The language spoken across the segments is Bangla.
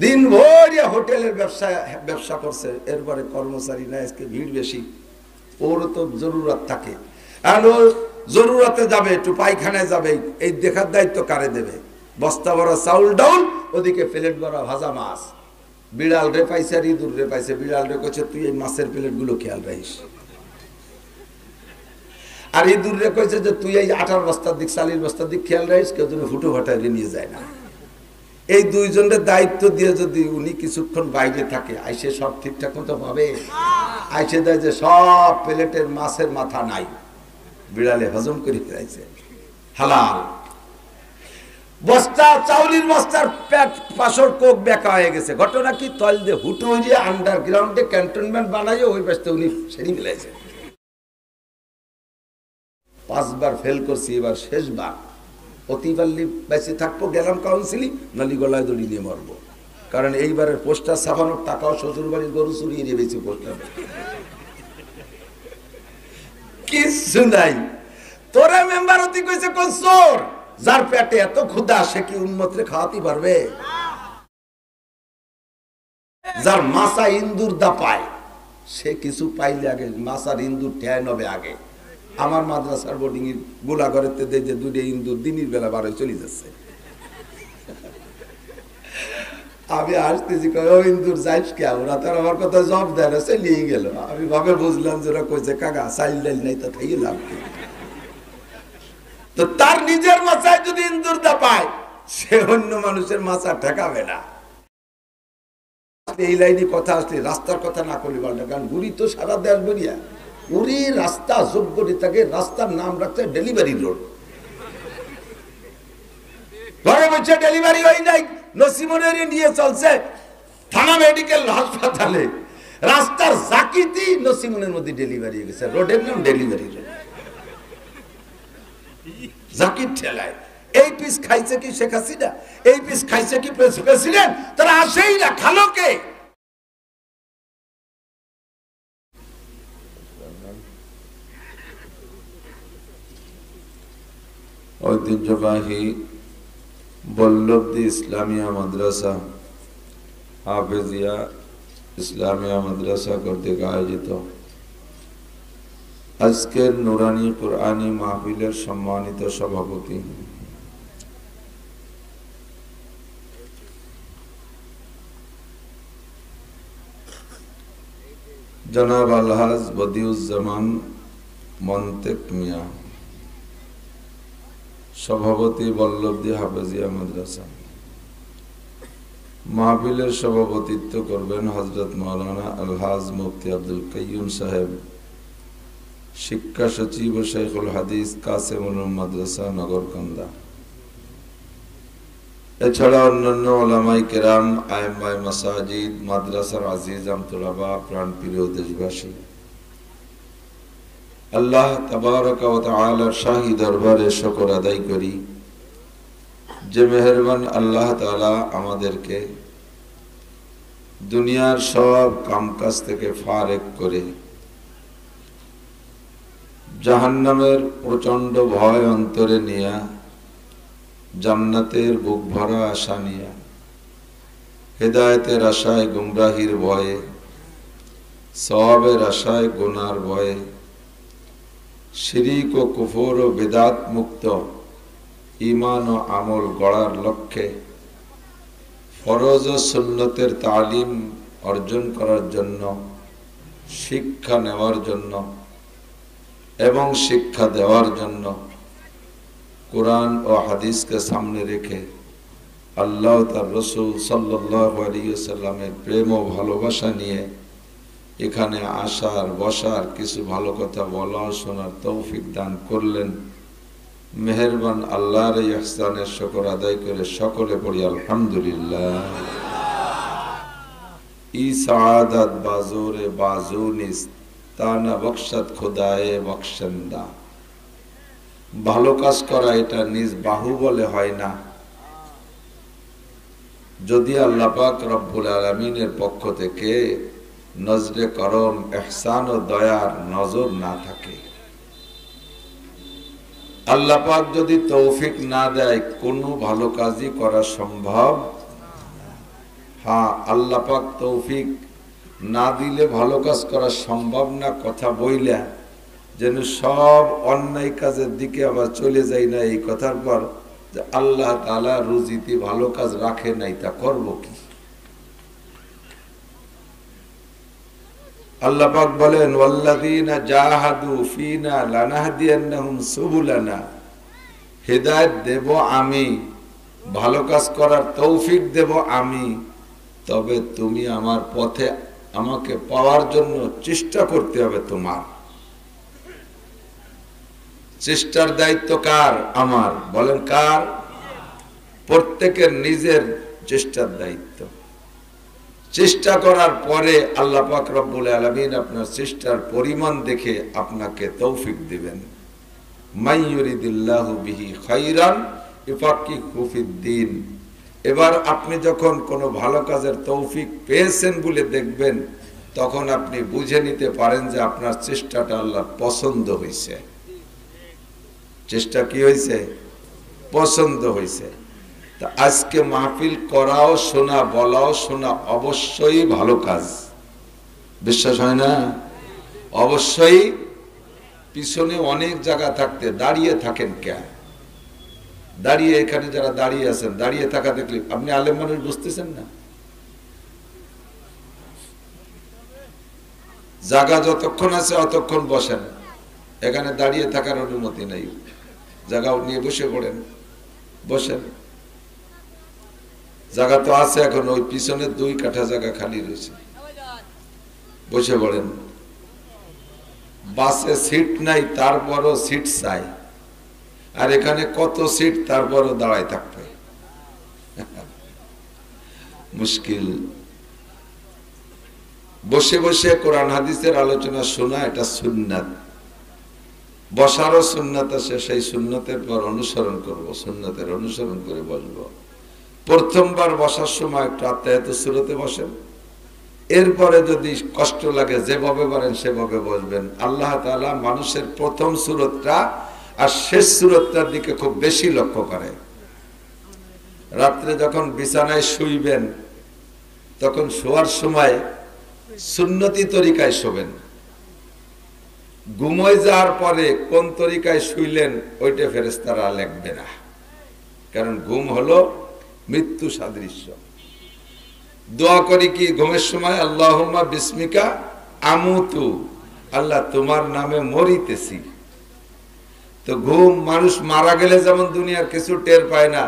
দিন ভরিয়া হোটেলের ব্যবসা করছে, এরপরে কর্মচারী না, আজকে ভিড় বেশি, ওরও তো জরুরত থাকে, আর ও জরুরতে যাবে, একটু পায়খানায় যাবে, এই দেখার দায়িত্ব কারে দেবে? বস্তা ভরা চাউল ডাউল, ওদিকে প্লেট ভরা ভাজা মাছ। বিড়াল রে পাইছে আর ইঁদুর রে পাইছে, বিড়াল রে কইছে তুই এই মাছের প্লেট গুলো খেয়াল রাখিস, আর ইঁদুর রে কইছে যে তুই এই আটার বস্তার দিক চালির বস্তার দিক খেয়াল রাখিস, কেউ যেন ফুটো ফাটায় নিয়ে যায় না। এই দুইজনের দায়িত্ব দিয়ে যদি উনি কিছুক্ষণ বাইরে থাকে, আইসে সব ঠিকঠাক মতো পাবে? আইসে দেয় যে সব প্লেটের মাছের মাথা নাই, বিড়ালে হজম করে ফেলাইছে, হালাল। বস্তা চাউলির বস্তার পেট পাশর কোক বেকা হয়ে গেছে। ঘটনা কি? তল দিয়ে হুটো হয়ে আন্ডারগ্রাউন্ডে ক্যান্টনমেন্ট বানাইয়ে ওই পাশে উনি সেরি ফেলাইছে। 5 বার ফেল করছি, এবার শেষবার। অতিবাল্লি বেঁচে থাকবো, গেলাম কাউন্সিলি, নালি গলায় দড়ি নিয়ে মরবো। কারণ এইবারের পোস্টার ছাপানোর টাকাও শ্বশুর বাড়ির গরু চুরিয়ে নিয়ে বেশি পোস্টার কিছু নাই। তোরা মেম্বার অতি কইছে কোন চোর? যার পেটে এত ক্ষুধা, সে কি উন্মতরে খাওয়াতে পারবে? যার মাসা ইন্দুর দা পায়, সে কিছু পাইলে আগে মাসার ইন্দুর ঠেয় নবে আগে। আমার মাদ্রাসার বোর্ডিং এর গোলাঘরেতে দেয় যে 2টা ইন্দুর দিনের বেলা বারে চলে যাচ্ছে। আমি আসতেছি, ও ইন্দুর যাইস কে? ওরা তো আমার কথা জব দেয় না, চলিয়ে গেল। আমি ভাবে বুঝলাম যে ওরা কইছে কাকা চাইল ডাইল নাই, তো থাকি লাভ। তো তার নিজের মাথায় যদি ইন্দুর দা পায়, সে অন্য মানুষের মাথা ঠেকাবে না। এই লাইনে কথা আসলে রাস্তার কথা না করলে বল না, কারণ গুড়ি তো সারা দেশ বলিয়া উড়ি রাস্তা যোগ্য থাকে, রাস্তার নাম রাখছে ডেলিভারি রোড। ঘরে বসে ডেলিভারি হয় নাই, নসিমনের নিয়ে চলছে থানা মেডিকেল হাসপাতালে, রাস্তার জাকিতি নসিমনের মধ্যে ডেলিভারি হয়ে গেছে, রোডের নাম ডেলিভারি রোড। জাকির ঠেলায় এই পিস খাইছে কি শেখ হাসিনা? এই পিস খাইছে কি প্রেসিডেন্ট? তারা আসেই না, খালো কে? ঐতিহ্যবাহী বল্লভদী ইসলামিয়া মাদ্রাসা, হাফেজিয়া ইসলামিয়া মাদ্রাসা কর্তৃক আয়োজিত আজকের নুরানি কুরআনী মাহফিলের সম্মানিত সভাপতি জনাব আলহাজ বদিউজ্জামান মন্তেক মিয়া, সভাপতি বল্লভদী হাফেজিয়া মাদ্রাসা। মাহফিলের সভাপতিত্ব করবেন হযরত মাওলানা আলহাজ মুফতি আব্দুল কাইয়ুম সাহেব, শিক্ষা সচিব ও শেখুল হাদিস কাসেমুল মাদ্রাসা নগরকান্দা। এছাড়া অন্যান্য উলামায়ে কেরাম, আইম্মায়ে মাসাজিদ, মাদ্রাসার আজিজ আমতুলাবা, প্রাণপ্রিয় দেশবাসী, আল্লাহ তাবারক ওয়া তাআলার শাহী দরবারে শুকর আদায় করি যে মেহেরবান আল্লাহ তাআলা আমাদেরকে দুনিয়ার সব কামকাজ থেকে ফারেক করে জাহান্নামের প্রচন্ড ভয় অন্তরে নিয়া, জান্নাতের বুক ভরা আশা নিয়া, হেদায়েতের আশায় গুমরাহির ভয়ে, সওয়াবের আশায় গুনার ভয়ে, শিরিক ও কুফর ও বিদআত মুক্ত ঈমান ও আমল গড়ার লক্ষ্যে ফরজ ও সুন্নতের তালিম অর্জন করার জন্য, শিক্ষা নেওয়ার জন্য এবং শিক্ষা দেওয়ার জন্য কুরআন ও হাদিসকে সামনে রেখে আল্লাহ তার রাসূল সাল্লাল্লাহু আলাইহি ওয়াসাল্লামের প্রেম ও ভালোবাসা নিয়ে এখানে আসার, বসার, কিছু ভালো কথা বলা শোনার তৌফিক দান করলেন। মেহেরবান আল্লাহর এই ইহসানের শুকর আদায় করে সকলে পড়ি আলহামদুলিল্লাহ। ই সাআদাত বাজুরে বাজুনিস তানা বখশত খুদায়ে বখশন্দা। ভালো কাজ করা এটা নিজ বাহুবলে হয় না, যদি আল্লাহ পাক রব্বুল আলামিনের পক্ষ থেকে নজরে করম, ইহসান ও দয়ার নজর না থাকে। আল্লাহ পাক যদি তৌফিক না দেয়, কোনো ভালো কাজই করা সম্ভব হ্যাঁ, আল্লাহ পাক তৌফিক না দিলে ভালো কাজ করা সম্ভব না কথা বইলা যেন সব অন্যায় কাজের দিকে আবার চলে যাই না, এই কথার পর যে আল্লাহ তাআলা রুজিতে ভালো কাজ রাখে নাই, তা করব কি? আল্লাহ পাক বলেন ওয়াল্লাযীনা জাহাদু ফীনা লানাহদিয়ান্নাহুম সুবুলানা, হেদায়েত দেব আমি, ভালো কাজ করার তৌফিক দেব আমি, তবে তুমি আমার পথে আমাকে পাওয়ার জন্য চেষ্টা করতে হবে। তোমার চেষ্টার দায়িত্ব কার? আমার। বলেন কার? প্রত্যেকের নিজের চেষ্টার দায়িত্ব। চেষ্টা করার পরে আল্লাহ পাক রব্বুল আলামিন আপনার চেষ্টার পরিমাণ দেখে আপনাকে তৌফিক দিবেন। মাইয়ুরিদিল্লাহু বিহি খাইরান ইউফাক্কিহু ফিদ্দীন। এবার আপনি যখন কোনো ভালো কাজের তৌফিক পেয়েছেন বলে দেখবেন, তখন আপনি বুঝে নিতে পারেন যে আপনার চেষ্টাটা আল্লাহর পছন্দ হয়েছে। চেষ্টা কি হয়েছে? পছন্দ হয়েছে। তা আজকে মাহফিল করাও শোনা, বলাও শোনা অবশ্যই ভালো কাজ, বিশ্বাস হয় না? অবশ্যই। পিছনে অনেক জায়গা থাকতে দাঁড়িয়ে থাকেন কেন? দাঁড়িয়ে, এখানে যারা দাঁড়িয়ে আছেন, দাঁড়িয়ে থাকা দেখলে আপনি আলেম মানুষ বুঝতেছেন না? জায়গা যতক্ষণ আছে অতক্ষণ বসেন, এখানে দাঁড়িয়ে থাকার অনুমতি নেই। জায়গা নিয়ে বসে পড়েন, বসেন। জায়গা তো আছে, এখন ওই পিছনে 2 কাঠা জায়গা খালি রয়েছে, বসে পড়েন। বাসে সিট নাই, তারপরও সিট চাই, আর এখানে কত সিট, তারপরও দাঁড়ায় থাকবে, মুশকিল। বসে বসে কোরআন হাদিসের আলোচনা শোনা এটা সুন্নাত। বসারও সুন্নাত আছে, সেই সুন্নতের পর অনুসরণ করব, সুন্নতের অনুসরণ করে বসবো। প্রথমবার বসার সময় একটু আত্মায়াতুস সূরাতে বসেন, এরপরে যদি কষ্ট লাগে যেভাবে পারেন সেভাবে বসবেন। আল্লাহ তাআলা মানুষের প্রথম সূরাতটা আর শেষ সূরাতটার দিকে খুব বেশি লক্ষ্য করে। রাত্রে যখন বিছানায় শুইবেন, তখন শোয়ার সময় সুন্নতি তরিকায় শোবেন। ঘুমোয় যাওয়ার পরে কোন তরিকায় শুইলেন ওইটা ফেরেশতারা লিখবে না, কারণ ঘুম হলো মৃত্যু সাদৃশ্য। দোয়া করি কি ঘুমের সময়? আল্লাহুম্মা বিসমিকা আমুতু, আল্লাহ তোমার নামে মরিতেছি। তো ঘুম, মানুষ মারা গেলে যেমন দুনিয়ার কিছু টের পায় না,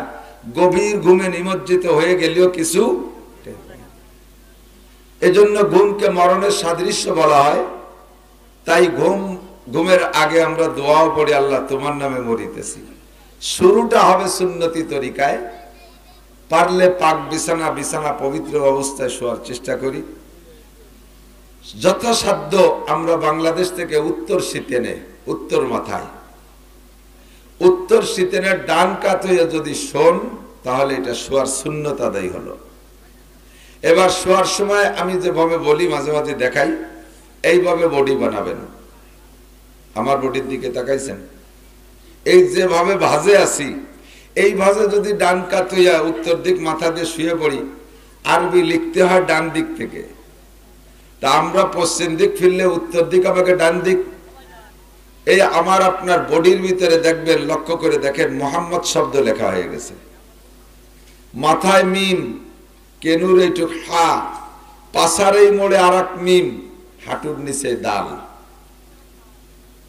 গভীর ঘুমে নিমজ্জিত হয়ে গেলেও কিছু টের পায় না। এজন্য ঘুমকে মরণের সাদৃশ্য বলা হয়। তাই ঘুমের আগে আমরা দোয়াও পড়ি, আল্লাহ তোমার নামে মরিতেছি। শুরুটা হবে সুন্নতি তরিকায়। পারলে পাক বিছানা পবিত্র অবস্থায় শোয়ার চেষ্টা করি। যথাসাধ্য আমরা বাংলাদেশ থেকে উত্তর শীতেনে, উত্তর মাথায়, উত্তর শীতেনের ডান কাত হয়ে যদি শোন, তাহলে এটা শোয়ার সুন্নত আদায় হলো। এবার শোয়ার সময় আমি যেভাবে বলি, মাঝে মাঝে দেখাই, এইভাবে বডি বানাবেন। আমার বডির দিকে তাকাইছেন? এই যেভাবে ভাজে আছি, এই ভাজে যদি ডান কাত হইয়া উত্তর দিক মাথা দিয়ে শুয়ে পড়ি, আরবি লিখতে হয় ডান দিক থেকে। তা আমরা পশ্চিম দিক ফিরলে উত্তর দিক আমাকে ডান দিক। এই আমার আপনার বডির ভিতরে দেখবেন, লক্ষ্য করে দেখেন, মোহাম্মদ শব্দ লেখা হয়ে গেছে। মাথায় মিম, কেনুর এইটুক হা, পাশার এই মোড়ে আর এক মিম, হাঁটুর নিচে দাল,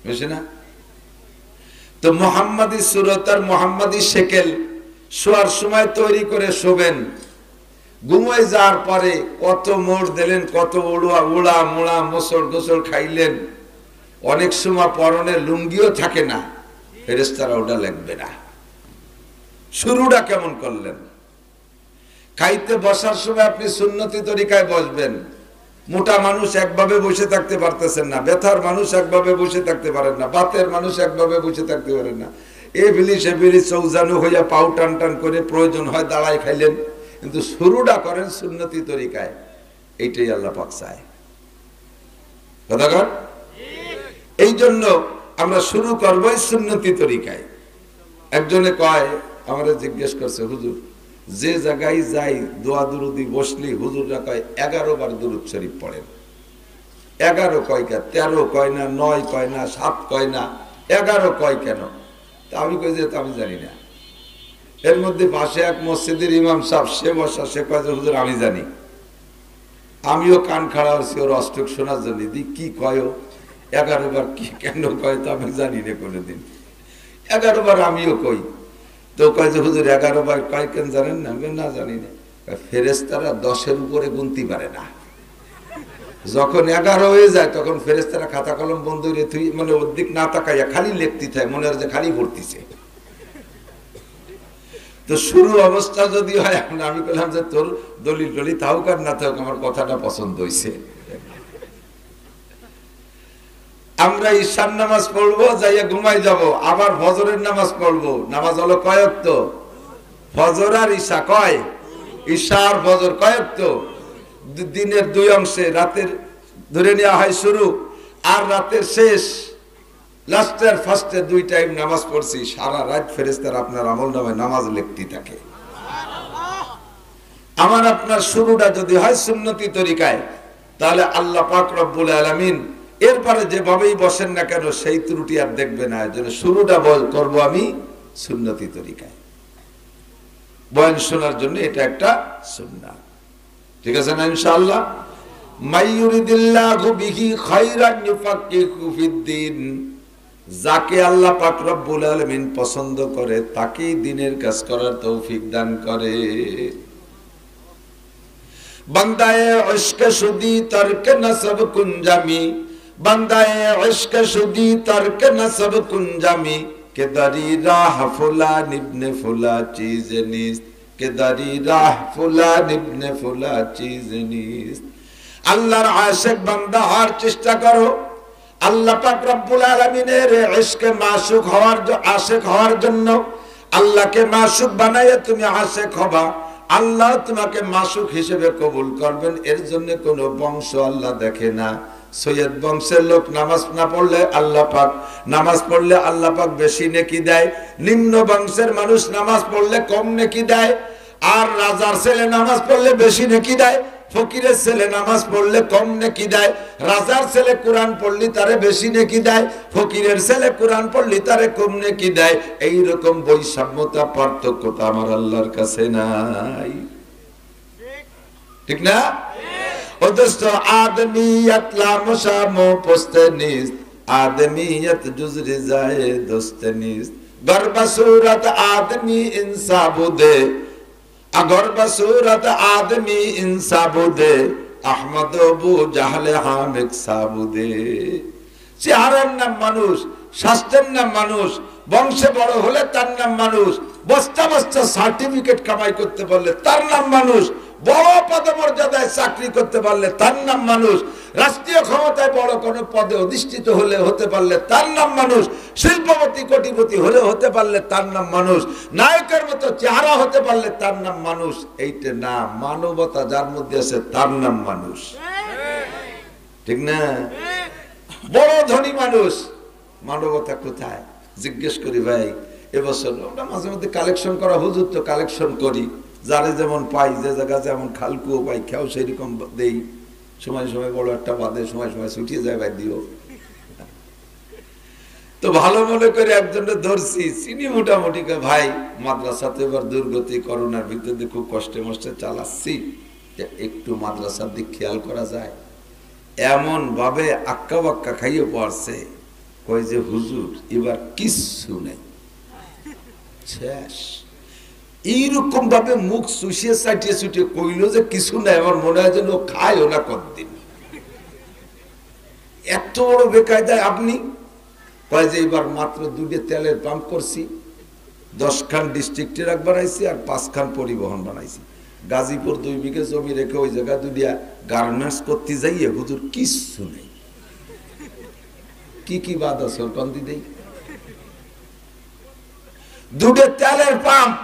বুঝছে না? তো মোহাম্মদী সুরত আর মোহাম্মদী শেকেল শোয়ার সময় তৈরি করে শোবেন। ঘুমায় যাওয়ার পরে কত মোড় দিলেন, কত উড়া মোড়া মোসর গোসল খাইলেন, অনেক সময় পরনে লুঙ্গিও থাকে না, ফেরেশতারা ওটা লিখবে না। শুরুটা কেমন করলেন? খাইতে বসার সময় আপনি সুন্নতি তরিকায় বসবেন। মোটা মানুষ একভাবে বসে থাকতে পারতেছেন না, ব্যথার মানুষ একভাবে বসে থাকতে পারেন না, বাতের মানুষ একভাবে বসে থাকতে পারেন না। এবিলি সেবিলি চৌজানু হইয়া পাউ টান টান করে প্রয়োজন হয় দাঁড়ায় খাইলেন, কিন্তু শুরুটা করেন সুন্নতি তরিকায়। এইটাই আল্লাহ পাক চায়। কথা কর। এই জন্য আমরা শুরু করবো সুন্নতি তরিকায়। একজনে কয়, আমারে জিজ্ঞেস করছে, হুজুর যে জায়গায় যাই দোয়া দুরুদি বসলি হুজুররা কয় 11 বার দুরুদ শরীফ পড়েন। 11 কয় কে 13 কয় না, 9 কয় না, 7 কয় না, 11 কয় কেন? তা আমি কই যে আমি জানি না। এর মধ্যে পাশে এক মসজিদের ইমাম সাহেব, সে বসা, সে কয় যে হুজুর আমি জানি। আমিও কান খাড়া হচ্ছি ওর অষ্টক শোনার জন্য। দি কি কয় 11 বার, কি কেন কয় তো আমি জানি না কোনোদিন। 11 বার আমিও কই। তো কয় যে হুজুর 11 বার কয় কেন জানেন না? না জানি না। ফেরেশতারা 10-এর উপরে গুনতে পারে না। যখন 11 হয়ে যায় তখন ফেরেশতারা খাতা কলম বন্ধ করে তুই মানে ওর দিক না তাকাইয়া খালি লিখতে থাকে, মনে হয় যে খালি পড়তিছে। তো শুরু অবস্থা যদি হয়, এখন আমি বললাম যে তোর দলিল টলি থাকুক আর না থাকুক, আমার কথাটা পছন্দ হয়েছে। আমরা ঈশার নামাজ পড়বো, যাইয়া ঘুমাই যাব, আবার ফজরের নামাজ পড়বো। নামাজ হলো কয় ওয়াক্ত? ফজর আর ঈশা কয়? ঈশা আর ফজর কয় ওয়াক্ত? দিনের 2 অংশে, রাতের ধরে নেওয়া হয় শুরু আর রাতের শেষ, লাস্টের ফার্স্টে 2 টাইম নামাজ পড়ছি। সারা রাত ফেরেশতারা আপনার আমলনামায় নামাজ লিখতে থাকে। আমার আপনার শুরুটা যদি হয় সুন্নতি তরিকায়, তাহলে আল্লাহ পাক রব্বুল আলামিন এরপরে যেভাবেই বসেন না কেন সেই ত্রুটি আর দেখবে না। এর জন্য শুরুটা করব আমি সুন্নতি তরিকায়। বয়ান শোনার জন্য এটা একটা সুন্নাত, ঠিক আছে না ইনশাআল্লাহ? মাইয়ুরিদিল্লাহু বিহি খায়রান ইউফাক্কিহু ফিদ্দিন, যাকে আল্লাহ পাক রব্বুল আলামিন পছন্দ করে তাকেই দ্বীনের কাজ করার তৌফিক দান করে। বান্দায়ে ইশকে সুদি তরকে নসব কুঞ্জামি, বান্দায়ে ইশকে সুদি তরকে নসব কুঞ্জামি, কে দারি রাহ ফুলান ইবনে ফুলা চিজ নিস্ত, কে দারি রাহ ফুলান ইবনে ফুলা চিজ নিস্ত। আল্লাহর আশিক বান্দা হওয়ার চেষ্টা করো। আল্লাহ পাক রব্বুল আলামিনের ইশকে মাশুক হওয়ার আশিক হওয়ার জন্য আল্লাহকে মাশুক বানাইয়া তুমি আশিক হবা, আল্লাহ তোমাকে মাশুক হিসেবে কবুল করবেন। এর জন্য কোনো বংশ আল্লাহ দেখে না। সৈয়দ বংশের লোক নামাজ না পড়লে আল্লাহ পাক, নামাজ পড়লে আল্লাহ পাক বেশি নেকি দেয়। নিম্ন বংশের মানুষ নামাজ পড়লে কম নেকি দেয়। আর রাজার ছেলে নামাজ পড়লে বেশি নেকি দেয়, ফকিরের ছেলে নামাজ পড়লে কম নেকি দেয়। রাজার ছেলে কোরআন পড়লি তারে বেশি নেকি দেয়, ফকিরের ছেলে কোরআন পড়লি তারে কম নেকি দেয়। এইরকম বৈষম্যতা পার্থক্যতা আমার আল্লাহর কাছে নাই, ঠিক না? অথচ আদমিয়ত লা মুশামু পোস্তেনিস, আদমিয়ত জুজরে যায় দোস্তনিস। গরবা সুরত আদমি ইনসাবুদে, গরবা সুরত আদমি ইনসাবুদে, আহমদ আবু জাহলে হামিক সাবুদে। চেহারার নাম মানুষ, স্বাস্থ্যের নাম মানুষ, বংশে বড় হলে তার নাম মানুষ, বস্তা বস্তা সার্টিফিকেট কামাই করতে পারলে তার নাম মানুষ, বড় পদমর্যাদায় চাকরি করতে পারলে তার নাম মানুষ, রাষ্ট্রীয় ক্ষমতায় বড় কোনো পদে অধিষ্ঠিত হলে হতে পারলে তার নাম মানুষ, শিল্পপতি কোটিপতি হলে হতে পারলে তার নাম মানুষ, নায়কের মতো চেহারা হতে পারলে তার নাম মানুষ। এইটা না, মানবতা যার মধ্যে আছে তার নাম মানুষ, ঠিক না? বড় ধনী মানুষ, মানবতা কোথায়? জিজ্ঞেস করি ভাই, এবছর আমরা মাঝে মধ্যে কালেকশন করা, হুজুর তো কালেকশন করি, যারে যেমন পাই, যে জায়গা যেমন খালকুও পাই, খেয়াও সেই রকম দেই। সময় সময় বড় একটা বাদে, সময় সময় ছুটিয়ে যায় ভাই দিও। তো ভালো মনে করে একজনকে ধরছি, চিনি মোটামুটি, ভাই মাদ্রাসাতে এবার দুর্গতি, করোনার ভিতরে খুব কষ্টে মষ্টে চালাচ্ছি, একটু মাদ্রাসার দিক খেয়াল করা যায়। এমন ভাবে আক্কা বাক্কা খাইয়ে পড়ছে, কই যে হুজুর এবার কিচ্ছু নেই, শেষ। এইরকম ভাবে মুখ চুষিয়ে চাটিয়ে চুটিয়ে কইল যে কিছু নাই, আমার মনে হয় যেন খায়ও না কতদিন। এত বড় বেকায়দায় আপনি। কয় যে এবার মাত্র 2টে তেলের পাম্প করছি, 10 খান ডিস্ট্রিক্টে রাখ বানাইছি আর 5 খান পরিবহন বানাইছি। গাজীপুর 2 বিঘে জমি রেখে ওই জায়গা 2টা গার্মেন্টস করতে যাইয়ে হুজুর কিচ্ছু নেই। কি কি বাদ আছে কন্দি দেই? 2টে তেলের পাম্প,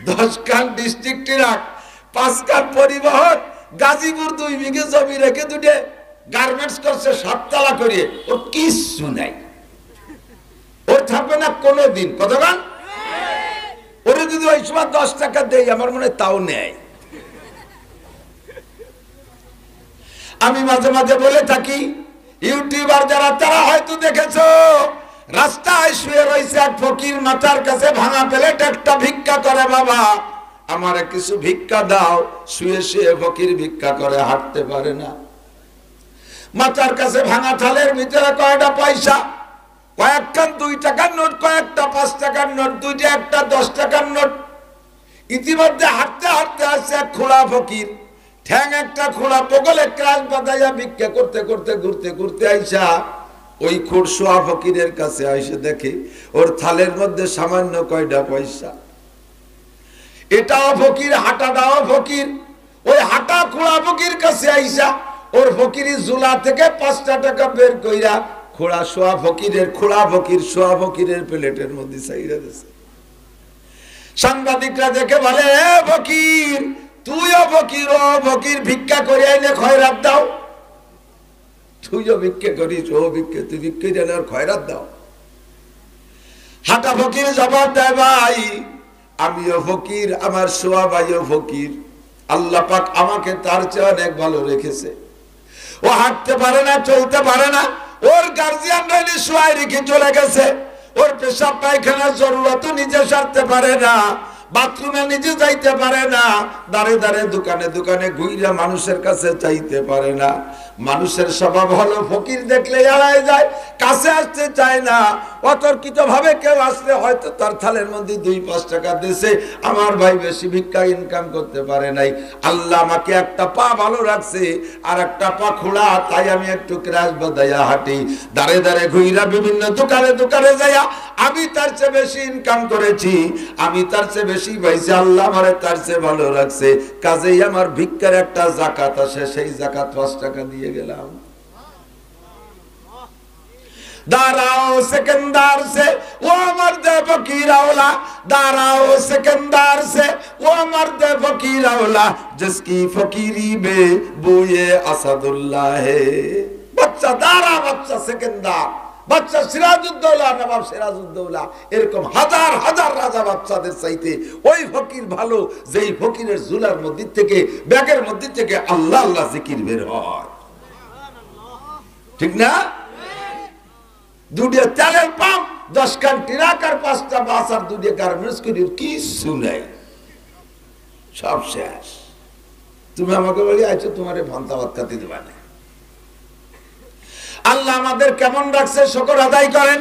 10 খান ডিস্ট্রিক্টে রাখ, 5 খান পরিবহন, গাজীপুর 2 বিঘে জমি রেখে 2টে গার্মেন্টস করছে 7 তলা করিয়ে। ওর কিচ্ছু নাই, ওর থাকবে না কোনোদিন। কতক্ষণ? ওরে যদি ওই সময় 10 টাকা দেই আমার মনে হয় তাও নেয়। আমি মাঝে মাঝে বলে থাকি, ইউটিউবার যারা তারা হয়তো দেখেছো, রাস্তায় শুয়ে রয়েছে এক ফকির, মাথার কাছে ভাঙা প্লেট একটা ভিক্ষা করে, বাবা আমারে কিছু ভিক্ষা দাও। শুয়ে শুয়ে ফকির ভিক্ষা করে, হাঁটতে পারে না। মাথার কাছে ভাঙা থালের ভিতরে কয়টা পয়সা, কয়েকখান 2 টাকার নোট, কয়েকটা 5 টাকার নোট, দুইটা একটা 10 টাকার নোট। ইতিমধ্যে হাঁটতে হাঁটতে আসছে এক খোড়া ফকির, ঠ্যাং একটা খোড়া, বগলে ক্রাশ বাঁধাইয়া ভিক্ষা করতে করতে ঘুরতে ঘুরতে আইসা ওই খোড়সোয়া ফকিরের কাছে আইসে দেখে ওর থালের মধ্যে সামান্য কয়টা পয়সা। এটাও ফকির, হাঁটাটাও ফকির। ওই হাঁটা খোড়া ফকির কাছে আইসা ওর ফকিরি জুলা থেকে 5টা টাকা বের কইরা খোড়া সোয়া ফকিরের, খোড়া ফকির সোয়া ফকিরের প্লেটের মধ্যে চাইরা দিয়েছে। সাংবাদিকরা দেখে বলে, এ ফকির, তুইও ফকির, ও ফকির, ভিক্ষা করে আইলে খয়রাত দাও। তুইও ভিক্ষা করিস, ও ভিক্ষা, তুই ভিক্ষা দিলে আর খয়রাত দাও। হাঁটা ফকির জবাব দেয়, ভাই আমিও ফকির, আমার সোয়া ভাইও ফকির, আল্লাহ পাক আমাকে তার চেয়ে অনেক ভালো রেখেছে। ও হাঁটতে পারে না, চলতে পারে না, ওর গার্জিয়ান রাইলে শোয়াই রেখে চলে গেছে। ওর পেশাব পায়খানার জরুরত নিজে সারতে পারে না, বাথরুমে নিজে যাইতে পারে না, দাঁড়ে দাঁড়ে দোকানে দোকানে ঘুইরা মানুষের কাছে চাইতে পারে না। মানুষের স্বভাব হলো ফকির দেখলে এড়ায় যায়, কাছে আসতে চায় না। অতর্কিত ভাবে কেউ আসলে হয়তো তার থালের মধ্যে 2-5 টাকা দিয়েছে, আমার ভাই বেশি ভিক্ষা ইনকাম করতে পারে নাই, আল্লাহ আমাকে একটা পা ভালো রাখছে আর একটা পা খোলা, তাই আমি একটু ক্রাশ বাঁধাইয়া হাঁটি, দাঁড়ে দাঁড়ে ঘুইরা বিভিন্ন দোকানে দোকানে যাইয়া আমি তার চেয়ে বেশি ইনকাম করেছি, আমি তার চেয়ে বেশি পাইছি, আল্লাহ আমারে তার চেয়ে ভালো রাখছে, কাজেই আমার ভিক্ষার একটা জাকাত আসে, সেই জাকাত 5 টাকা দিয়ে গেলাম। दाराओ सिकंदर से वो मर्द फकीर औला, दाराओ सिकंदर से वो मर्द फकीर औला, जिसकी फकीरी में बोए असदुल्लाह है। बच्चा दारा, बच्चा सिकंदर, বাচ্চা সিরাজউদ্দৌলা, নবাব সিরাজউদ্দৌলা, এরকম হাজার হাজার রাজা বাচ্চাদের চাইতে ওই ফকির ভালো, যেই ফকিরের জুলার মধ্যে থেকে, ব্যাগের মধ্যে থেকে আল্লাহ আল্লাহ জিকির বের হয়। ঠিক না? দুটিয়া তেলের পাম্প, 10 খান ট্রাক আর 5টা বাস আর 2টা গার্মেন্টস করি, কিছু নাই, সব শেষ। তুমি আমাকে বলি আইছো তোমারে ভান্তা ভাত খাতে দেবা না। আল্লাহ আমাদের কেমন রাখছে, শুকর আদায় করেন।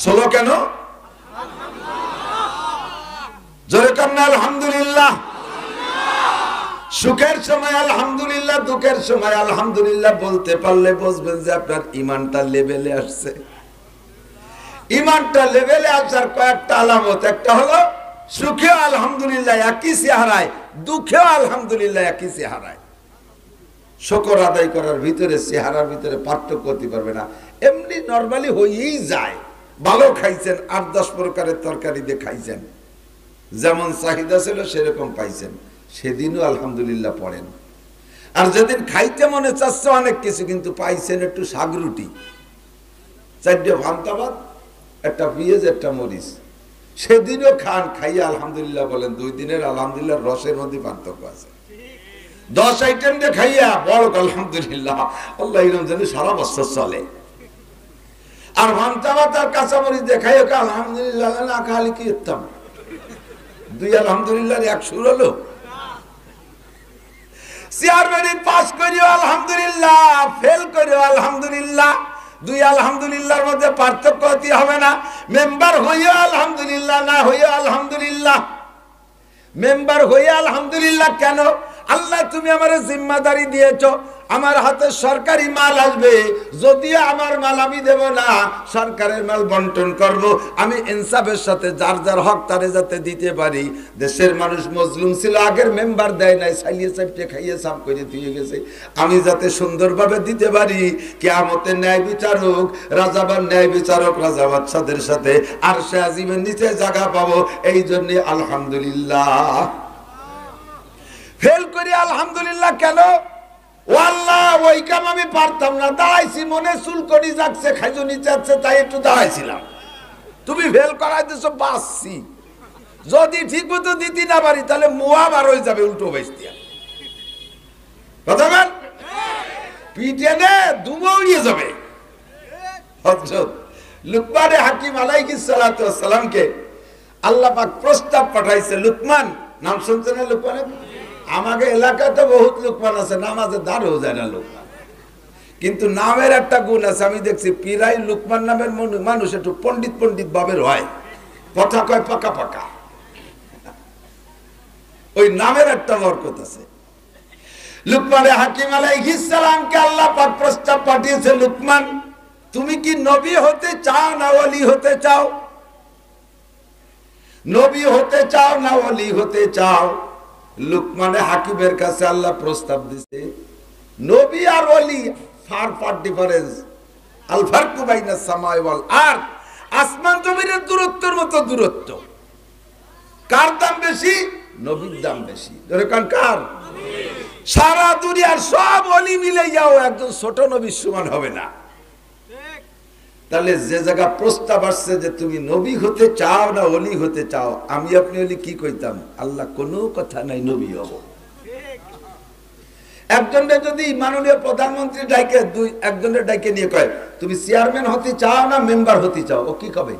চলো কেন জোরে কান্না আলহামদুলিল্লাহ। সুখের সময় আলহামদুলিল্লাহ, দুঃখের সময় আলহামদুলিল্লাহ বলতে পারলে বুঝবেন যে আপনার ইমানটা লেভেলে আসছে। ইমানটা লেভেলে আসার কয়েকটা আলামত, একটা হলো সুখেও আলহামদুলিল্লাহ একই চেহারায়, দুঃখেও আলহামদুলিল্লাহ একই চেহারায়। শুকর আদায় করার ভিতরে চেহারার ভিতরে পার্থক্য হতে পারবে না, এমনি নরমালি হয়েই যায়। ভালো খাইছেন, 8-10 প্রকারের তরকারি দিয়ে খাইছেন, যেমন চাহিদা ছিল সেরকম পাইছেন, সেদিনও আলহামদুলিল্লাহ পড়েন। আর যেদিন খাইতে মনে চাচ্ছে অনেক কিছু, কিন্তু পাইছেন একটু শাক রুটি, 4টে ভান্তা ভাত, একটা পেঁয়াজ, একটা মরিচ, সেদিনও খান, খাইয়া আলহামদুলিল্লাহ বলেন। 2 দিনের আলহামদুলিল্লাহ রসের মধ্যে পার্থক্য আছে। 10 আইটেম দিয়ে খাইয়া বড় আলহামদুলিল্লাহ, আল্লাহ এরকম যেন সারা বছর চলে। আর ভান্তা ভাত আর কাঁচামরিচ দিয়ে খাইয়া আলহামদুলিল্লাহ না খালি কি উত্তম, 2 আলহামদুলিল্লাহ 1 সুর হলো। চেয়ারম্যান পাস করিও আলহামদুলিল্লাহ, ফেল করিও আলহামদুলিল্লাহ, 2 আলহামদুলিল্লাহর মধ্যে পার্থক্য হতে হবে না। মেম্বার হইও আলহামদুলিল্লাহ, না হইও আলহামদুলিল্লাহ। মেম্বার হইয়া আলহামদুলিল্লাহ কেন? আল্লাহ তুমি আমার জিম্মাদারি দিয়েছ, আমার হাতে সরকারি মাল আসবে, যদিও আমার মাল আমি দেব না, সরকারের মাল বন্টন করব, আমি ইনসাফের সাথে যার যার হক তারে যাতে দিতে পারি। দেশের মানুষ মজলুম ছিল, আগের মেম্বার দেয় নাই, চাইলিয়ে চাইতে খাইয়ে সাফ করে দিয়ে গেছে, আমি যাতে সুন্দরভাবে দিতে পারি। কিয়ামতের ন্যায় বিচারক রাজাবার ন্যায় বিচারক রাজা বাদশাদের সাথে আর সে আজিমের নিচে জায়গা পাবো, এই জন্য আলহামদুলিল্লাহ। ফেল করি আলহামদুলিল্লাহ কেন? ও আল্লাহ, ওই কাম আমি পারতাম না, দাঁড়াইছি, মনে চুলকনি যাচ্ছে, খাইজুনি যাচ্ছে, তাই একটু দাঁড়াইছিলাম, তুমি ফেল করাই দিছো, বাঁচছি। যদি ঠিক মতো দিতে না পারি তাহলে মোয়া বার হয়ে যাবে উল্টো বাইস্তিয়া কথা বল পিঠে নে দুমো উড়িয়ে যাবে হযরত লুকমান হাকিম আলাইহিস সালাতু ওয়াস সালামকে আল্লাহ পাক প্রস্তাব পাঠাইছে লুকমান নাম শুনছেন না লুকমানের আমাদের এলাকাতে বহুত লুকমান আছে নামাজে দাঁড় হয়ে যায় না লুকমান কিন্তু নামের একটা গুণ আছে আমি দেখছি পীরাই লুকমান নামের মানুষ একটু পণ্ডিত পণ্ডিত ভাবের হয় কথা কয় পাকা পাকা ওই নামের একটা বরকত আছে লুকমান হাকিম আলাইহিস সালামকে আল্লাহ পাক প্রস্তাব পাঠিয়েছে লুকমান তুমি কি নবী হতে চাও না ওলি হতে চাও নবী হতে চাও না ওলি হতে চাও লুকমান হাকিমের কাছে আল্লাহ প্রস্তাব দিয়েছে নবী আর ওলি ফার ডিফারেন্স আল ফারকু বাইনাস সামাই ওয়াল আরদ আসমান জমিনের দূরত্বের মতো দূরত্ব কার দাম বেশি নবীর দাম বেশি ধরে কার কার সারা দুনিয়ার সব ওলি মিলে যাও একজন ছোট নবীর সমান হবে না তাহলে যে জায়গা প্রস্তাব আসছে যে তুমি নবী হতে চাও না ওলি হতে চাও আমি আপনি ওলি কি কইতাম আল্লাহ কোনো কথা নাই নবী হব একজনের যদি মাননীয় প্রধানমন্ত্রী ডাইকে একজনের ডাইকে নিয়ে কয় তুমি চেয়ারম্যান হতে চাও না মেম্বার হতে চাও ও কি কবে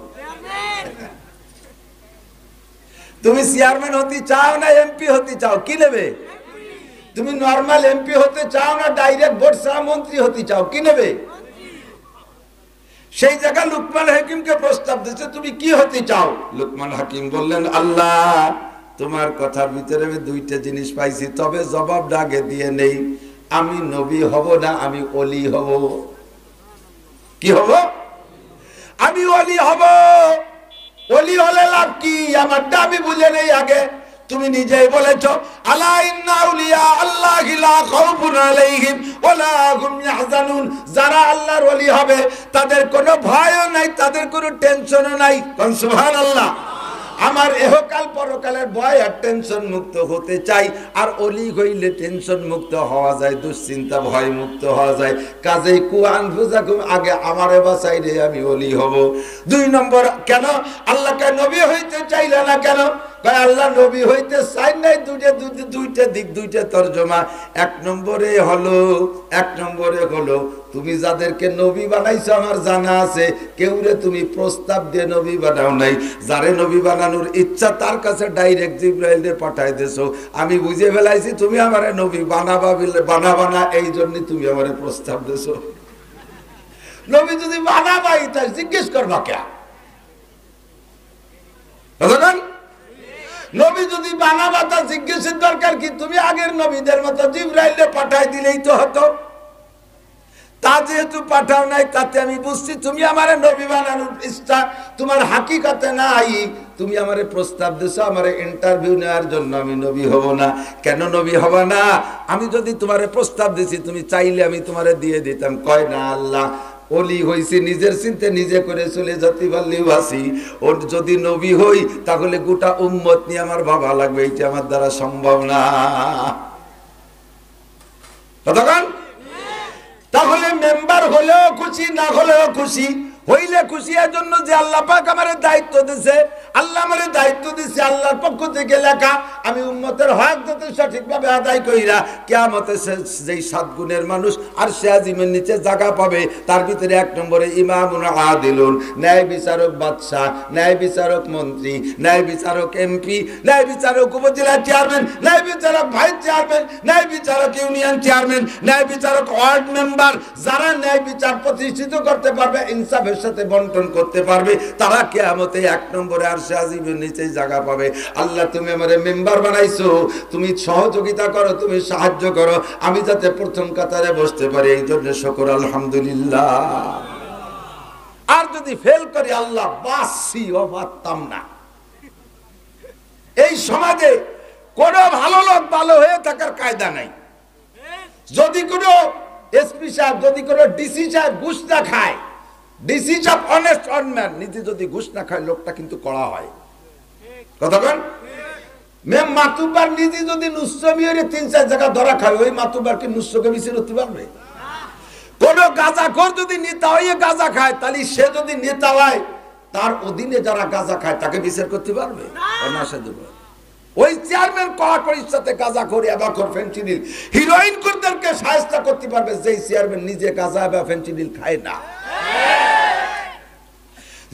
তুমি চেয়ারম্যান হতে চাও না এমপি হতে চাও কি নেবে তুমি নরমাল এমপি হতে চাও না ডাইরেক্ট ভোট ছাড়া মন্ত্রী হতে চাও কি নেবে সেই জায়গা লুকমান হাকিমকে প্রস্তাব দিয়েছে তুমি কি হতে চাও লুকমান হাকিম বললেন আল্লাহ তোমার কথার ভিতরে আমি দুইটা জিনিস পাইছি তবে জবাবটা আগে দিয়ে নেই আমি নবী হব না আমি ওলি হব কি হব আমি ওলি হব ওলি হলে লাভ কি আমারটা আমি বুঝে নেই আগে তুমি নিজেই বলেছো আলা ইন্না আউলিয়া আল্লাহি লা খাউফুন আলাইহিম ওয়ালা হুম ইয়াহজানুন যারা আল্লাহর ওলি হবে তাদের কোনো ভয়ও নাই তাদের কোনো টেনশনও নাই কোন সুবহানাল্লাহ আমার ইহকাল পরকালের ভয় আর টেনশন মুক্ত হতে চাই আর ওলি হইলে টেনশন মুক্ত হওয়া যায় দুশ্চিন্তা ভয় মুক্ত হওয়া যায় কাজেই কুআন ফুজাকুম আগে আমারে বাঁচাই রে আমি ওলি হব দুই নম্বর কেন আল্লাহকে নবী হইতে চাইলে না কেন কয় আল্লাহ নবী হইতে চাই নাই দুইটা দিক দুইটা তরজমা এক নম্বরে হলো তুমি যাদেরকে নবী বানাইছো আমার জানা আছে কেউরে তুমি প্রস্তাব দিয়ে নবী বানাও নাই যারে নবী বানানোর ইচ্ছা তার কাছে ডাইরেক্ট জিবরাইলে পাঠাই দেছো আমি বুঝে ফেলাইছি তুমি আমারে নবী বানাবা না এই জন্য তুমি আমারে প্রস্তাব দেছো নবী যদি বানাবাই তাই জিজ্ঞেস করবা কে নবী যদি বানাবা তা জিজ্ঞেসের দরকার কি তুমি আগের নবীদের মতো জিবরাইলে পাঠাই দিলেই তো হতো তা যেহেতু পাঠাও নাই তাতে আমি বুঝছি তুমি আমারে নবী বানানোর ইচ্ছা তোমার হাকিকতে নাই তুমি আমারে প্রস্তাব দিছো আমারে ইন্টারভিউ নেওয়ার জন্য আমি নবী হব না কেন নবী হব না আমি যদি তোমারে প্রস্তাব দিছি তুমি চাইলে আমি তোমারে দিয়ে দিতাম কয় না আল্লাহ ওলি হইছি নিজের চিন্তা নিজে করে চলে যেতে পারলেও বাসি ওর যদি নবী হই তাহলে গোটা উম্মত নিয়ে আমার বাবা লাগবে এটা আমার দ্বারা সম্ভব না কতক্ষণ তাহলে মেম্বার হলেও খুশি না হলেও খুশি হইলে খুশি এর জন্য যে আল্লাহ পাক আমারে দায়িত্ব দিয়েছে আল্লাহ আমারে দায়িত্ব দিয়েছে আল্লাহর পক্ষ থেকে লেখা আমি উম্মতের হক যাতে সঠিকভাবে আদায় কইরা কিয়ামতে যেই 7 গুণের মানুষ আর সে আজিমের নিচে জায়গা পাবে তার ভিতরে এক নম্বরে ইমামুন আদিলুন ন্যায় বিচারক বাদশা ন্যায় বিচারক মন্ত্রী ন্যায় বিচারক এমপি ন্যায় বিচারক উপজেলা চেয়ারম্যান ন্যায় বিচারক ভাইস চেয়ারম্যান ন্যায় বিচারক ইউনিয়ন চেয়ারম্যান ন্যায় বিচারক ওয়ার্ড মেম্বার যারা ন্যায় বিচার প্রতিষ্ঠিত করতে পারবে ইনসাফ সাথে বন্টন করতে পারবে তারা কিয়ামতে এক নম্বরে আরশে আজিমের নিচে জায়গা পাবে আল্লাহ তুমি আমারে মেম্বার বানাইছো তুমি সহযোগিতা করো তুমি সাহায্য করো আমি যাতে প্রথম কাতারে বসতে পারি এই জন্য শুকর আলহামদুলিল্লাহ আর যদি ফেল করি আল্লাহ বাসি ও পারতাম না এই সমাজে কোন ভালো লোক ভালো হয়ে থাকার কায়দা নাই যদি কোনো এসপি সাহেব যদি কোনো ডিসি সাহেব ঘুষ না খায় ডিসি সাহেব অনেস্ট অনম্যান নিজে যদি ঘুষ না খায় লোকটা কিন্তু কড়া হয় কথা বলেন মেম মাতুবার নিজে যদি নুসমিয়রে 3-4 জায়গা ধরা খায় ওই মাতুবার কি নুসকে মিশে হতে পারবে কোন গাঁজাখোর যদি নেতা হয়ে গাঁজা খায় তাহলে সে যদি নেতা হয় তার অধীনে যারা গাঁজা খায় তাকে বিচার করতে পারবে? ওই চেয়ারম্যান কড়াকড়ির সাথে গাঁজা করে এবাকর ফেনসিডিল হিরোইন করদেরকে সাহায্য করতে পারবে, যেই চেয়ারম্যান নিজে গাঁজা বা ফেনসিডিল খায় না।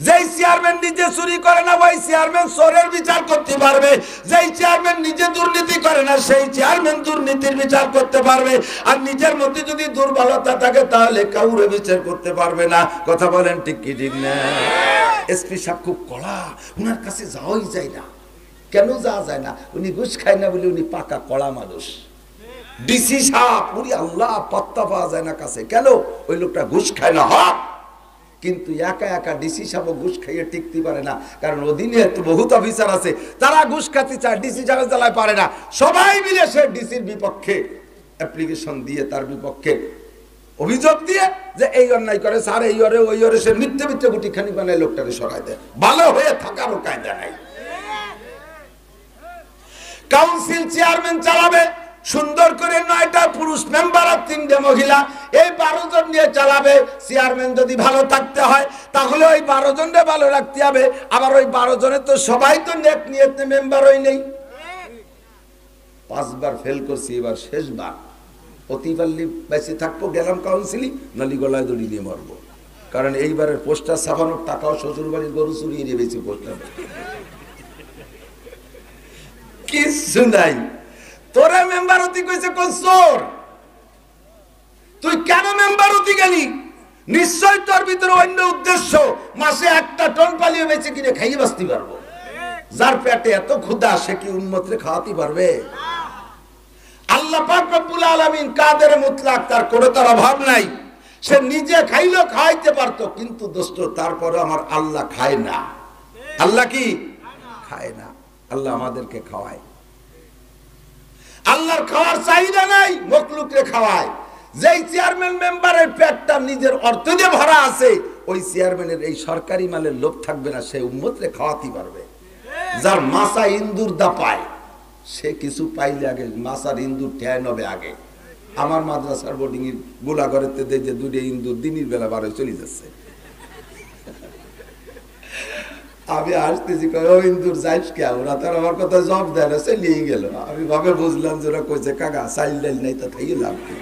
যেই চেয়ারম্যান নিজে চুরি করে না ওই চেয়ারম্যান চোরের বিচার করতে পারবে, যেই চেয়ারম্যান নিজে দুর্নীতি করে না সেই চেয়ারম্যান দুর্নীতির বিচার করতে পারবে। আর নিজের মধ্যে যদি দুর্বলতা থাকে তাহলে কাউরে বিচার করতে পারবে না। কথা বলেন ঠিক কি ঠিক না? এসপি সাহেব খুব কড়া, উনার কাছে যাওয়াই যায় না। কেন যাওয়া যায় না? উনি ঘুষ খায় না বলে উনি পাকা কড়া মানুষ। ডিসি সাহেব পুরি আল্লাহ পাত্তা পাওয়া যায় না কাছে, কেন? ওই লোকটা ঘুষ খায় না। হক কিন্তু একা একা ডিসি সাহেব ঘুষ খাইয়ে টিকতে পারে না, কারণ অধীনে তো বহুত অফিসার আছে তারা ঘুষ খাতে চায়, ডিসি সাহেবের জ্বালায় পারে না। সবাই মিলে সে ডিসির বিপক্ষে অ্যাপ্লিকেশন দিয়ে তার বিপক্ষে অভিযোগ দিয়ে যে এই অন্যায় করে স্যার, এই ওরে ওই ওরে, সে মিথ্যে মিথ্যে গুটি খানি বানায় লোকটাকে সরাই দেয়। ভালো হয়ে থাকারও কায়দা নাই। কাউন্সিল চেয়ারম্যান চালাবে সুন্দর করে 9টা পুরুষ মেম্বার আর 3টে মহিলা, এই 12 জন নিয়ে চালাবে। চেয়ারম্যান যদি ভালো থাকতে হয় তাহলে ওই 12 জনকে ভালো রাখতে হবে। আবার ওই 12 জনের তো সবাই তো নেক নিয়তে মেম্বার হই নেই। 5 বার ফেল করছি, এবার শেষবার। অতিপাল্লি বেঁচে থাকবো, গেলাম কাউন্সিলিং, নালি গলায় দড়ি দিয়ে মারবো। কারণ এইবারের পোস্টার ছাপানোর টাকাও শ্বশুর বাড়ির গরু চুরিয়ে নিয়ে বেশি পোস্টার কিছু নাই। তোরা মেম্বার হতে কইছে কোন চোর? তুই কেন মেম্বার হতে গেলি? নিশ্চয় তোর ভিতরে অন্য উদ্দেশ্য। মাসে 1টা টন পালিয়ে বেঁচে কিনে খাইয়ে বাঁচতে পারবো। যার পেটে এত ক্ষুধা সে কি উন্মতরে খাওয়াতে পারবে? আল্লাহ পাক রব্বুল আলামিন কাদের মুতলাক, তার কোনো তার অভাব নাই। সে নিজে খাইলেও খাওয়াইতে পারতো, কিন্তু দোস্ত তারপরে আমার আল্লাহ খায় না। আল্লাহ কি খায় না? আল্লাহ আমাদেরকে খাওয়ায়। আল্লাহর খাওয়ার চাহিদা নাই, মখলুকরে খাওয়ায়। যেই চেয়ারম্যান মেম্বারের পেটটা নিজের অর্থ দিয়ে ভরা আছে, ওই চেয়ারম্যানের এই সরকারি মালের লোভ থাকবে না, সে উম্মতরে খাওয়াতে পারবে। যার মাসা ইন্দুর দা পায় সে কিছু পাইলে আগে মাসার ইন্দুর ঠেয় নবে আগে। আমার মাদ্রাসার বোর্ডিং এর গোলাঘরেতে দেয় যে 2টা ইন্দুর দিনের বেলা বারো চলে যাচ্ছে। আমি আসতেছি, ও ইন্দুর যাইস কে? ওরা তো আমার কথা জব দেয় না, সে নিয়ে গেল। আমি ভাবে বুঝলাম যে ওরা কইছে কাকা চাইল ডাইল নাই, তা থাকি লাভ কি?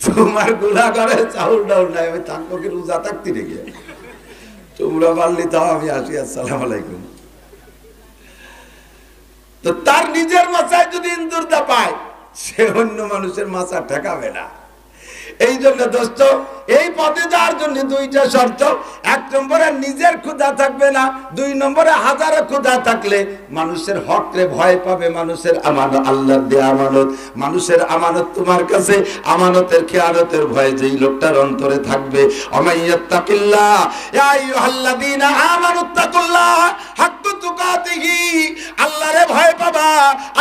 তোমার গোলাঘরে চাউল ডাউল নাই, আমি থাকবো কি রোজা থাকতে রেখে? তোমরা পারলি তাও আমি আসি। আসসালাম আলাইকুম। তো তার নিজের মাথায় যদি ইন্দুরদা পায়, সে অন্য মানুষের মাথা ঠেকাবে না। এই জন্য দোস্ত, এই পদে যাওয়ার জন্য 2টা শর্ত। 1 নম্বরে নিজের ক্ষুধা থাকবে না, 2 নম্বরে হাজারো ক্ষুধা থাকলে মানুষের হকরে ভয় পাবে। মানুষের আমানত আল্লাহর দেয়া আমানত, মানুষের আমানত তোমার কাছে, আমানতের খেয়ানতের ভয় যেই লোকটার অন্তরে থাকবে। অমাইয়াত্তাকিল্লাহ ইয়া আইয়ুহাল্লাযীনা আমানুত্তাকুল্লাহ হাক্কা তুকাতিহি, আল্লাহরে ভয় পাবা,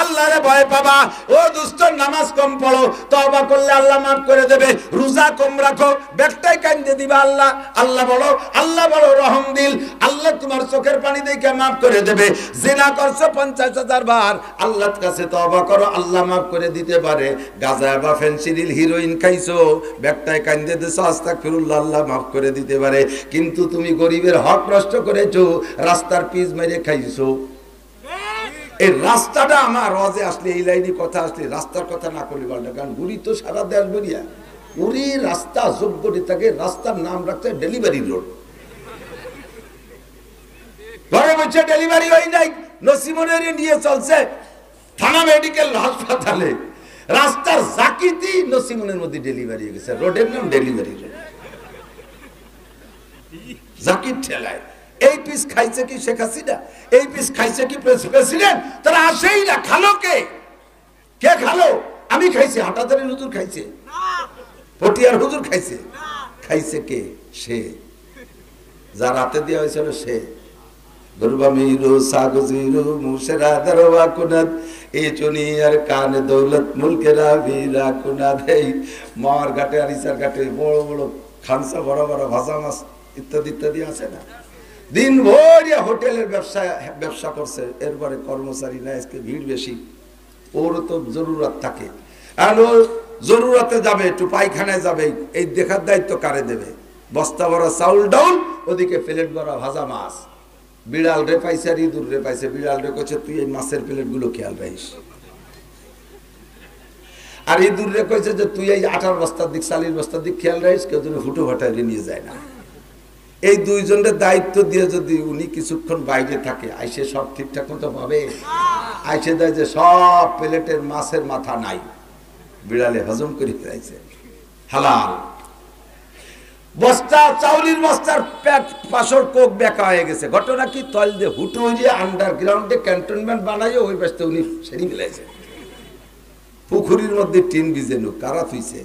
আল্লাহরে ভয় পাবা। ও দোস্ত, নামাজ কম পড়ো, তওবা করলে আল্লাহ মাফ করে দেবে। রোজা কম রাখো, ব্যাগটাই কান্দে দিবা আল্লাহ। আল্লাহ বড় রহম দিল, আল্লাহ তোমার চোখের পানি দেখে মাফ করে দেবে। জিনা করছো 50,000 বার, আল্লাহর কাছে তওবা করো, আল্লাহ মাফ করে দিতে পারে। গাঁজা বা ফেনসিডিল হিরোইন খাইছো, ব্যাগটাই কান্দে দিছো, আস্তাগফিরুল্লাহ, আল্লাহ মাফ করে দিতে পারে। কিন্তু তুমি গরিবের হক নষ্ট করেছো, রাস্তার পিচ মেরে খাইছো। এই রাস্তাটা আমার রজে আসলে, এই লাইনে কথা আসলে রাস্তার কথা না করলে বলটা, কারণ গুড়ি তো সারা দেশ বলিয়া পুরি রাস্তা যোগ্যটি থাকে। রাস্তার নাম রাখছে ডেলিভারি রোড। ঘরে বসে ডেলিভারি হয় নাই, নসিমনের নিয়ে চলছে থানা মেডিকেল হাসপাতালে। রাস্তার জাকিতি নসিমনের মধ্যে ডেলিভারি হয়ে গেছে, রোডের নাম ডেলিভারি রোড। জাকির ঠেলায় এই পিস খাইছে কি শেখ হাসিনা, এই পিস খাইছে কি প্রেসিডেন্ট? তারা আসেই না। খালো কে? কে খালো? আমি খাইছি, হাটাদারের হুজুর খাইছে, পটিয়ার হুজুর খাইছে। খাইছে কে? সে যার হাতে দেওয়া হয়েছিল সে। গুরবামিরু সাগজিরু মুশরা দরওয়া কুনাত এই চুনিয়ার কান দৌলত মুলকেরা ভিরা কুনাত। এই মার ঘাটে আর ইসার ঘাটে বড় বড় খানসা, বড় বড় ভাজা মাছ ইত্যাদি ইত্যাদি আছে না। দিন ভর হোটেলের ব্যবসা করছে, এরপরে কর্মচারী না, আজকে ভিড় বেশি। ওর তো জরুরত থাকে, আর ও জরুরতে যাবে, একটু পায়খানায় যাবে, এই দেখার দায়িত্ব কারে দেবে? বস্তা ভরা চাউল ডাউল, ওদিকে প্লেট ভরা ভাজা মাছ। বিড়াল রে পাইছে আর ইঁদুর রে পাইছে। বিড়াল রে কইছে তুই এই মাছের প্লেট গুলো খেয়াল রাখিস, আর ইঁদুর রে কইছে যে তুই এই আটার বস্তার দিক চালির বস্তার দিক খেয়াল রাখিস, কেউ যেন ফুটো ফাটাই নিয়ে যায় না। এই দুইজনের দায়িত্ব দিয়ে যদি উনি কিছুক্ষণ বাইরে থাকে, আইসে সব ঠিকঠাক মতো পাবে? আইসে দেয় যে সব প্লেটের মাছের মাথা নাই, বিড়ালে হজম করে ফেলাইছে, হালাল। বস্তা চাউলির বস্তার পেট পাশর কোক বেকা হয়ে গেছে। ঘটনা কি? তল দিয়ে হুটো হয়ে আন্ডারগ্রাউন্ডে ক্যান্টনমেন্ট বানাইয়ে ওই ব্যস্ত উনি সেরি ফেলাইছে। পুকুরির মধ্যে টিন ভিজেনু কারা থুইছে?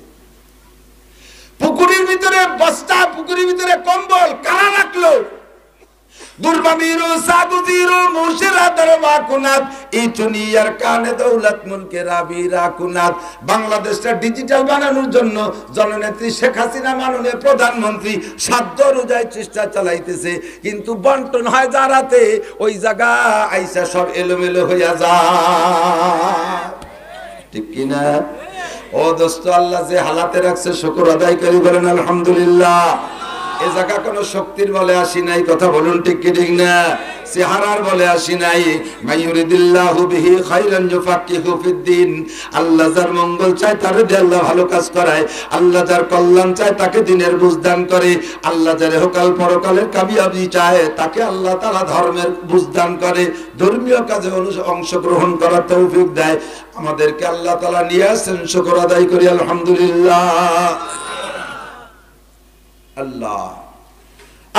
পুকুরের ভিতরে বস্তা, পুকুরের ভিতরে কম্বল কারা রাখলো? দুর্বামিরো সাগুজিরো মুশরা দরবা কুনাত ইতুনিয়ার কানে দৌলত মুলকে রাবিরা কুনাত। বাংলাদেশটা ডিজিটাল বানানোর জন্য জননেত্রী শেখ হাসিনা মাননীয় প্রধানমন্ত্রী সাধ্য অনুযায়ী চেষ্টা চালাইতেছে, কিন্তু বন্টন হয় যারাতে ওই জায়গা আইসা সব এলোমেলো হইয়া যায়, ঠিক কিনা? ও দোস্ত, আল্লাহ যে হালাতে রাখছে শুকর আদায় করি, বলেন আলহামদুলিল্লাহ। এ জায়গা কোন শক্তির বলে আসি নাই, কথা বলুন ঠিক কি ঠিক না? চেহারার বলে আসি নাই। মাইয়ুরিদিল্লাহু বিহি খাইরান ইউফাক্কিহু ফিদ্দিন। আল্লাহ যার মঙ্গল চায় তার দিয়ে আল্লাহ ভালো কাজ করায়, আল্লাহ যার কল্যাণ চায় তাকে দিনের বুঝ দান করে, আল্লাহ যার ইহকাল পরকালের কামিয়াবি চায় তাকে আল্লাহ তাআলা ধর্মের বুঝ দান করে, ধর্মীয় কাজে অংশগ্রহণ করার তৌফিক দেয়। আমাদেরকে আল্লাহ তাআলা নিয়ে আসেন, শুকর আদায় করি আলহামদুলিল্লাহ।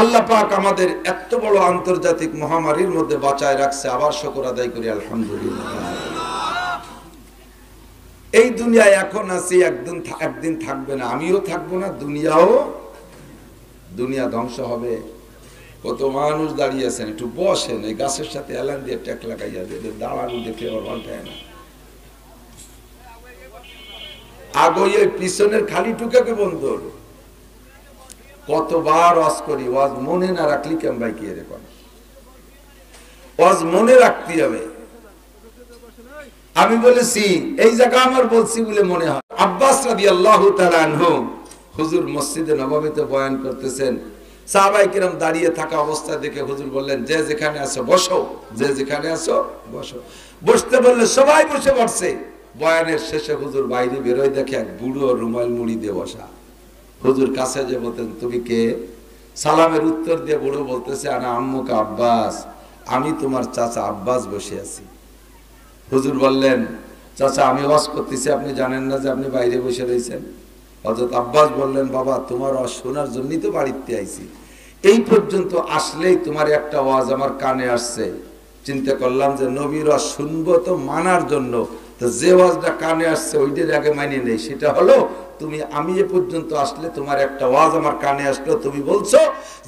আল্লাহ পাক আমাদের এত বড় আন্তর্জাতিক মহামারীর মধ্যে বাঁচায় রাখছে, আবার শুকর আদায় করি আলহামদুলিল্লাহ। এই দুনিয়ায় এখন আছি, একদিন থাকবে না, আমিও থাকবো না, দুনিয়া ধ্বংস হবে। কত মানুষ দাঁড়িয়ে আছেন, একটু বসেন, এই গাছের সাথে এলান দিয়ে ট্যাক লাগাইয়া দিয়ে দাঁড়ানো দেখে আবার পাল্টায় না। আগে পিছনের খালি টুকাকে বন্ধ হলো। কতবার ওয়াজ করি, ওয়াজ মনে না রাখলি কেমন ভাই কি এরকম ওয়াজ মনে রাখতে হবে। আমি বলেছি এই জায়গা আমার বলছি বলে মনে হয়। আব্বাস রাদিয়াল্লাহু তাআলা আনহু হুজুর মসজিদে নববীতে বয়ান করতেছেন, সাহাবায়ে কিরাম দাঁড়িয়ে থাকা অবস্থা দেখে হুজুর বললেন যে যেখানে আছো বসো, যে যেখানে আছো বসো। বসতে বললে সবাই বসে পড়ছে। বয়ানের শেষে হুজুর বাইরে বেরোয়, দেখে এক বুড়ো রুমাল মুড়ি দিয়ে বসা। হুজুর কাছে যে বলতেন তুমি কে? সালামের উত্তর দিয়ে বুড়ো বলতেছে আনা আম্মুকা আব্বাস, আমি তোমার চাচা আব্বাস বসে আছি। হুজুর বললেন চাচা আমি ওয়াজ করতেছি, আপনি জানেন না যে আপনি বাইরে বসে রয়েছেন? হযরত আব্বাস বললেন বাবা তোমার ওয়াজ শোনার জন্যই তো বাড়িতে আইছি, এই পর্যন্ত আসলেই তোমার একটা ওয়াজ আমার কানে আসছে, চিন্তা করলাম যে নবীর ওয়াজ শুনবো তো মানার জন্য, তো যে ওয়াজটা কানে আসছে ওইটার আগে মানিয়ে নেই। সেটা হলো তুমি, আমি এ পর্যন্ত আসলে তোমার একটা ওয়াজ আমার কানে আসলো, তুমি বলছো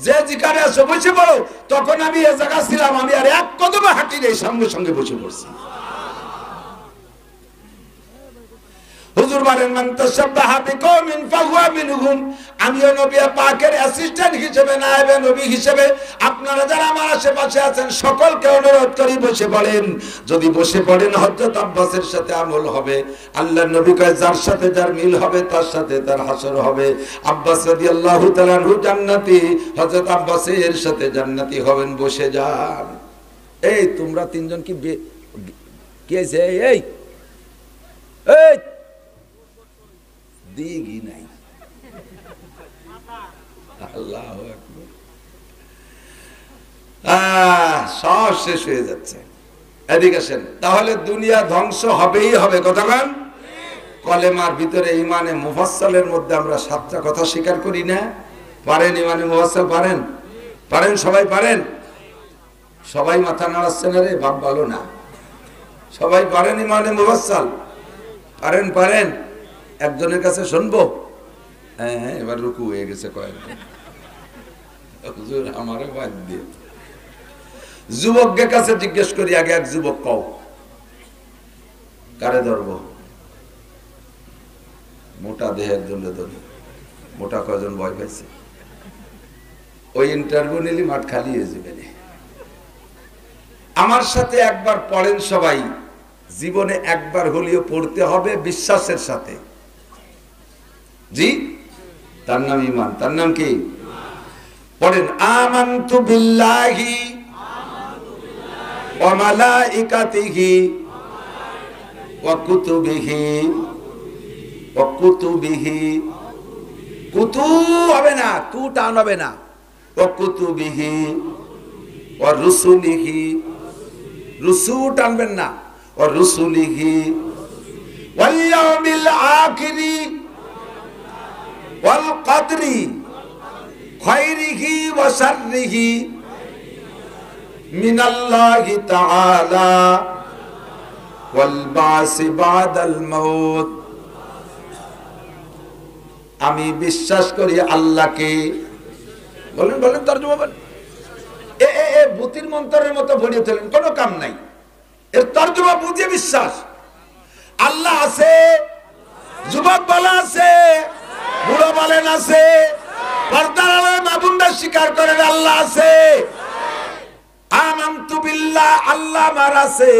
যে যেখানে আসো বসে পড়ো। তখন আমি এ জায়গা ছিলাম, আমি আর এক কদমে হাঁটি নেই, সঙ্গে সঙ্গে বসে পড়ছি। হুজুর বলেন মান তাশাব্বাহা বিকওমিন ফাহুয়া মিনহুম। আমিও নবী পাকের অ্যাসিস্ট্যান্ট হিসেবে, নায়েবে নবী হিসেবে আপনারা যারা আমার আশেপাশে আছেন সকলকে অনুরোধ করি বসে পড়েন। যদি বসে পড়েন হযরত আব্বাসের সাথে আমল হবে। আল্লাহর নবী কয় যার সাথে যার মিল হবে তার সাথে তার হাসর হবে। আব্বাস রাদিয়াল্লাহু তাআলা আনহু জান্নাতি, হযরত আব্বাসের সাথে জান্নাতি হবেন, বসে যান। এই তোমরা তিনজন কি কি আছে? এই এই দিগি নাই, আল্লাহু আকবার। সব শেষ হয়ে যাচ্ছে, এদিকে আসেন। তাহলে দুনিয়া ধ্বংস হবেই হবে, কথা বলেন। কলেমার ভিতরে ইমানে মুফাসসালের মধ্যে আমরা 7টা কথা স্বীকার করি না? পারেন ইমানে মুফাসসাল? পারেন? পারেন? সবাই পারেন? সবাই মাথা নাড়াচ্ছে না রে, বাপ ভালো না। সবাই পারেন ইমানে মুফাসসাল? পারেন? পারেন? একজনের কাছে শুনবো। হ্যাঁ এবার রুকু হয়ে গেছে কয়েকজন। হুজুর আমারও বাদ দিয়ে যুবকের কাছে জিজ্ঞেস করি আগে। এক যুবক কও কারে ধরবো? মোটা দেহের জন্য ধরি। মোটা কজন ভয় পাইছে? ওই ইন্টারভিউ নিলি মাঠ খালি হয়ে যাবে। আমার সাথে একবার পড়েন সবাই, জীবনে একবার হলেও পড়তে হবে বিশ্বাসের সাথে। জি, তার নাম ঈমান। তার নাম কি? পড়েন আমানতু বিল্লাহি ওয়া মালাইকাতিহি ওয়া কুতুবিহি ওয়া কুতুবিহি, কুতু হবে না, তু টান হবে না, ওয়া কুতুবিহি ওয়া রুসুলিহি, রুসু টানবেন না, ওয়া রুসুলিহি ওয়াল ইয়াউমিল আখিরি ওয়াল কদরি খায়রিহি ওয়া শাররিহি মিনাল্লাহি তাআলা ওয়াল বাসি বাদাল মাউত। আমি বিশ্বাস করি আল্লাহকে। বলেন বলেন, তরজমা বলেন। এ ভূতির মন্ত্রের মতো ভরিয়ে তোলেন, কোনো কাম নাই। এর তরজমা বুঝিয়ে বিশ্বাস। আল্লাহ আছে, যুবক বলা আছে, বুড়ো বলেন আছে, পর্দার আড়ালে মা বোনরা স্বীকার করেন আল্লাহ আছে। আমানতু বিল্লাহ, আল্লাহ আমার আছে।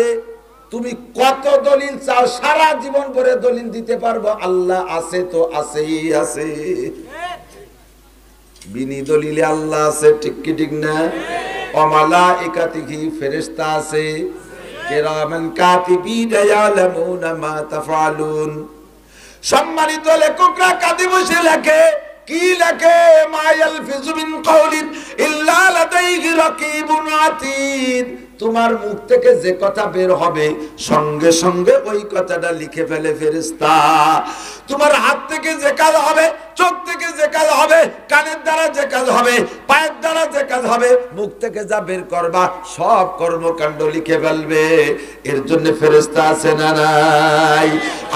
তুমি কত দলিল চাও, সারা জীবন ভরে দলিল দিতে পারবো, আল্লাহ আছে তো আছেই আছে। বিনি দলিলে আল্লাহ আছে, ঠিক কি ঠিক না? ওয়া মালাইকাতিহি, ফেরেশতা আছে, কিরামান কাতিবিনা ইয়ালামুনা মা তাফআলুন। সম্মানিত লেখকরা কাঁদে বসে লেখে, কি লেখে? মা ইয়ালফিযু মিন কাউলিন ইল্লা লাদাইহি রাকিবুন আতীদ। তোমার মুখ থেকে যে কথা বের হবে সঙ্গে সঙ্গে ওই কথাটা লিখে ফেলে ফেরেশতা। তোমার হাত থেকে যে কাজ হবে, চোখ থেকে যে কাজ হবে, কানের দ্বারা যে কাজ হবে, পায়ের দ্বারা যে কাজ হবে, মুখ থেকে যা বের করবা সব কর্মকাণ্ড লিখে ফেলবে। এর জন্য ফেরেশতা আছে না নাই?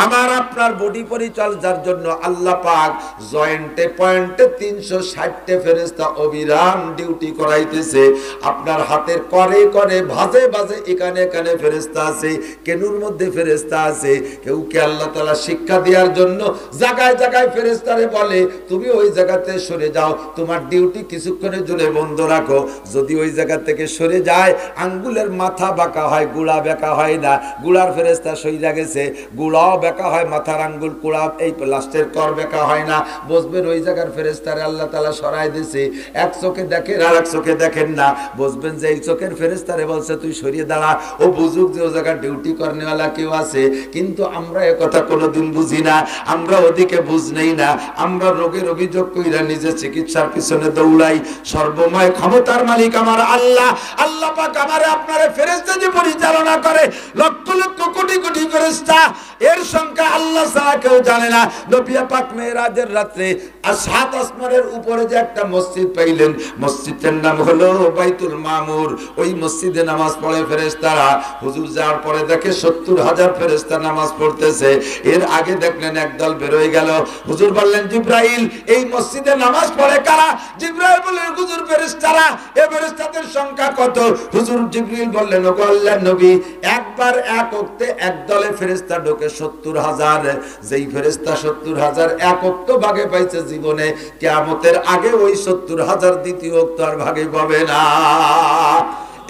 আমার আপনার বডি পরিচর্যার জন্য আল্লাহ পাক জয়েন্টে পয়েন্টে 360টা ফেরেশতা অবিরাম ডিউটি করাইতেছে। আপনার হাতের করে করে ভাজে ভাজে এখানে এখানে ফেরেশতা আছে, কেনুর মধ্যে ফেরেশতা আছে। কেউ কে আল্লাহ তাআলা শিক্ষা দেওয়ার জন্য জায়গায় জায়গায় ফেরেশতারে বলে তুমি ওই জায়গাতে সরে যাও, তোমার ডিউটি কিছুক্ষণের জন্য বন্ধ রাখো। যদি ওই জায়গা থেকে সরে যায়, আঙ্গুলের মাথা বাঁকা হয়, গুড়া বেঁকা হয় না। গুড়ার ফেরেশতা সইরা গেছে, গুড়াও বেঁকা হয়, মাথার আঙ্গুল কুড়া এই লাস্টের কর বেঁকা হয় না। বুঝবেন ওই জায়গার ফেরেশতারে আল্লাহ তাআলা সরাই দিয়েছে। এক চোখে দেখেন আর এক চোখে দেখেন না, বুঝবেন যে এই চোখের ফেরেশতারে বলছে তুই সরিয়ে দাঁড়া। ও বুঝুক যে ও জায়গায় ডিউটি করনেওয়ালা কেউ আছে। কিন্তু আমরা এ কথা কোনোদিন বুঝি না, আমরা ওদিকে বুঝ নেই না। আমরা রোগের অভিযোগ কইরা নিজে চিকিৎসার পিছনে দৌড়াই। সর্বময় ক্ষমতার মালিক আমার আল্লাহ। আল্লাহ পাক আমারে আপনারে ফেরেশতা যে পরিচালনা করে, লক্ষ লক্ষ কোটি কোটি ফেরেশতা, এর সংখ্যা আল্লাহ ছাড়া কেউ জানে না। নবী পাক মেরাজের রাতে আর 7 আসমানের উপরে যে একটা মসজিদ পাইলেন, মসজিদের নাম হলো বাইতুল মামুর। ওই মসজিদে নামাজ পড়ে ফেরেশতারা। হুজুর যাওয়ার পরে দেখে 70,000 ফেরেশতা নামাজ পড়তেছে। এর আগে দেখলেন একদল বের হয়ে গেল। হুজুর বললেন জিবরাইল, এই মসজিদে নামাজ পড়ে কারা? জিবরাইল বললেন হুজুর ফেরেশতারা। এই ফেরেশতাদের সংখ্যা কত? হুজুর জিবরিল বললেন ওগো আল্লাহর নবী, একবার এক ওয়াক্তে এক দলে ফেরেশতা ঢোকে 70,000। যেই ফেরেশতা 70,000 এক ওয়াক্ত ভাগে পাইছে জীবনে, কিয়ামতের আগে ওই 70,000 দ্বিতীয় ওয়াক্ত আর ভাগে পাবে না।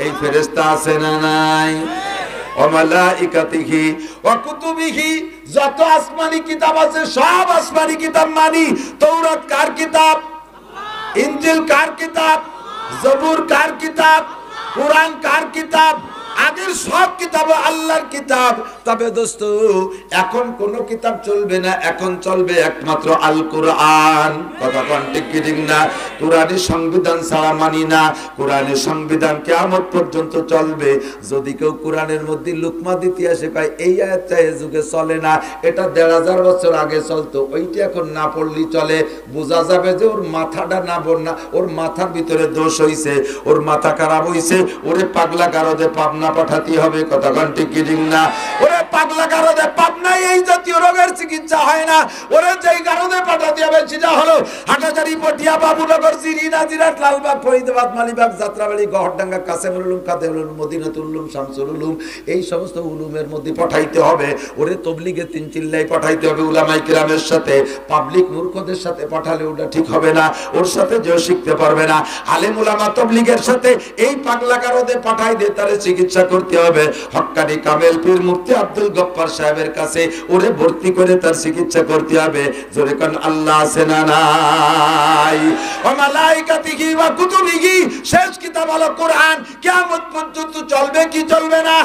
এই ফেরেশতা আছে না নাই? ওয়া মালাইকাতিহি ওয়া কুতুবিহি, যত আসমানি কিতাব আছে সব আসমানি কিতাব মানি। তাওরাত কার কিতাব? ইনজিল কার কিতাব? জবুর কার কিতাব? কুরআন কার কিতাব? আগের সব কিতাব আল্লাহর কিতাব। তবে দোস্ত, এখন কোন কিতাব চলবে না, এখন চলবে একমাত্র আল কোরআন। কথা কোন ঠিক কি ঠিক না? কোরআনের সংবিধান ছাড়া মানি না। কোরআনের সংবিধান কিয়ামত পর্যন্ত চলবে। যদি কেউ কোরআনের মধ্যে লুকমা দিতে আসে কয় এই আয়াতটা এই যুগে চলে না, এটা 1,500 বছর আগে চলতো, ওইটা এখন না পড়লেই চলে, বোঝা যাবে যে ওর মাথাটা না বন্যা, ওর মাথার ভিতরে দোষ হইছে, ওর মাথা খারাপ হইছে, ওরে পাগলা গারদে পাবনা পাঠাতে হবে। কথা কোন ঠিক কি ঠিক না? ওরে পাগলা গারদে পাবনা এই জাতীয় রোগের চিকিৎসা হয় না। ওরে যেই গারদে পাঠাতে হবে সেটা হলো হাটাজারি, পটিয়া, বাবুনগর, জিরি, নাজিরাট, লালবাগ, ফরিদাবাদ, মালিবাগ, যাত্রাবাড়ি, গহরডাঙ্গা, কাসেমুল উলুম, কাদেমুল উলুম, মদিনাতুল উলুম, শামসুল উলুম, এই সমস্ত উলুমের মধ্যে পাঠাইতে হবে। ওরে তবলিগে 3 চিল্লাই পাঠাইতে হবে উলামায়ে কিরামের সাথে। পাবলিক মূর্খদের সাথে পাঠালে ওটা ঠিক হবে না, ওর সাথে যেও শিখতে পারবে না। আলেম উলামা তবলিগের সাথে এই পাগলা গারদে পাঠাই দিয়ে তারে চিকিৎসা করতে হবে। হক্কানি কামেল পীর মুফতি আব্দুল আব্দুল গফফার সাহেবের কাছে, ওরে ভর্তি করে তার চিকিৎসা করতে হবে। জোরে কোন আল্লাহ আছে না নাই? ওয়া মালাইকাতিহি ওয়া কুতুবিহি, শেষ কিতাব হলো কোরআন, কিয়ামত পর্যন্ত চলবে কি চলবে না?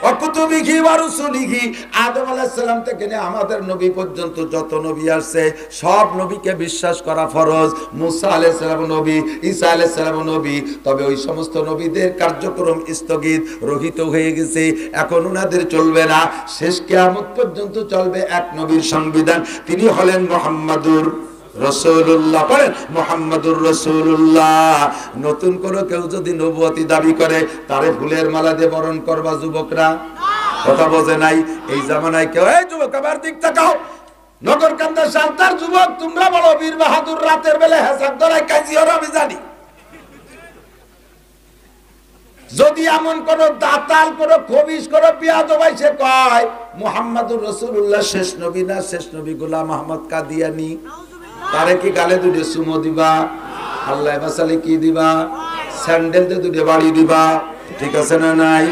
ওয়াকুতুবিহি ওয়া রুসুলিহি, আদম আলাইহিস সালাম থেকে নিয়ে আমাদের নবী পর্যন্ত যত নবী আসছে সব নবীকে বিশ্বাস করা ফরজ। মুসা আলাইহিস সালাম নবী, ঈসা আলাইহিস সালাম নবী, তবে ওই সমস্ত নবীদের কার্যক্রম স্থগিত রহিত হয়ে গেছে, এখন উনাদের চলবে না। শেষ কিয়ামত পর্যন্ত চলবে এক নবীর সংবিধান, তিনি হলেন মুহাম্মাদুর রাসূলুল্লাহ। বলেন মুহাম্মাদুর রাসূলুল্লাহ। নতুন করে কেউ যদি নবুয়তি দাবি করে, তারে ফুলের মালা দিয়ে বরণ করবা যুবকরা? কথা বোঝে নাই। এই জামানায় কেউ, এই যুবক আমার দিক তাকাও, নগরকান্দা সান্তার যুবক, তোমরা বলো বীর বাহাদুর রাতের বেলা হেসাব ধরায় কাজী হলো, আমি জানি। যদি এমন কোন দাতাল, কোন খবিশ, কোন বিয়াদব সে কয় মুহাম্মাদুর রাসূলুল্লাহ শেষ নবী না, শেষ নবী গোলাম আহমদ কাদিয়ানী, তারে কি গালে দুটো সুমো দিবা? আল্লাহ বাসালে কি দিবা? স্যান্ডেল দিয়ে দুটো বাড়ি দিবা? ঠিক আছে না নাই?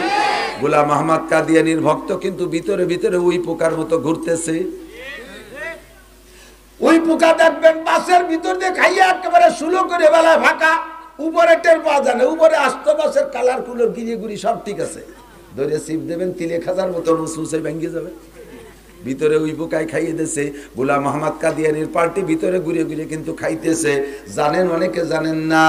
গোলাম আহমদ কাদিয়ানীর ভক্ত কিন্তু ভিতরে ভিতরে ওই পোকার মতো ঘুরতেছে। ওই পোকা দেখবেন বাসের ভিতর দিয়ে খাইয়া একেবারে সুলো করে বেলায় ফাঁকা, উপরে টের পাওয়া যায় না, উপরে আস্ত বাসের কালার কুলোর গিরি গুড়ি সব ঠিক আছে, ধরে সিপ দেবেন তিলে খাজার মতো মুসে ভেঙে যাবে। ভিতরে ওই পোকায় খাইয়ে দিয়েছে। গোলাম আহমদ কাদিয়ানীর পার্টি ভিতরে ঘুরে ঘুরে কিন্তু খাইতেছে। জানেন, অনেকে জানেন না,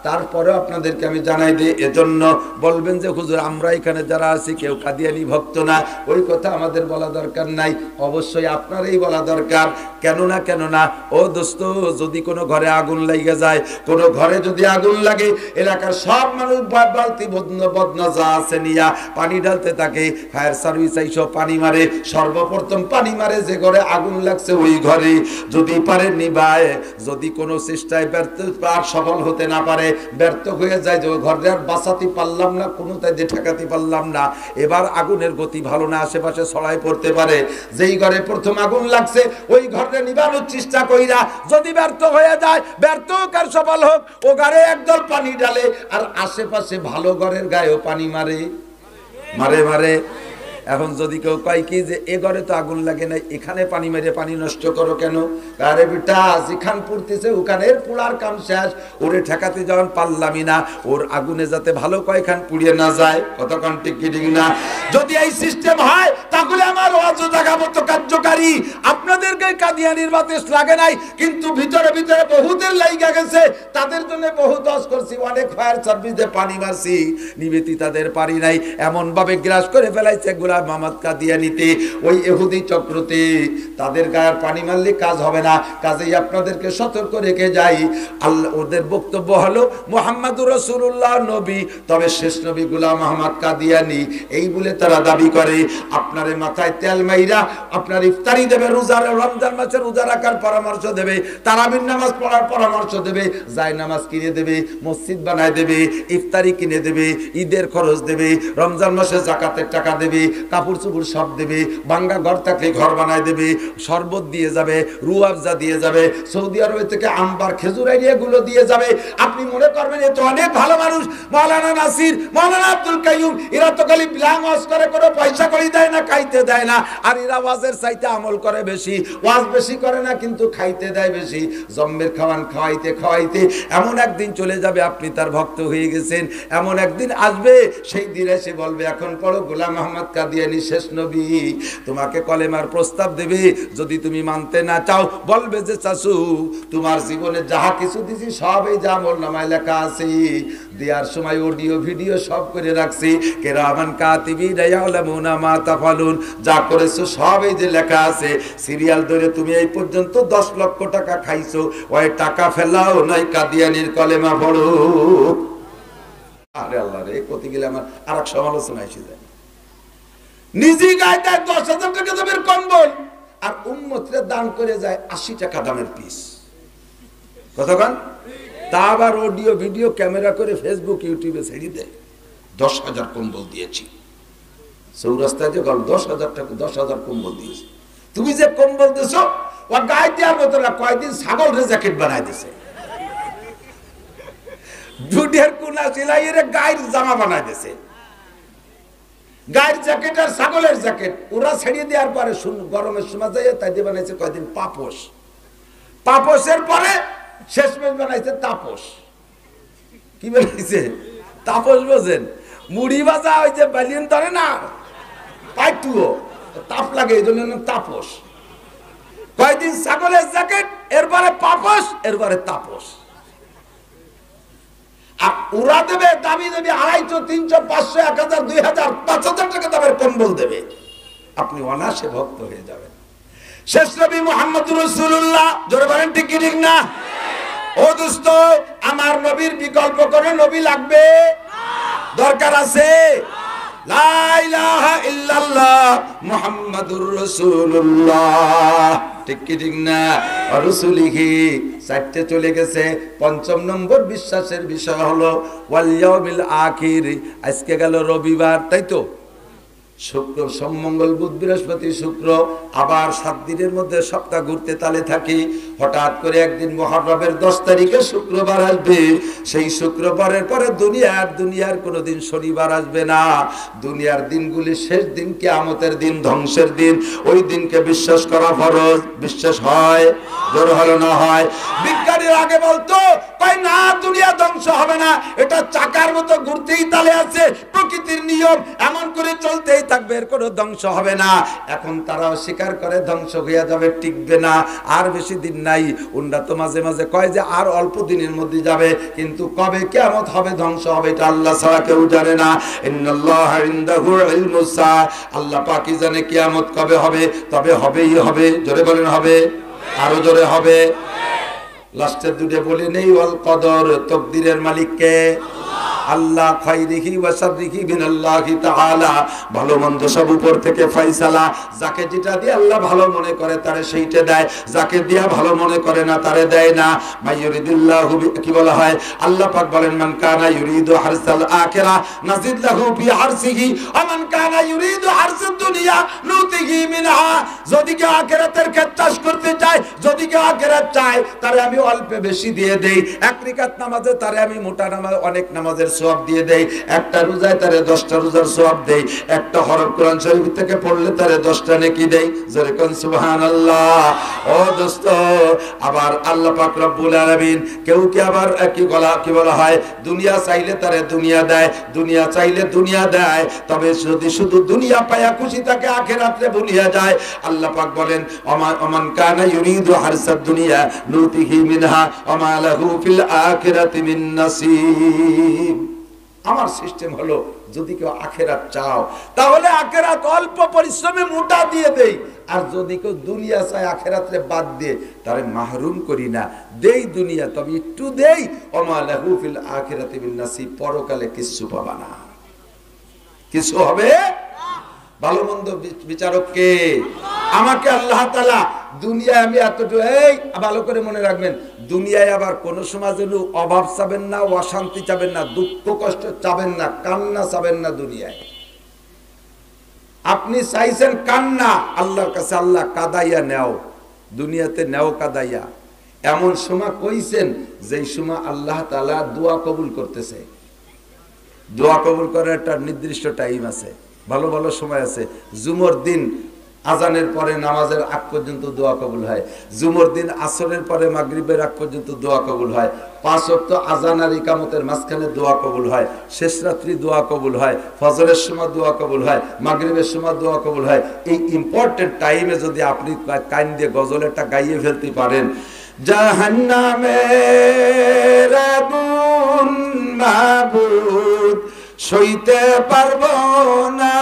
তারপরেও আপনাদেরকে আমি জানাই দিই। এজন্য বলবেন যে হুজুর আমরা এখানে যারা আছি কেউ কাদিয়ানী ভক্ত না, ওই কথা আমাদের বলা দরকার নাই, অবশ্যই আপনারই বলা দরকার। কেননা ও দোস্ত, যদি কোনো ঘরে আগুন লেগে যায়, কোনো ঘরে যদি আগুন লাগে, এলাকার সব মানুষ বালতি বদনা যা আছে নিয়া পানি ঢালতে থাকে, ফায়ার সার্ভিস আইসো পানি মারে, সর্বপ্রথম পানি মারে যে ঘরে আগুন লাগছে ওই ঘরে। যদি পারে নিবায়, যদি কোনো চেষ্টায় ব্যর্থ আর সফল হতে না পারে, ব্যর্থ হয়ে যায়, যে ঘরে আর বাঁচাতে পারলাম না, কোনোটাই যে ঠেকাতে পারলাম না, এবার আগুনের গতি ভালো না, আশেপাশে ছড়াই পড়তে পারে। যেই ঘরে প্রথম আগুন লাগছে ওই ঘরে নিবানোর চেষ্টা কইরা যদি ব্যর্থ হয়ে যায়, ব্যর্থ হোক আর সফল হোক, ও ঘরে একদল পানি ঢালে আর আশেপাশে ভালো ঘরের গায়েও পানি মারে। এখন যদি কেউ কয় কি যে এ ঘরে তো আগুন লাগে না, এখানে পানি মেরে পানি নষ্ট করো কেন? আরে বেটা, যেখান পুড়তেছে ওখানের পোড়ার কাম শেষ, ওরে ঠেকাতে যখন পারলামই না, ওর আগুনে যাতে ভালো কয়খান পুড়িয়ে না যায়। কতক্ষণ ঠিক কি ঠিক না? যদি এই সিস্টেম হয় তাহলে আমার ওয়াজ জাগাবো তো কার্যকারী। আপনাদেরকে কাদিয়ানীর বাতাস লাগে নাই, কিন্তু ভিতরে ভিতরে বহুদের লাইগা গেছে, তাদের জন্য বহু দশ করছি, অনেক ফায়ার সার্ভিসে পানি মারছি, নিবেতি তাদের পারি নাই, এমন ভাবে গ্রাস করে ফেলাইছে গোলাম আহমদ কাদিয়ানীতে, ওই ইহুদি চক্রতে। তাদের গায়ের পানি মারলে কাজ হবে না, কাজেই আপনাদেরকে সতর্ক রেখে যাই। আল্লাহ ওদের বক্তব্য হলো মুহাম্মাদুর রাসূলুল্লাহ নবী, তবে শেষ নবী গোলাম আহমদ কাদিয়ানী, এই বলে তারা দাবি করে। আপনারে মাথায় তেল মাইরা আপনার ইফতারি দেবে, রোজার রমজান মাসে রোজা রাখার পরামর্শ দেবে, তারাবির নামাজ পড়ার পরামর্শ দেবে, জায় নামাজ কিনে দেবে, মসজিদ বানায় দেবে, ইফতারি কিনে দেবে, ঈদের খরচ দেবে, রমজান মাসে যাকাতের টাকা দেবে, কাপড় চোপড় সব দেবে, ভাঙ্গা ঘর থাকলে ঘর বানায় দেবে, শরবত দিয়ে যাবে, রুয়াবজা দিয়ে যাবে, সৌদি আরব থেকে আম্বার খেজুর এগুলো দিয়ে যাবে। আপনি মনে করবেন এ তো অনেক ভালো মানুষ, মাওলানা নাসির, মাওলানা আব্দুল কাইয়ুম, এরা তো খালি ওয়াজ করে, কোনো পয়সা করি দেয় না, খাইতে দেয় না, আর এরা ওয়াজের চাইতে আমল করে বেশি, ওয়াজ বেশি করে না কিন্তু খাইতে দেয় বেশি। জম্মের খাওয়ান খাওয়াইতে খাওয়াইতে এমন একদিন চলে যাবে আপনি তার ভক্ত হয়ে গেছেন, এমন একদিন আসবে সেই দিন এসে বলবে এখন পড়ো গোলাম আহমদ কাদিয়ানী শেষ নবী, তোমাকে কলেমার প্রস্তাব দেবে, যদি তুমি মানতে না চাও বলবে যে চাচু তোমার জীবনে যাহা কিছু দিছি সব এই যা আমল নামায় লেখা আছে, দেওয়ার সময় অডিও ভিডিও সব করে রাখছি, কিরামান কাতিবিনা ইয়ালামুনা মা তাফালুন, যা করেছো সব এই যে লেখা আছে, সিরিয়াল ধরে তুমি এই পর্যন্ত 10 লক্ষ টাকা খাইছো, ওই টাকা ফেলাও নয় কাদিয়ানীর কলেমা পড়ো। আরে আল্লাহ রে, কত গেলে আমার আরেক সমালোচনা এসে যায়। নিজে গায়ে 10,000 টাকা দামের কম্বল, আর উম্মতরে দান করে যায় 80 টাকা দামের পিস। কতক্ষণ? তা আবার অডিও ভিডিও ক্যামেরা করে ফেসবুক ইউটিউবে ছেড়ে দেয়, 10,000 কম্বল দিয়েছি। চৌরাস্তায় যে গেল 10,000 টাকা, 10,000 কম্বল দিয়েছি। তুমি যে কম্বল দিছো ও গায়ে দেওয়ার মতো না, কয়দিন ছাগলের জ্যাকেট বানাই দিছে, জুটের কুনা সিলাইয়ের গায়ের জামা বানাই দিছে। গায়ের জ্যাকেট আর ছাগলের জ্যাকেট ওরা ছেড়ে দেওয়ার পরে গরমের সময় যাই তাই দিয়ে বানাইছে কয়দিন পাপোশ, পাপোশের পরে শেষমেশ বানাইছে তাপস। কি বানাইছে? তাপস। বোঝেন? মুড়ি ভাজা ওই যে বালিয়ন ধরে না পাইটুও তাপ লাগে, এই জন্য তাপস। কয়দিন ছাগলের জ্যাকেট, এরপরে পাপস, এরপরে তাপস। আর ওরা দেবে দামি দেবে 250, 300, 500, 1000, 2000, 5000 টাকা দামের কম্বল দেবে। আপনি অনায়াসে ভক্ত হয়ে যাবেন। শেষ নবী মুহাম্মদুর রাসূলুল্লাহ, জোরে বলেন ঠিক কি ঠিক না? ও দোস্ত, আমার নবীর বিকল্প কোন নবী লাগবে? দরকার আছে? লা ইলাহা ইল্লাল্লাহ মুহাম্মাদুর রাসূলুল্লাহ, ঠিক কি ঠিক না? রাসূলিহি 4টে চলে গেছে। 5ম নম্বর বিশ্বাসের বিষয় হলো ওয়াল ইয়াউমিল আখির। আজকে গেল রবিবার, তাই তো? শুক্র, সোম, মঙ্গল, বুধ, বৃহস্পতি, শুক্র, আবার 7 দিনের মধ্যে সপ্তাহ ঘুরতে তালে থাকি। হঠাৎ করে একদিন মুহররমের 10 তারিখে শুক্রবার আসবে। সেই শুক্রবারের পরে দুনিয়ার কোনোদিন শনিবার আসবে না। দুনিয়ার দিনগুলি শেষ দিন, কিয়ামতের দিন, ধ্বংসের দিন। ওই দিনকে বিশ্বাস করা ফরজ। বিশ্বাস হয়? জোর হলো না হয়? বিজ্ঞানীর আগে বলতো কই না দুনিয়া ধ্বংস হবে না, এটা চাকার মতো ঘুরতেই তালে আছে, প্রকৃতির নিয়ম এমন করে চলতেই থাকবে, এর কোনো ধ্বংস হবে না। এখন তারাও স্বীকার করে ধ্বংস হয়ে যাবে, টিকবে না, আর বেশি দিন নাই। উন্ডা তো মাঝে মাঝে কয় যে আর অল্প দিনের মধ্যে যাবে, কিন্তু কবে কিয়ামত হবে, ধ্বংস হবে, এটা আল্লাহ ছাড়া কেউ জানে না। ইন্নাল্লাহা ইনদাহু ইলমুস সাআ, আল্লাহ পাকই জানে কিয়ামত কবে হবে, তবে হবেই হবে। জোরে বলেন হবে? আরো জোরে হবে? লাস্টের দুটো বলে নেই, ওয়াল কদর, তকদিরের মালিক কে? আল্লাহ। খাইরিহি ওয়া শাররিহি মিনাল্লাহি তাআলা, ভালো মন্দ সব উপর থেকে ফয়সালা। যাকে যেটা দিয়ে আল্লাহ ভালো মনে করে তারে সেইটা দেয়, যাকে দিয়া ভালো মনে করে না তারে দেয় না। মাইয়ুরিদুল্লাহু, কি বলা হয়? আল্লাহ পাক বলেন মান কানা ইউরিদু হারসাল আখিরা নাজিদ লাহু ফি হারসিহি ওয়া মান কানা ইউরিদু হারসাদ দুনিয়া নুতিহি মিনহা। যদি কেউ আখিরাতের ক্ষেত চাষ করতে চায়, যদি কেউ আখিরাত চায়, তারে আমি অল্পে বেশি দিয়ে দেই। 1 রাকাত নামাজে তারে আমি মোটা নামাজ অনেক নামাজের সওয়াব দিয়ে দেই। একটা রোজায় তারে 10টা রোজার সওয়াব দেই। একটা হরফ কোরআন শরীফ থেকে পড়লে তারে 10টা নেকি দেই। জোরে কোন সুবহানাল্লাহ। ও দোস্ত, আবার আল্লাহ পাক রব্বুল আলামিন কেউ কি আবার কি বলা হয়, দুনিয়া চাইলে তারে দুনিয়া দেয়, দুনিয়া চাইলে দুনিয়া দেয়। তবে যদি শুধু দুনিয়া পায়া খুশি থাকে, আখিরাতে ভুলিয়া যায়। আল্লাহ পাক বলেন ওমান কানা ইউরিদু হারসাদ দুনিয়া নুতিহি মিনহা ওয়া মা লাহু ফিল আখিরাতি মিন নাসিব। আমার সিস্টেম হলো, যদি কেউ আখিরাত চাও তাহলে আখিরাত অল্প পরিশ্রমে মোটা দিয়ে দেই, আর যদি কেউ দুনিয়া চায় আখিরাতে বাদ দিয়ে তারে মাহরুম করি না, দেই দুনিয়া তবে একটু দেই। ওয়া মা লাহু ফিল আখিরাতি মিন নাসিব, পরকালে কিছু পাবা না। কিছু হবে? ভালো মন্দ বিচারক কে? আমাকে আল্লাহ তাআলা। দুনিয়ায় আমি এতটুকু, এই ভালো করে মনে রাখবেন, দুনিয়ায় আবার কোন সময় যেন অভাব চাবেন না, অশান্তি চাবেন না, দুঃখ কষ্ট চাবেন না, কান্না চাবেন না। দুনিয়ায় আপনি চাইছেন কান্না, আল্লাহর কাছে আল্লাহ কাদাইয়া নেও, দুনিয়াতে নেও কাদাইয়া। এমন সময় কইছেন যেই সময় আল্লাহ তাআলা দোয়া কবুল করতেছে। দোয়া কবুল করার একটা নির্দিষ্ট টাইম আছে, ভালো ভালো সময় আছে। জুমার দিন আজানের পরে নামাজের আগ পর্যন্ত দোয়া কবুল হয়। জুমার দিন আসরের পরে মাগরিবের আগ পর্যন্ত দোয়া কবুল হয়। 5 ওয়াক্ত আজান আর ইকামতের মাঝখানে দোয়া কবুল হয়। শেষ রাত্রি দোয়া কবুল হয়। ফজরের সময় দোয়া কবুল হয়। মাগরিবের সময় দোয়া কবুল হয়। এই ইম্পর্টেন্ট টাইমে যদি আপনি কান দিয়ে গজল একটা গাইয়ে ফেলতে পারেন, জাহান্নামের আগুন মাবুদ সইতে পারবো না,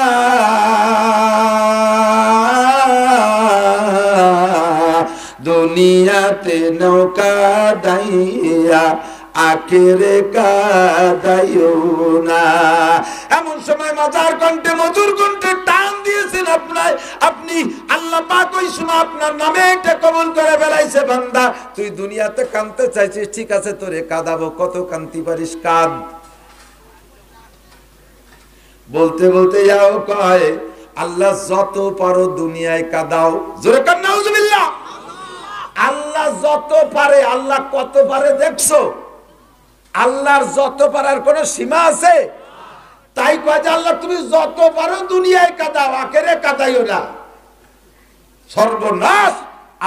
দুনিয়াতে নৌকা দাইয়া আখেরে কাদাইও না। এমন সময় মাজার কণ্ঠে, মধুর কণ্ঠে টান দিয়েছেন আপনি। আল্লাহ পাক ওই সময় আপনার নামে এটা কবুল করে ফেলাইছে, বান্দা তুই দুনিয়াতে কাঁদতে চাইছিস, ঠিক আছে তোরে কাঁদাবো, কত কাঁদতে পারিস কাঁদ। বলতে বলতে যাও কয় আল্লাহ যত পারো দুনিয়ায় কাঁদাও। জোরে কান নাউজুবিল্লাহ। আল্লাহ যত পারে, আল্লাহ কত পারে দেখছো? আল্লাহর যত পারার কোন সীমা আছে? তাই কয় যে আল্লাহ তুমি যত পারো দুনিয়ায় কাঁদাও, আখেরে কাঁদাইও না। সর্বনাশ।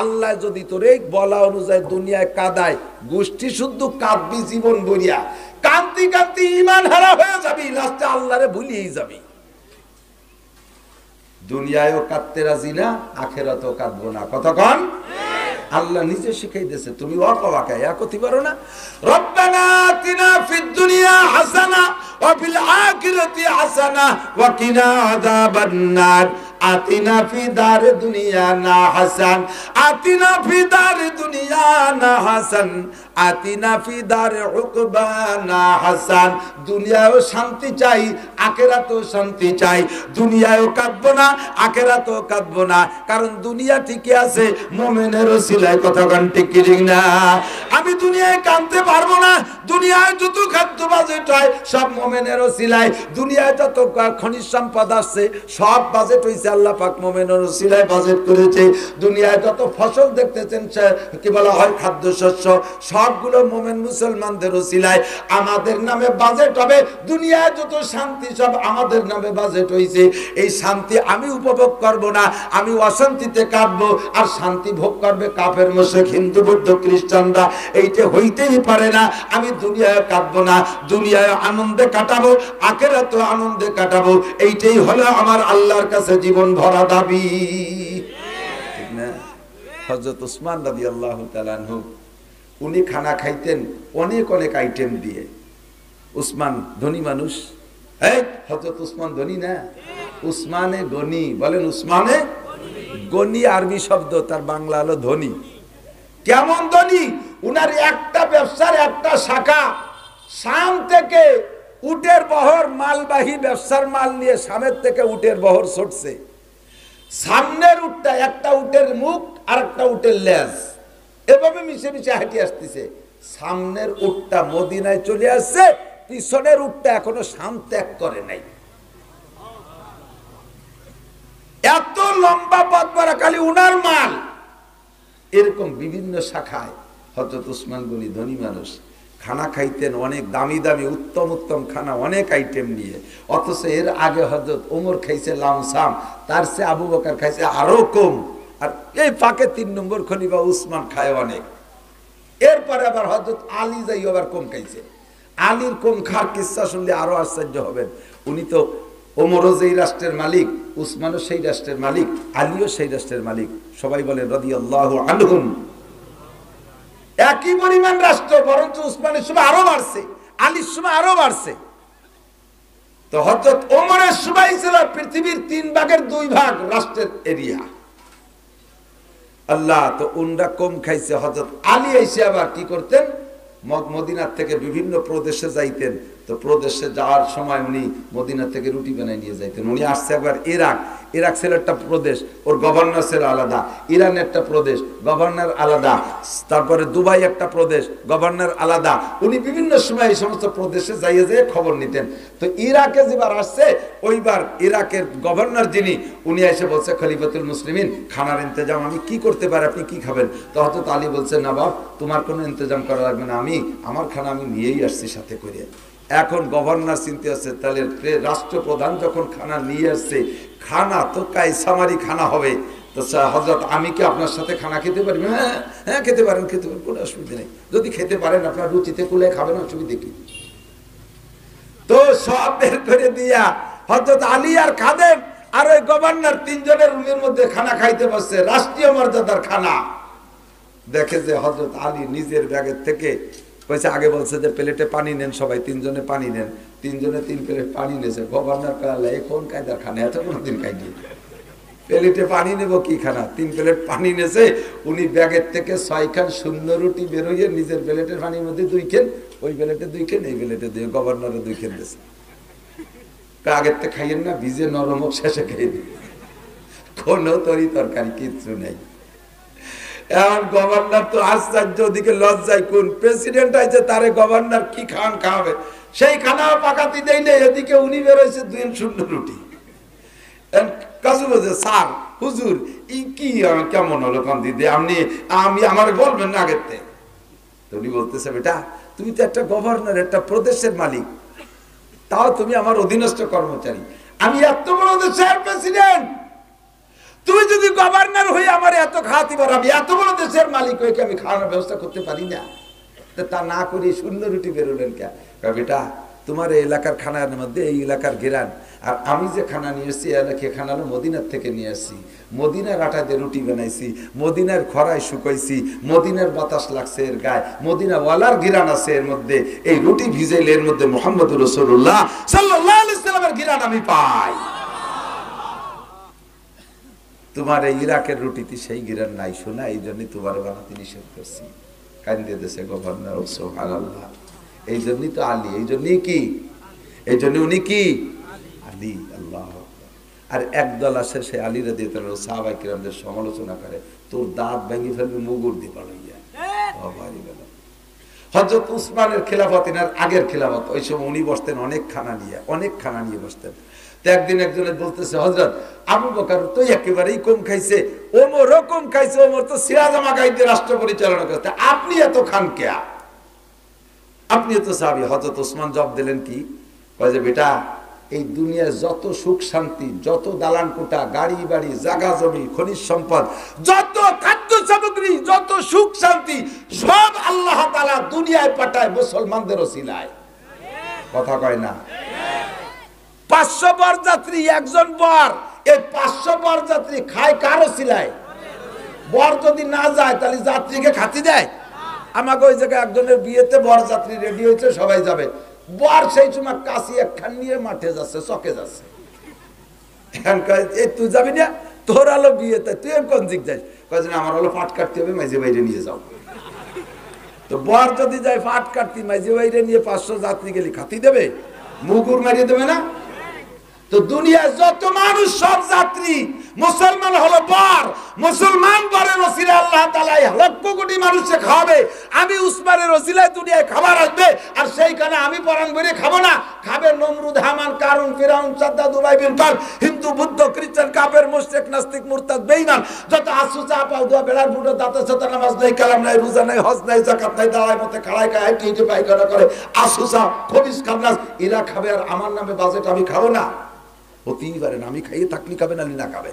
আল্লাহ যদি তোরে বলা অনুযায়ী দুনিয়ায় কাঁদায়, গোষ্ঠী শুদ্ধ কাঁদবি জীবন বলিয়া, কান্তি কান্তি ইমান হারা হয়ে যাবি, লাস্টে আল্লাহরে ভুলিয়েই যাবি। দুনিয়ায়ও কাঁদতে রাজি না, আখেরাতেও কাঁদবো না। কতক্ষণ? আল্লাহ নিজে শিখাই দিয়েছে, তুমি অকওয়াকা একতি পারো না। রব্বানা আতিনা ফিদ দুনিয়া হাসানা ওয়া ফিল আখিরাতি হাসানা ওয়া কিনা আযাবান নার। আতিনা ফি দার দুনিয়া না হাসান, আতিনা ফি দার দুনিয়া না হাসান, আতিনা ফি দার উকবা না হাসান। দুনিয়ায়ও শান্তি চাই, আখিরাতেও শান্তি চাই। দুনিয়ায়ও কাঁদবো না, আখিরাতেও কাঁদবো না, কারণ দুনিয়া ঠিকই আছে মুমিনের ওসিলায়। কতক্ষণ ঠিক ঠিক না? আমি দুনিয়ায় কাঁদতে পারবো না। দুনিয়ায় যত খাদ্য বাজেট হয় সব মুমিনের ওসিলায়। দুনিয়ায় যত খনিজ সম্পদ আছে সব বাজেট হইছে আল্লাহ পাক মুমিনের ওসিলায় বাজেট করেছে। দুনিয়ায় যত ফসল দেখতেছেন কি বলা হয় খাদ্যশস্য, সবগুলো মুমিন মুসলমানদের ওসিলায়। আমাদের নামে বাজেট হবে। দুনিয়ায় যত শান্তি সব আমাদের নামে বাজেট হইছে। এই শান্তি আমি উপভোগ করব না, আমি অশান্তিতে কাটবো। আর শান্তি ভোগ করবে কাফের, মুশরিক, হিন্দু, বৌদ্ধ, খ্রিস্টানরা। এইটা হইতেই পারে না। আমি দুনিয়ায় কাটবো না, দুনিয়ায় আনন্দে কাটাবো, আখিরাতেও আনন্দে কাটাবো। এইটাই হলো আমার আল্লাহর কাছে জীবন ভরা দাবি। ঠিক না? হযরত ওসমান রাদিয়াল্লাহু তাআলা আনহু উনি খানা খাইতেন অনেক অনেক আইটেম দিয়ে। উসমান ধনী মানুষ। এই হযরত উসমান ধনী না, উসমানে গনি। বলেন উসমানে গনি আরবি শব্দ, তার বাংলা হলো ধনী। কেমন ধনী? উনার একটা ব্যবসার একটা শাখা শাম থেকে উটের বহর মালবাহী ব্যবসার মাল নিয়ে শামের থেকে উটের বহর ছুটছে। সামনের উটটা একটা উটের মুখ আর একটা উটের লেজ, এভাবে মিশে মিশে হাঁটি আসতেছে। সামনের উটটা মদিনায় চলে আসছে, পিছনের উটটা এখনো শাম ত্যাগ করে নাই। এত লম্বা পথ ভরা খালি উনার মাল। এরকম বিভিন্ন শাখায় হযরত ওসমান গনি ধনী মানুষ, খানা খাইতেন অনেক দামি দামি উত্তম উত্তম খানা, অনেক আইটেম নিয়ে। অথচ এর আগে হযরত ওমর খাইছে লামসাম, তার চেয়ে আবু বকর খাইছে আরো কম। আর এই ফাঁকে 3 নম্বর খলিফা উসমান খায় অনেক। এরপরে আবার হযরত আলী যাই আবার কম খাইছে। আলীর কম খার কিচ্ছা শুনলে আরো আশ্চর্য হবেন। উনি তো ওমরও যেই রাষ্ট্রের মালিক, উসমানও সেই রাষ্ট্রের মালিক, আলীও সেই রাষ্ট্রের মালিক। সবাই বলেন রাদিয়াল্লাহু আনহুম। একই পরিমাণ রাষ্ট্র, বরঞ্চ উসমানের সময় আরো বাড়ছে, আলীর সময় আরো বাড়ছে। তো হযরত ওমরের সময় ছিল পৃথিবীর 3 ভাগের 2 ভাগ রাষ্ট্রের এরিয়া। আল্লাহ তো উনরা কম খাইছে। হযরত আলী এসে আবার কি করতেন, মদিনার থেকে বিভিন্ন প্রদেশে যাইতেন। তো প্রদেশে যাওয়ার সময় উনি মদিনা থেকে রুটি বানাই নিয়ে যাইতেন। উনি আসছে একবার ইরাক, ইরাক ছিল একটা প্রদেশ, ওর গভর্নর ছিল আলাদা। ইরান একটা প্রদেশ, গভর্নর আলাদা। তারপরে দুবাই একটা প্রদেশ, গভর্নর আলাদা। উনি বিভিন্ন সময় এই সমস্ত প্রদেশে যাইয়ে যেয়ে খবর নিতেন। তো ইরাকে যেবার আসছে, ওইবার ইরাকের গভর্নর যিনি, উনি এসে বলছে খলিফাতুল মুসলিমিন খানার ইন্তজাম আমি কি করতে পারি, আপনি কি খাবেন? তো হযরত আলী বলছে না বাপ, তোমার কোনো ইন্তজাম করা লাগবে না, আমি আমার খানা আমি নিয়েই আসছি সাথে করে। এখন গভর্নর চিন্তা আছে, তাহলে রাষ্ট্রপ্রধান যখন খানা নিয়ে আসছে, খানা তো কাইসামারি খানা হবে। তো হযরত আমি কি আপনার সাথে খানা খেতে পারি? হ্যাঁ হ্যাঁ খেতে পারেন, খেতে পারেন, কোনো অসুবিধা নেই। যদি খেতে পারেন আপনার রুচিতে কুলে খাবেন, অসুবিধা কি? তো সব বের করে দিয়া হযরত আলী আর খাদেম আর ওই গভর্নর 3 জনের রুমের মধ্যে খানা খাইতে বসছে, রাষ্ট্রীয় মর্যাদার খানা। দেখে যে হযরত আলী নিজের ব্যাগের থেকে কইছে, আগে বলছে যে প্লেটে পানি নেন সবাই, 3 জনে পানি নেন। 3 জনে 3 প্লেট পানি নিয়েছে। গভর্নর কালে কোন কায়দার খানা, এত কোনোদিন খাইনি। প্লেটে পানি নেব কি খানা, 3 প্লেট পানি নিয়েছে। উনি ব্যাগের থেকে 6 খান শূন্য রুটি বেরোইয়ে নিজের প্লেটের পানির মধ্যে 2 খেন, ওই প্লেটে 2 খেন, এই প্লেটে 2, গভর্নরে 2 খেন দিয়েছে। আগের থেকে খাইয়েন না, ভিজে নরম হোক, শেষে খেয়ে দিন। কোনো তরকারি কিচ্ছু নেই। এখন গভর্নর তো আশ্চর্য, ওদিকে লজ্জায় কোন প্রেসিডেন্ট আছে, তারে গভর্নর কি খান খাওয়াবে, সেই খানাও পাকাতি দেই নেই। এদিকে উনি বেরোইছে 2 শূন্য রুটি। কাজু বলছে, স্যার হুজুর ই কি কেমন হলো কান দিদি, আমি আমার বলবেন না আগের থেকে। তো উনি বলতেছে, বেটা তুমি তো একটা গভর্নর, একটা প্রদেশের মালিক, তাও তুমি আমার অধীনস্থ কর্মচারী, আমি এত বড় দেশের প্রেসিডেন্ট, তুমি যদি গভর্নর হয়ে আমার এত খাওয়াতে পারো, আমি এত বড় দেশের মালিক হয়ে কি আমি খাওয়ানোর ব্যবস্থা করতে পারি না? তা না করি শূন্য রুটি বেরোলেন কে? বেটা তোমার এই এলাকার খানার মধ্যে এই এলাকার ঘেরান, আর আমি যে খানা নিয়ে এসেছি এলাকা খানা হলো মদিনার থেকে নিয়ে আসছি, মদিনার আটা দিয়ে রুটি বানাইছি, মদিনার খরায় শুকাইছি, মদিনার বাতাস লাগছে এর গায়ে, মদিনা ওয়ালার ঘিরান আছে এর মধ্যে, এই রুটি ভিজাইলে এর মধ্যে মুহাম্মদুর রাসূলুল্লাহ সাল্লাল্লাহু আলাইহি ওয়াসাল্লামের ঘিরান আমি পাই। তোমার এই ইরাকের রুটিতে সেই ঘিরান নাই শোনা, এই জন্যই তোমার বানাতে নিষেধ করছি। কান্দে দেশে গভর্নর, সুবহানাল্লাহ। এই জন্যই তো আলী, এই জন্যই কি, এই জন্য উনি কি আলী। আল্লাহ। আর একদল আসে সে আলী রাদিয়াল্লাহু আনহু সাহাবায়ে কিরামদের সমালোচনা করে, তোর দাঁত ভেঙে ফেলবে মুগুর দিয়ে পালাইয়া। হযরত উসমানের খেলাফত, এনার আগের খেলাফত, ওই সময় উনি বসতেন অনেক খানা নিয়ে বসতেন। তো একদিন একজনের বলতেছে, হযরত আবু বকর তো একেবারেই কম খাইছে, ওমরও কম খাইছে, ওমর তো সিরাজামা গাইতে রাষ্ট্র পরিচালনা করতে, আপনি এত খান কে? আপনি তো সাহাবী। হযরত ওসমান জবাব দিলেন কি, কয় যে বেটা এই দুনিয়ার যত সুখ শান্তি, যত দালান কোঠা, গাড়ি বাড়ি, জায়গা জমি, খনিজ সম্পদ, যত খাদ্য সামগ্রী, যত সুখ শান্তি, সব আল্লাহ তাআলা দুনিয়ায় পাঠায় মুসলমানদের ওসিলায়। কথা কয় না? 500 বরযাত্রী, একজন বর, এই 500 বরযাত্রী খায় কার ওসিলায়? বর যদি না যায় তাহলে যাত্রীকে খাতি দেয়? আমাকে ওই জায়গায় একজনের বিয়েতে বরযাত্রী রেডি হয়েছে, সবাই যাবে, বর সেই সময় কাশি একখান নিয়ে মাঠে যাচ্ছে, চকে যাচ্ছে। তুই যাবি না? তোর আলো বিয়েতে, তুই কোন দিক যাস? কয়েছে না, আমার হলো পাট কাটতে হবে, মাঝে বাইরে নিয়ে যাও। তো বর যদি যায় পাট কাটতে, মাঝে বাইরে নিয়ে 500 যাত্রী গেলে খাতি দেবে? মুগুর মারিয়ে দেবে না? তো দুনিয়ায় যত মানুষ সব যাত্রী, মুসলমান হলো বর, মুসলমান বরের ওসিলায় আল্লাহ তাআলা লক্ষ কোটি মানুষকে খাওয়াবে। আমি উসমানের ওসিলায় দুনিয়ায় খাবার আসবে, আর সেইখানে আমি পরাণ ভরে খাবো না, খাবে নমরুদ, হামান, কারুন, ফিরাউন, সাদ্দাত, উবাই বিন কাব, হিন্দু, বৌদ্ধ, খ্রিস্টান, কাফের, মুশরিক, নাস্তিক, মুরতাদ, বেঈমান, যত আসু চা পাও দোয়া বেলার ফুটো দাঁতে সাথে নামাজ নাই, কালাম নাই, রোজা নাই, হজ নাই, যাকাত নাই, দাঁড়ায় মতে খাড়ায় খায়, হাইটে হাইটে পায়খানা করে, আসু চা, খবিস খাবনাস, এরা খাবে, আর আমার নামে বাজেট আমি খাবো না? হতেই পারে না, আমি খাইয়ে থাকলে খাবে, না না খাবে।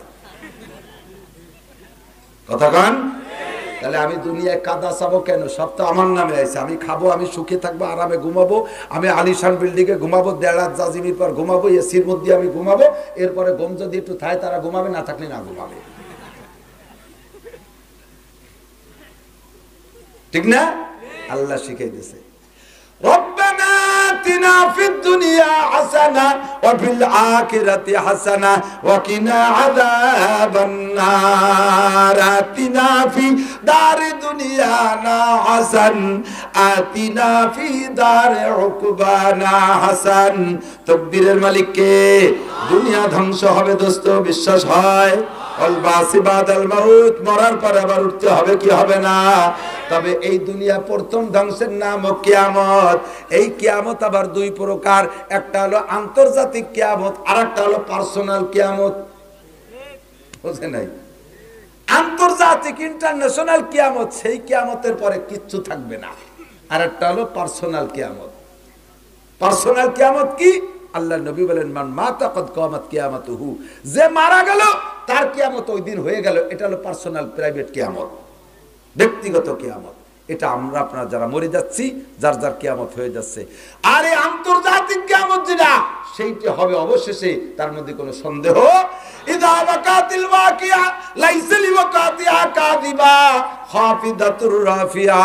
কথা কান? তাহলে আমি দুনিয়ায় কাদা চাবো কেন? সব তো আমার নামে আছে, আমি খাবো, আমি সুখে থাকবো, আরামে ঘুমাবো, আমি আলিশান বিল্ডিং এ ঘুমাবো, 1.5 রাত জাজিমির পর ঘুমাবো, এসির মধ্যে আমি ঘুমাবো, এরপরে ঘুম যদি একটু থাকে তারা ঘুমাবে, না থাকলে না ঘুমাবে। ঠিক না? আল্লাহ শিখাই দিয়েছে, রব্বানা আতিনা ফিদ দুনিয়া হাসানা ওয়া ফিল আখিরাতি হাসানা ওয়া কিনা আযাবান নার। আতিনা ফি দারি দুনিয়ানা হাসান, আতিনা ফি দারি উকবানা হাসান। তাকবীরের মালিক কে? দুনিয়া ধ্বংস হবে দোস্ত, বিশ্বাস হয়? আল বাসি বাদাল মাউত, মরার পর আবার উঠতে হবে কি হবে না? তবে এই দুনিয়া প্রথম ধ্বংসের নাম কিয়ামত। এই কিয়ামত আবার 2 প্রকার, একটা হলো আন্তর্জাতিক কিয়ামত, আর একটা হলো পার্সোনাল কিয়ামত। বুঝে নাই? আন্তর্জাতিক ইন্টারন্যাশনাল কিয়ামত, সেই কিয়ামতের পরে কিচ্ছু থাকবে না। আর একটা হলো পার্সোনাল কিয়ামত। পার্সোনাল কিয়ামত কি? আল্লাহ নবী বলেন, মান মাতা কদ কিয়ামত কিয়ামতুহু, যে মারা গেল তার কিয়ামত ওই দিন হয়ে গেল। এটা হলো পার্সোনাল, প্রাইভেট কিয়ামত, ব্যক্তিগত কিয়ামত। এটা আমরা আপনারা যারা মরে যাচ্ছি, যার যার কিয়ামত হয়ে যাচ্ছে। আর এই আন্তর্জাতিক কিয়ামত যেটা, সেইটা হবে অবশেষে, তার মধ্যে কোনো সন্দেহ। ইযা ওয়াকাতিল ওয়াকিয়া লাইসা লিওয়াকাতিহা কাযিবা খাফিদাতুর রাফিয়া।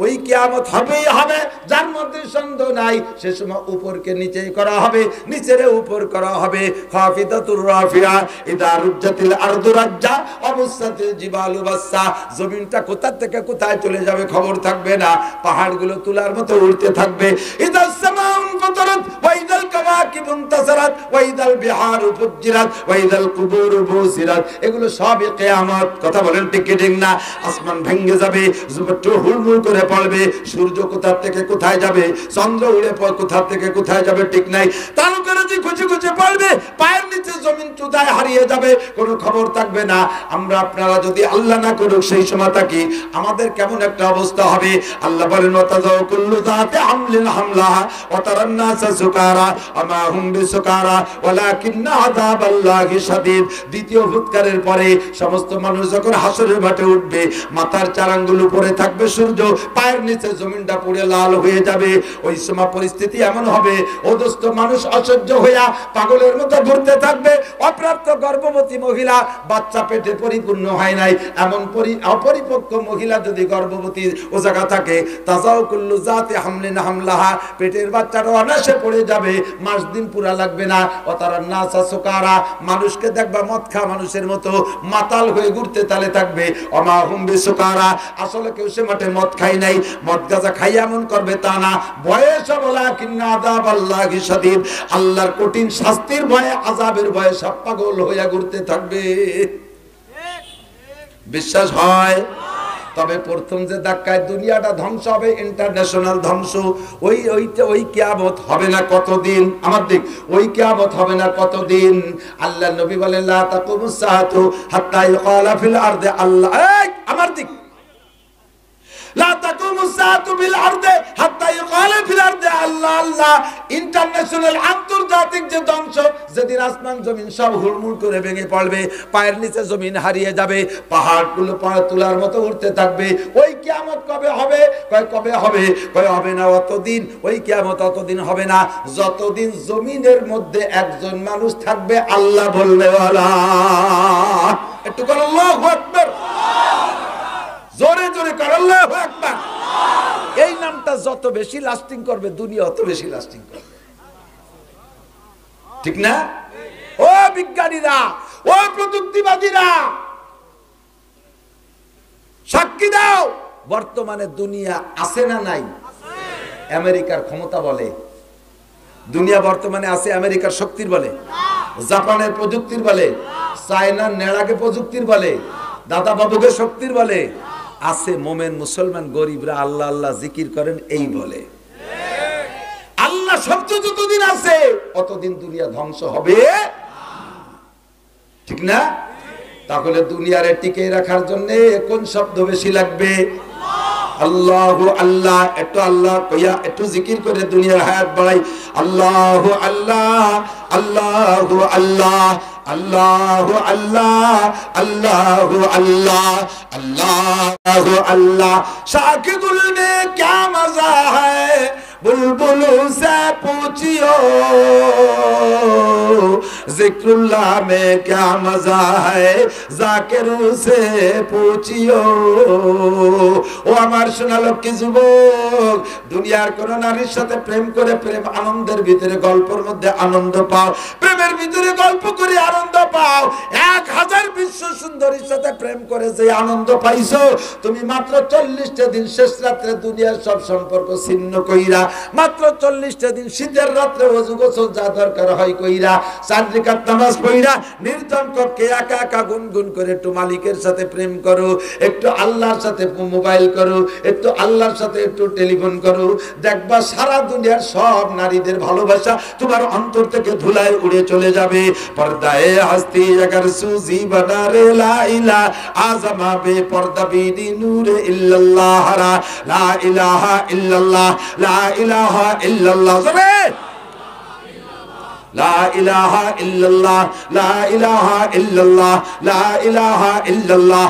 ওই কিয়ামত হবেই হবে, যার মধ্যে সন্দেহ নাই। সে সময় উপরকে নিচে করা হবে, নিচেরে উপর করা হবে। খাফিদাতুর রাফিয়া। ইযা রুজ্জাতিল আরদু রাজ্জা অবসাতিল জিবালু বাসসা। জমিনটা কোথা থেকে কোথায় চলে যাবে খবর থাকবে না, পাহাড়গুলো তুলার মতো উড়তে থাকবে। ইযা সামাউন ফাতারাত ওয়া ইযাল কাওয়াকিবু ইনতাসারাত ওয়া ইযাল বিহারু ফুজ্জিরাত ওয়া ইযাল কুবুরু বুসিরাত। এগুলো সবই কিয়ামত। কথা বলেন ঠিক কি ঠিক না? আসমান ভেঙে যাবে, জমিটা হুড়মুড় করে পড়বে, সূর্য কোথা থেকে কোথায় যাবে, চন্দ্র উড়ে কোথা থেকে কোথায় যাবে ঠিক নাই, তারকারাজি খুঁজে খুঁজে পড়বে, পায়ের নিচে জমিন চুদায় হারিয়ে যাবে, কোনো খবর থাকবে না। আমরা আপনারা যদি আল্লাহ না করুক সেই সময় থাকি, আমাদের কেমন একটা অবস্থা হবে। আল্লাহ বলেন ওয়াতাযাউ কুল্লু যাতি হামলিন হামলাহা ওয়া তারান নাসা সুকারা ওয়া মা হুম বিসুকারা ওয়ালাকিন্না আযাবাল্লাহি শাদীদ। দ্বিতীয় ফুৎকারের পরে সমস্ত মানুষ যখন হাসরের মাঠে উঠবে, মাথার চার আঙ্গুল উপরে থাকবে সূর্য, পায়ের নিচে জমিনটা পুড়ে লাল হয়ে যাবে। ওই সময় পরিস্থিতি এমন হবে, অদস্ত মানুষ অসহ্য হইয়া পাগলের মতো ঘুরতে থাকবে। অপ্রাপ্ত গর্ভবতী মহিলা, বাচ্চা পেটে পরিপূর্ণ হয় নাই, এমন অপরিপক্ক মহিলা যদি গর্ভবতী ও জায়গা থাকে, তাযাউ কুল্লু যাতি হামলিন হামলাহা, পেটের বাচ্চাটা অনায়াসে পড়ে যাবে, মাস দিন পুরা লাগবে না। ওয়া তারান নাসা সুকারা, মানুষকে দেখবা মদ খা মানুষের মতো মাতাল হয়ে ঘুরতে তালে থাকবে। ওয়া মা হুম বিসুকারা, আসলে কেউ সে মাঠে মদ খাই নাই, মদ গাঁজা খাই এমন করবে তা না। বয়স ওয়ালাকিন্না আযাবাল্লাহি শাদীদ, আল্লাহর কঠিন শাস্তির ভয়ে, আযাবের ভয়ে সব পাগল হইয়া ঘুরতে থাকবে। বিশ্বাস হয়? তবে প্রথম যে ধাক্কায় দুনিয়াটা ধ্বংস হবে, ইন্টারন্যাশনাল ধ্বংস, ওই কিয়ামত হবে না কতদিন, আমার দিক, ওই কিয়ামত হবে না কতদিন। আল্লাহ নবী বলেন লা তাকুমুস সাআতু হাত্তা ইউকালা ফিল আরদি আল্লাহ, আমার দিক, লা তাকুমুস সাআতু বিল আরদি হাত্তা ইউকালা ফিল আরদি আল্লাহ আল্লাহ। ইন্টারন্যাশনাল আন্তর্জাতিক যে ধ্বংস, যেদিন আসমান জমিন সব হুড়মুড় করে ভেঙে পড়বে, পায়ের নিচে জমিন হারিয়ে যাবে, পাহাড়গুলো পাহাড় তোলার মতো উঠতে থাকবে, ওই কিয়ামত কবে হবে? কবে হবে? হবে না অতদিন, ওই কিয়ামত অতদিন হবে না যতদিন জমিনের মধ্যে একজন মানুষ থাকবে আল্লাহ বলনেওয়ালা। একটু কর আল্লাহু আকবার, জোরে জোরে কর আল্লাহু আকবার। এই নামটা যত বেশি লাস্টিং করবে, দুনিয়া অত বেশি লাস্টিং করবে, ঠিক না? ও বিজ্ঞানীরা, ও প্রযুক্তিবাদীরা, সাক্ষী দাও, বর্তমানে দুনিয়া আছে না নাই? আমেরিকার ক্ষমতা বলে দুনিয়া বর্তমানে আছে, আমেরিকার শক্তির বলে, জাপানের প্রযুক্তির বলে, চায়নার নেড়াকে প্রযুক্তির বলে, দাদা বাবুকে শক্তির বলে। আছে মোমেন মুসলমান গরিবরা আল্লাহ আল্লাহ জিকির করেন, এই বলে। আল্লাহ শব্দ যতদিন আছে অতদিন দুনিয়া ধ্বংস হবে, ঠিক না? তাহলে দুনিয়ারে টিকে রাখার জন্য কোন শব্দ বেশি লাগবে? আল্লাহু আল্লাহ। একটু আল্লাহ কইয়া একটু জিকির করে দুনিয়ার হায়াত বাড়াই। আল্লাহু আল্লাহ, আল্লাহু আল্লাহ, আল্লাহু আল্লাহ, আল্লাহু আল্লাহ, আল্লাহু আল্লাহ। সাকিদুল মে ক্যা মজা হ্যায়, বুলবুলু সে পুছিও, জিক্রুল্লাহ মে ক্যা মজা হ্যায়, জাকিরু সে পুছিও। ও আমার সোনা লক্ষ্মী যুবক, দুনিয়ার কোন নারীর সাথে প্রেম করে প্রেম আনন্দের ভিতরে, গল্পের মধ্যে আনন্দ পাও, প্রেমের ভিতরে গল্প করে আনন্দ পাও। 1000 বিশ্ব সুন্দরীর সাথে প্রেম করে যে আনন্দ পাইছো, তুমি মাত্র 40টা দিন শেষ রাত্রে দুনিয়ার সব সম্পর্ক ছিন্ন কইরা, মাত্র 40টা দিন শীতের রাত্রে ওযু গোসল যা দরকার হয় কইরা, 4 রাকাত নামাজ পড়িরা, নির্জন কক্ষে একা একা গুনগুন করে একটু মালিকের সাথে প্রেম করো, একটু আল্লাহর সাথে মোবাইল করো, একটু আল্লাহর সাথে একটু টেলিফোন করো, দেখবা সারা দুনিয়ার সব নারীদের ভালোবাসা তোমার অন্তর থেকে ধুলায় উড়ে চলে যাবে। পর্দায়ে হস্তি अगर सूजी बना रे ला इला आजमा बे पर्दा बीदी नूर इल्लल्लाह ला इलाहा इल्लल्लाह, ला इलाहा इल्लल्लाह, ला इलाहा इल्लल्लाह, ला इलाहा इल्लल्लाह, ला इलाहा इल्लल्लाह,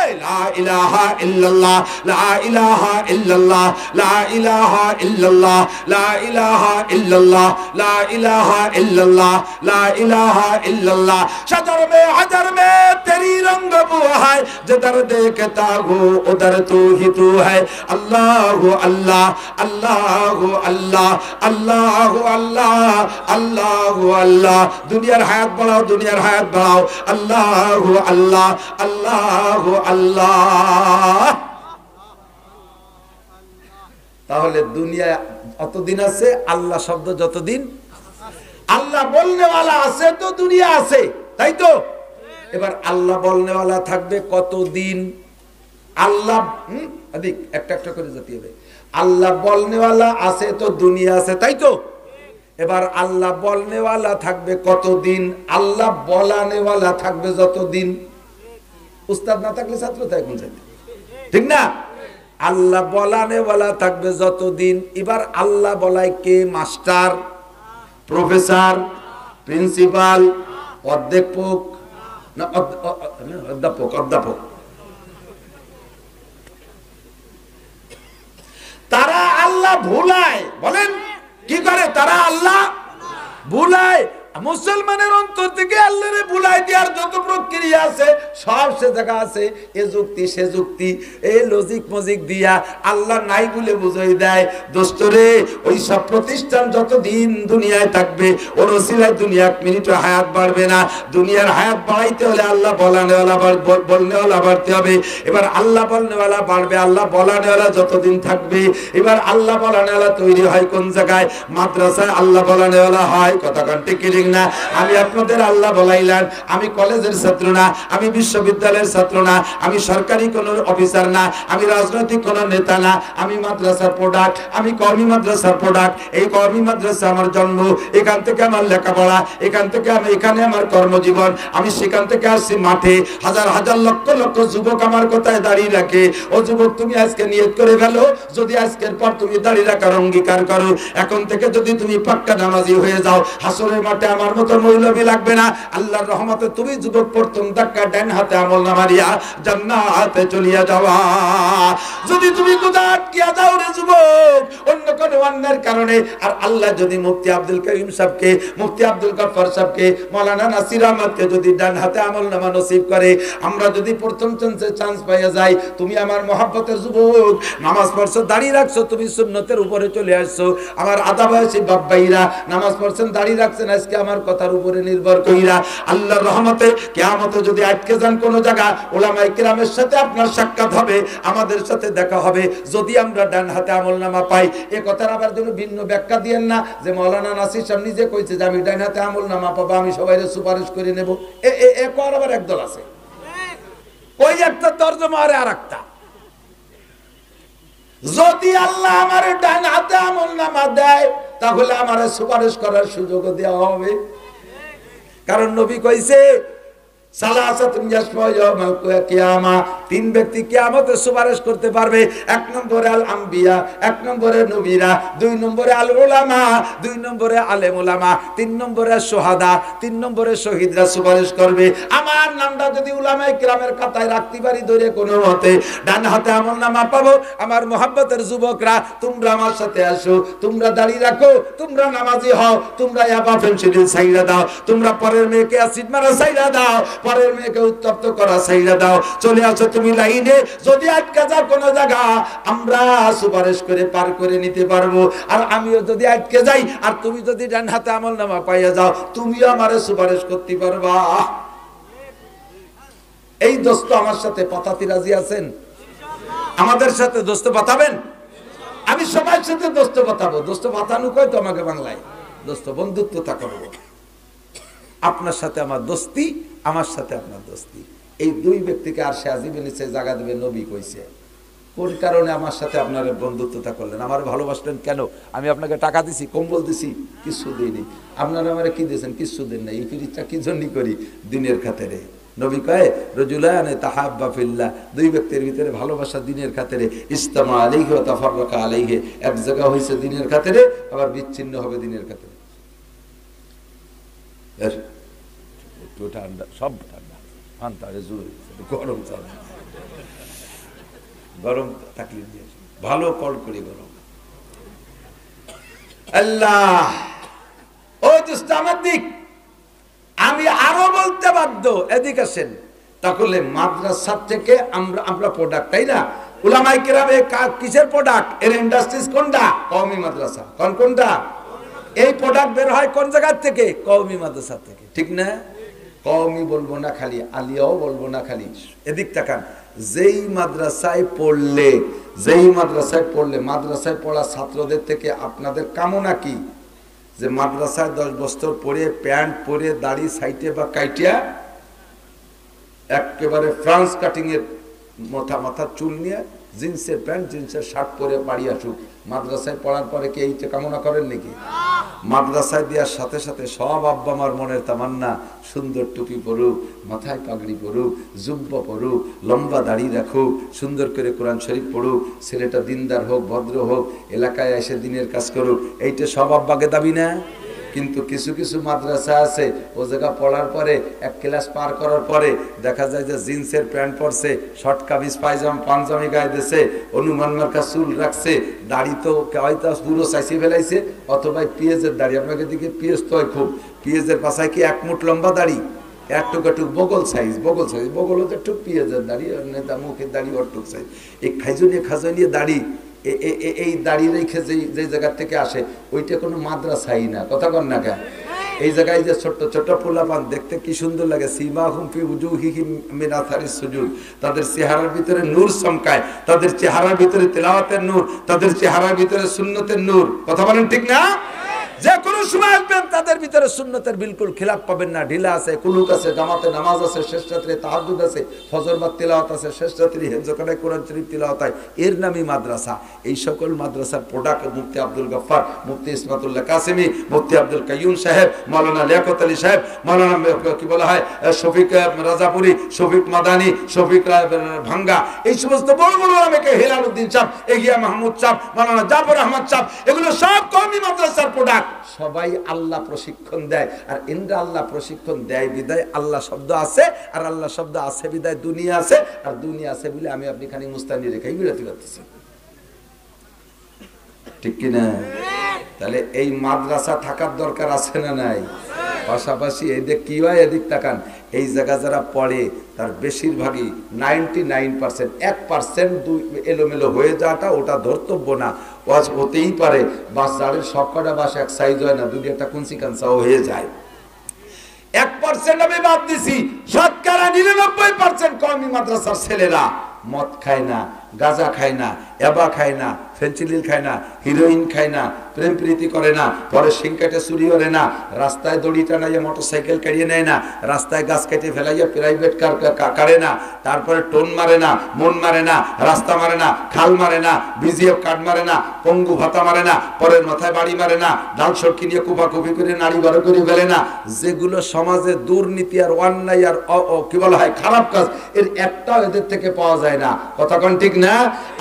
ला इलाहा इल्लल्लाह, ला इलाहा इल्लल्लाह, ला इलाहा इल्लल्लाह, ला इलाहा इल्लल्लाह, ला इलाहा इल्लल्लाह, ला इलाहा इल्लल्लाह। शजर में तेरी रंग वो है, जिधर देखता हूँ उधर तू ही तू है। अल्लाह अल्लाह, अल्लाह अल्लाह, अल्लाह अल्लाह, अल्लाह আল্লাহ। দুনিয়ার হায়াত বাড়াও, দুনিয়ার হায়াত বাড়াও। আল্লাহু আল্লাহ, আল্লাহু আল্লাহ। তাহলে দুনিয়া অতদিন আছে, আল্লাহ শব্দ যতদিন, আল্লাহ বলনেওয়ালা আছে তো দুনিয়া আছে, তাই তো? এবার আল্লাহ বলনেওয়ালা থাকবে কতদিন? আল্লাহ আদিক একটা একটা করে যেতে হবে। আল্লাহ বলনেওয়ালা আছে তো দুনিয়া আছে, তাই তো? এবার আল্লাহ বলনেওয়ালা থাকবে কতদিন, আল্লাহ বলানেওয়ালা থাকবে যতদিন। উস্তাদ না থাকলে ছাত্র তাই কোন যাইতে, ঠিক না? আল্লাহ বলানেওয়ালা থাকবে যতদিন। এবার আল্লাহ বলায় কে? মাস্টার, প্রফেসর, প্রিন্সিপাল, অধ্যাপক না অধ্যাপক। তারা আল্লাহ ভুলায়। বলেন কি করে তারা আল্লাহ ভুলায়? মুসলমানের অন্তর থেকে আল্লাহরে ভুলাই দেওয়ার যত প্রক্রিয়া আছে সব সে জায়গা আছে। এ যুক্তি সে যুক্তি, এ লজিক মজিক দিয়া আল্লাহ নাই বলে বুঝাই দেয়। দোস্তরে ওই সব প্রতিষ্ঠান যতদিন দুনিয়ায় থাকবে ওর ওসিলায় দুনিয়া এক মিনিটও হায়াত বাড়বে না। দুনিয়ার হায়াত বাড়াইতে হলে আল্লাহ বলানেওয়ালা বলনেওয়ালা বাড়তে হবে। এবার আল্লাহ বলনেওয়ালা বাড়বে, আল্লাহ বলানেওয়ালা যতদিন থাকবে। এবার আল্লাহ বলানেওয়ালা তৈরি হয় কোন জায়গায়? মাদ্রাসায় আল্লাহ বলানেওয়ালা হয়। কথা কান্টি কি না? আমি আপনাদের আল্লাহ বলাইলাম। আমি কলেজের ছাত্র না, আমি বিশ্ববিদ্যালয়ের ছাত্র না, আমি সরকারি কোন অফিসার না, আমি রাজনৈতিক কোন নেতা না, আমি মাদ্রাসার প্রোডাক্ট, আমি কর্মী মাদ্রাসার প্রোডাক্ট। এই কর্মী মাদ্রাসা আমার জন্ম, এখান থেকে আমার লেখাপড়া, এখান থেকে আমি এখানে আমার কর্মজীবন। আমি সেখান থেকে আসছি মাঠে। হাজার হাজার লক্ষ লক্ষ যুবক আমার কথায় দাঁড়িয়ে রাখে। ও যুবক, তুমি আজকে নিয়ত করে ফেলো, যদি আজকের পর তুমি দাঁড়িয়ে রাখার অঙ্গীকার করো, এখন থেকে যদি তুমি পাক্কা নামাজি হয়ে যাও, হাসরের মাঠে আমার মতো মৌলবী লাগবে না। আল্লাহর রহমতে তুমি যুবক প্রথম ধাক্কা ডান হাতে আমলনামা দিয়া জান্নাতে চলিয়া যাওয়া। যদি তুমি কোথাও আটকিয়া যাও রে যুবক অন্য কোনো অন্যের কারণে, আর আল্লাহ যদি মুফতি আব্দুল করিম সাহেবকে, মুফতি আব্দুল গফফার সাহেবকে, মাওলানা নাসির আহমদকে যদি ডান হাতে আমলনামা নসিব করে, আমরা যদি প্রথম চান্স পাইয়া যাই, তুমি আমার মহব্বতের যুবক, নামাজ পড়ছো, দাঁড়িয়ে রাখছো, তুমি সুন্নতের উপরে চলে আসছো। আমার আদা বয়সী বাপ ভাইরা নামাজ পড়ছেন, দাঁড়িয়ে রাখছেন, আজকে আমার কথার উপরে নির্ভর কইরা আল্লাহর রহমতে কিয়ামতে যদি আটকে যান কোন জায়গা, উলামায়ে কিরামের সাথে আপনার সাক্ষাৎ হবে, আমাদের সাথে দেখা হবে, যদি আমরা ডান হাতে আমলনামা পাই। এই কথার আবার যেন ভিন্ন ব্যাখ্যা দিয়েন না যে মাওলানা নাসির সাহেব নিজে কইছে যে আমি ডান হাতে আমলনামা পাবো, আমি সবাইকে সুপারিশ করে নেব। এ কর আবার একদল আছে, ওই একটা তরজমা আর আরেকটা। যদি আল্লাহ আমার ডান হাতে আমলনামা দেয় তাহলে আমার সুপারিশ করার সুযোগ দেওয়া হবে। কারণ নবী কইছে তিন ব্যক্তি কিয়ামতে সুপারিশ করতে পারবে। এক নম্বরে আল আম্বিয়া, এক নম্বরে নবীরা, দুই নম্বরে আল উলামা, দুই নম্বরে আলেম উলামা, তিন নম্বরে সোহাদা, তিন নম্বরে শহীদরা সুপারিশ করবে। আমার নামটা যদি উলামায়ে কিরামের খাতায় রাখতে পারি ধরে কোনো মতে, ডান হাতে আমলনামা পাবো। আমার মোহাব্বতের যুবকরা, তোমরা আমার সাথে আসো, তোমরা দাঁড়িয়ে রাখো, তোমরা নামাজি হও, তোমরা ইয়াবা পেন্সিল ছাইড়া দাও, তোমরা পরের মেয়েকে অ্যাসিড মারা ছাইড়া দাও, পরের মেয়েকে উত্তপ্ত করা ছাইড়া দাও, চলে আসো তুমি লাইনে। যদি আটকে যাও কোন জায়গা, আমরা সুপারিশ করে পার করে নিতে পারবো। আর আমিও যদি আটকে যাই, আর তুমি যদি ডান হাতে আমলনামা পাইয়া যাও, তুমিও আমারে সুপারিশ করতে পারবা। এই দোস্ত আমার সাথে পাতাতে রাজি আছেন? আমাদের সাথে দোস্ত পাতাবেন? আমি সবার সাথে দোস্ত পাতাবো। দোস্ত পাতানো কয় তো আমাকে বাংলায়, দোস্ত বন্ধুত্বতা করবো। আপনার সাথে আমার দোস্তি, আমার সাথে আপনার দোস্তি। এই দুই ব্যক্তিকে আর সে আজিবে নিচে জায়গা দেবে নবী কইছে। কোন কারণে আমার সাথে আপনার বন্ধুত্বতা করলেন? আমার ভালোবাসলেন কেন? আমি আপনাকে টাকা দিছি, কম্বল দিছি, কিছু দিইনি। আপনারা আমারে কি দিয়েছেন? কিছু দেন না। এই ফিরিজটা কি জন্য করি? দিনের খাতিরে। নবী কয় রজুলানে তাহাব্বা ফিল্লাহ, দুই ব্যক্তির ভিতরে ভালোবাসা দিনের খাতিরে। ইজতামা আলাইহি ওয়া তাফাররাকা আলাইহি, এক জায়গা হইছে দিনের খাতিরে, আবার বিচ্ছিন্ন হবে দিনের খাতিরে। একটু ঠান্ডা, সব ঠান্ডা, ফান্তা জোর, গরম চাল, গরম থাকলে ভালো কল করে গরম। আল্লাহ ও দোস্ত আমার দিক, আমি আরো বলতে বাধ্য, এদিক আসেন। তাহলে মাদ্রাসা থেকে আমরা প্রোডাক্ট, তাই না? উলামায়ে কিরামে কিসের প্রোডাক্ট? এর ইন্ডাস্ট্রিজ কোনটা? কওমি মাদ্রাসা। কোনটা? এই প্রোডাক্ট বের হয় কোন জায়গা থেকে? কওমি মাদ্রাসা থেকে, ঠিক না? কওমি বলবো না খালি, আলিয়াও বলবো না খালি। এদিক তাকান, যেই মাদ্রাসায় পড়লে মাদ্রাসায় পড়া ছাত্রদের থেকে আপনাদের কামনা কি? যে মাদ্রাসায় 10 বছর পরে প্যান্ট পরে দাড়ি সাইটে বা কাইটিয়া একেবারে ফ্রান্স কাটিং এর মাথা চুল নিয়ে জিন্সের প্যান্ট জিন্সের শার্ট পরে বাড়ি আসুক। মাদ্রাসায় পড়ার পরে কি এইটা কামনা করেন নাকি? মাদ্রাসায় দেওয়ার সাথে সাথে সব আব্বা মার মনের তামান্না সুন্দর টুপি পরুক, মাথায় পাগড়ি পরুক, জুব্বা পরুক, লম্বা দাড়ি রাখুক, সুন্দর করে কোরআন শরীফ পড়ুক, ছেলেটা দিনদার হোক, ভদ্র হোক, এলাকায় এসে দিনের কাজ করুক, এইটা সব আব্বাকে দাবি না? কিন্তু কিছু কিছু মাদ্রাসা আছে ও জায়গা পড়ার পরে এক ক্লাস পার করার পরে দেখা যায় যে জিন্সের প্যান্ট পরছে, শর্ট কামিজ পায়জামা পাঞ্জাবি গায়ে দিয়েছে, অনুমান মার্কা চুল রাখছে, দাড়ি তো হয়তো পুরো চাইছে ফেলাইছে, অথবা পেঁয়াজের দাড়ি। আপনাকে দিকে পেঁয়াজ তো হয় খুব, পেঁয়াজের পাশায় কি 1 মুঠ লম্বা দাড়ি, একটুক বগল সাইজ, বগল হচ্ছে একটু পেঁয়াজের দাড়ি, নেতা মুখের দাড়ি অটুক সাইজ, এই খাইজনিয়ে দাড়ি, এই দাড়ি রেখে যে জায়গা থেকে আসে ওইটা কোনো মাদ্রাসাই না। কথা কন না কেন? এই জায়গায় যে ছোট্ট ছোট্ট পোলাপান দেখতে কি সুন্দর লাগে, সীমাহুম ফি উজুহিহিম মিন আথারিস সুজুদ, তাদের চেহারার ভিতরে নূর চমকায়, তাদের চেহারার ভিতরে তেলাওয়াতের নূর, তাদের চেহারার ভিতরে সুন্নতের নূর। কথা বলেন ঠিক না? যে কোনো সময় আসবেন তাদের ভিতরে সুন্নতের বিলকুল খিলাফ পাবেন না। ঢিলা আছে, কুলুক আছে, জামাতে নামাজ আছে, শেষ রাত্রে তাহাজ্জুদ আছে, ফজর বা তিলাওয়াত আছে, শেষ রাত্রে হেফজখানায় কোরআন শরীফ তিলাওয়াত হয়, এর নামই মাদ্রাসা। এই সকল মাদ্রাসার প্রোডাক্ট মুফতি আব্দুল গফফার, মুফতি ইসমাতুল্লাহ কাসেমি, মুফতি আব্দুল কাইয়ুম সাহেব, মাওলানা লিয়াকত আলী সাহেব, মাওলানা কি বলা হয় শফিক রাজাপুরি, শফিক মাদানি, শফিক ভাঙ্গা, এই সমস্ত বড় বড় আলেমকে, হেলালউদ্দিন সাহেব, এগিয়া মাহমুদ সাহেব, মাওলানা জাফর আহমদ সাহেব, এগুলো সব কওমি মাদ্রাসার প্রোডাক্ট। সবাই আল্লাহ প্রশিক্ষণ দেয়, আর ইন্দ্র আল্লাহ প্রশিক্ষণ দেয় বিদায় আল্লাহ শব্দ আছে, আর আল্লাহ শব্দ আছে বিদায় দুনিয়া আছে, আর দুনিয়া আছে বলে আমি আপনি খানি মুস্তানি রেখাই বিরতি করতেছি, ঠিক কিনা? তাহলে এই মাদ্রাসা থাকার দরকার আছে না নাই? পাশাপাশি এদিক কি হয়, এদিক তাকান, এই জায়গা যারা পড়ে তার বেশিরভাগই 99%, 1% এলোমেলো হয়ে যাওয়াটা ওটা ধর্তব্য না, ওয়াজ হতেই পারে। বাস জাড়ের সব কটা বাস এক সাইজ হয় না, দুই একটা কুঞ্চি কাঞ্চাও হয়ে যায়। 1% আমি বাদ দিছি, শতকরা 99% কওমি মাদ্রাসার ছেলেরা মদ খায় না, গাঁজা খায় না, এবা খায় না, ফেন্সিডিল খায় না, হিরোইন খায় না, প্রেম প্রীতি করে না, পরে শিং কেটে চুরি করে না, রাস্তায় দড়ি টানাইয়া মোটরসাইকেল কাড়িয়ে নেয় না, রাস্তায় গাছ কেটে ফেলাইয়া প্রাইভেট কার কাড়ে না, তারপরে টোন মারে না, মন মারে না, রাস্তা মারে না, খাল মারে না, বিজিএফ কার্ড মারে না, পঙ্গু ভাতা মারে না, পরের মাথায় বাড়ি মারে না, ডাল সরকি নিয়ে কুপাকুপি করে নারী বারো করে ফেলে না, যেগুলো সমাজে দুর্নীতি আর অন্যায় আর কি বলা হয় খারাপ কাজ, এর একটাও এদের থেকে পাওয়া যায় না। কথা কোন ঠিক না?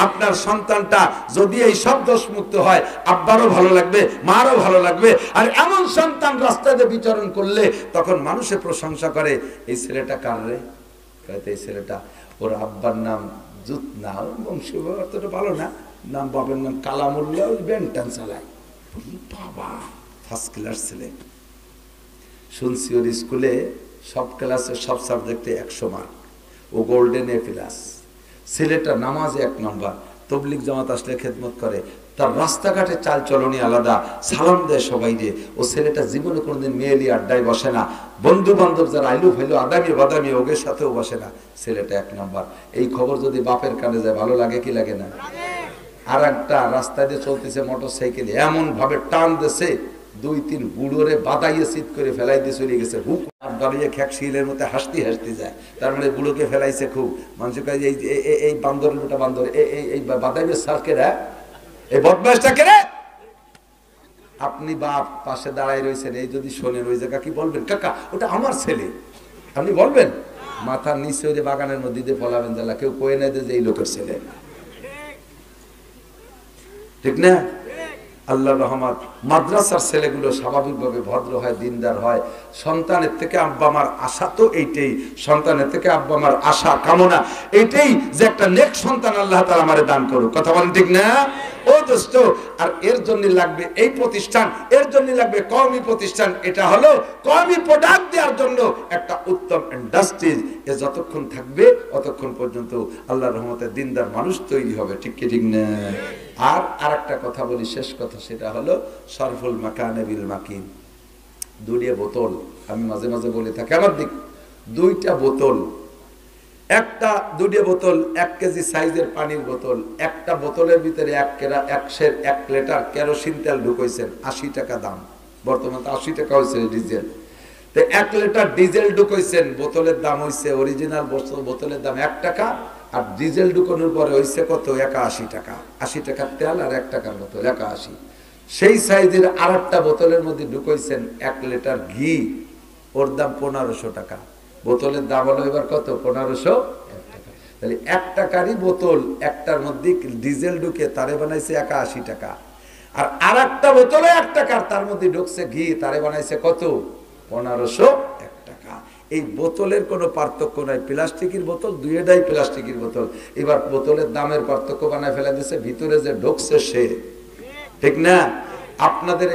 আপনার সন্তানটা যদি এই সব দোষ মুক্ত হয়, আব্বারও ভালো লাগবে, মারও ভালো লাগবে। আর এমন সন্তান রাস্তাতে বিচরণ করলে তখন মানুষে প্রশংসা করে, এই ছেলেটা কার রে? এই ছেলেটা ওর আব্বার নাম জুত না, বংশ অতটা ভালো না, নাম বাবার নাম কালামুল্লাহ, বেনটান চালায়, বাবা ফার্স্ট ক্লাস ছেলে। শুনছি ওর স্কুলে সব ক্লাসে সব সাবজেক্টে 100 মার্ক, ও গোল্ডেন এ প্লাস। ছেলেটা নামাজে 1 নম্বর, তবলিগ জামাত আসলে খেদমত করে, তার রাস্তাঘাটে চাল চলনি আলাদা, সালাম দেয় সবাই রে। ও ছেলেটা জীবনে কোনোদিন মেয়েলি আড্ডায় বসে না, বন্ধু বান্ধব যারা আইলু ফাইলু আদামি বাদামি ওদের সাথেও বসে না, ছেলেটা 1 নম্বর। এই খবর যদি বাপের কানে যায় ভালো লাগে কি লাগে না? আর একটা রাস্তায় দিয়ে চলতেছে মোটর সাইকেলে, এমন ভাবে টান দিয়েছে 2-3 বুড়োরে বাদাইয়ে সিট করে ফেলাই দিয়ে চলে গেছে, হুক আর দাঁড়িয়ে খ্যাক শিলের মধ্যে হাসতে হাসতে যায়। তার মানে বুড়োকে ফেলাইছে খুব। মানুষের কাছে এই বান্দরের ওটা বান্দর, এই বাদাইয়ের সারকেরা, এই বদমাইশটা কেরে? আপনি বাপ পাশে দাঁড়ায় রয়েছেন, এই যদি শোনেন ওই জায়গা কি বলবেন? কাকা ওটা আমার ছেলে, আপনি বলবেন? মাথার নিচে ওই যে বাগানের মধ্যে দিয়ে ফলাবেন, জ্বালা কেউ কয়ে নেয় যে এই লোকের ছেলে, ঠিক না? আল্লাহ রহমত, মাদ্রাসার ছেলেগুলো স্বাভাবিকভাবে ভদ্র হয়, দিনদার হয়। সন্তানের থেকে আব্বা আমার আশা তো এইটাই, সন্তানের থেকে আব্বা আমার আশা কামনা এইটাই যে একটা নেক সন্তান আল্লাহ তাআলা আমারে দান করুক। কথা বলেন ঠিক না? ও দোস্ত, আর এর জন্য লাগবে এই প্রতিষ্ঠান, এর জন্য লাগবে কওমি প্রতিষ্ঠান। এটা হলো কওমি প্রোডাক্ট দেওয়ার জন্য একটা উত্তম ইন্ডাস্ট্রি। এ যতক্ষণ থাকবে ততক্ষণ পর্যন্ত আল্লাহর রহমতে দিনদার মানুষ তৈরি হবে, ঠিক কি ঠিক না? আর আরেকটা কথা বলি, শেষ কথা, সেটা হলো সরফুল মাকানে বিল মাকিন। 2টা বোতল আমি মাঝে মাঝে বলে থাকি, আমার দিক 2টা বোতল, একটা 2টা বোতল 1 কেজি সাইজের পানির বোতল, একটা বোতলের ভিতরে 1 লিটার কেরোসিন তেল ঢুকাইছেন, 80 টাকা দাম, বর্তমানে 80 টাকা হয়েছে ডিজেল। তো 1 লিটার ডিজেল ঢুকাইছেন, বোতলের দাম হয়েছে অরিজিনাল বোতলের দাম 1 টাকা, আর ডিজেল ঢুকানোর পরে হইছে কত 81 টাকা, 80 টাকার তেল আর 1 টাকার বোতল 81। সেই সাইজের আর একটা বোতলের মধ্যে ঢুকাইছেন 1 লিটার ঘি, ওর দাম 1500 টাকা। বোতলের দাম হলো এবার কত 1500 টাকা। তাহলে 1 টাকারই বোতল একটার মধ্যে ডিজেল ঢুকে তারে বানাইছে 81 টাকা, আর আরেকটা বোতলে 1 টাকার তার মধ্যে ঢুকছে ঘি, তারে বানাইছে কত 1501 টাকা। এই বোতলের কোনো পার্থক্য নাই, প্লাস্টিকের বোতল দুইটাই প্লাস্টিকের বোতল। এবার বোতলের দামের পার্থক্য বানায় ফেলে দিচ্ছে ভিতরে যে ঢুকছে সে, ঠিক না? আপনাদের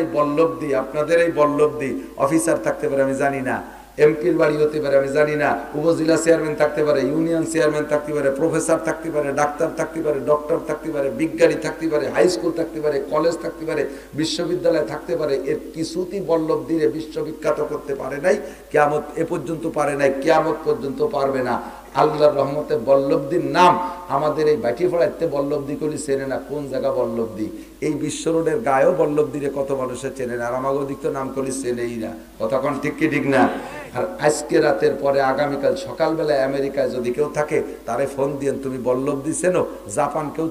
এই বল্লভদি অফিসার থাকতে পারে আমি জানি না, এমপির বাড়ি হতে পারে আমি জানি না, উপজেলা চেয়ারম্যান থাকতে পারে, ইউনিয়ন চেয়ারম্যান থাকতে পারে, প্রফেসর থাকতে পারে, ডাক্তার থাকতে পারে, ডক্টর থাকতে পারে, বিজ্ঞানী থাকতে পারে, হাই স্কুল থাকতে পারে, কলেজ থাকতে পারে, বিশ্ববিদ্যালয় থাকতে পারে, এর কিছুতেই বল্লভদিরে বিশ্ববিখ্যাত করতে পারে নাই। কিয়ামত এ পর্যন্ত পারে নাই, কিয়ামত পর্যন্ত পারবে না। আল্লাহর রহমতে বল্লভদির নাম আমাদের এই বাটিফড়াইতে বল্লভদি কলি চেনে না, কোন জায়গা বল্লভদি? এই বিশ্ব রোডের গায়েও বল্লভদিরে কত মানুষের চেনে না, আর আমাকে দিক তো নাম কলি চেনেই না। কতক্ষণ ঠিক কি ঠিক না? আর আজকে রাতের পরে আগামীকাল সকালবেলা আমেরিকায় যদি কেউ থাকে তারে ফোন দিয়েন তুমি বল্লভদি চেনো। জাপান কেউ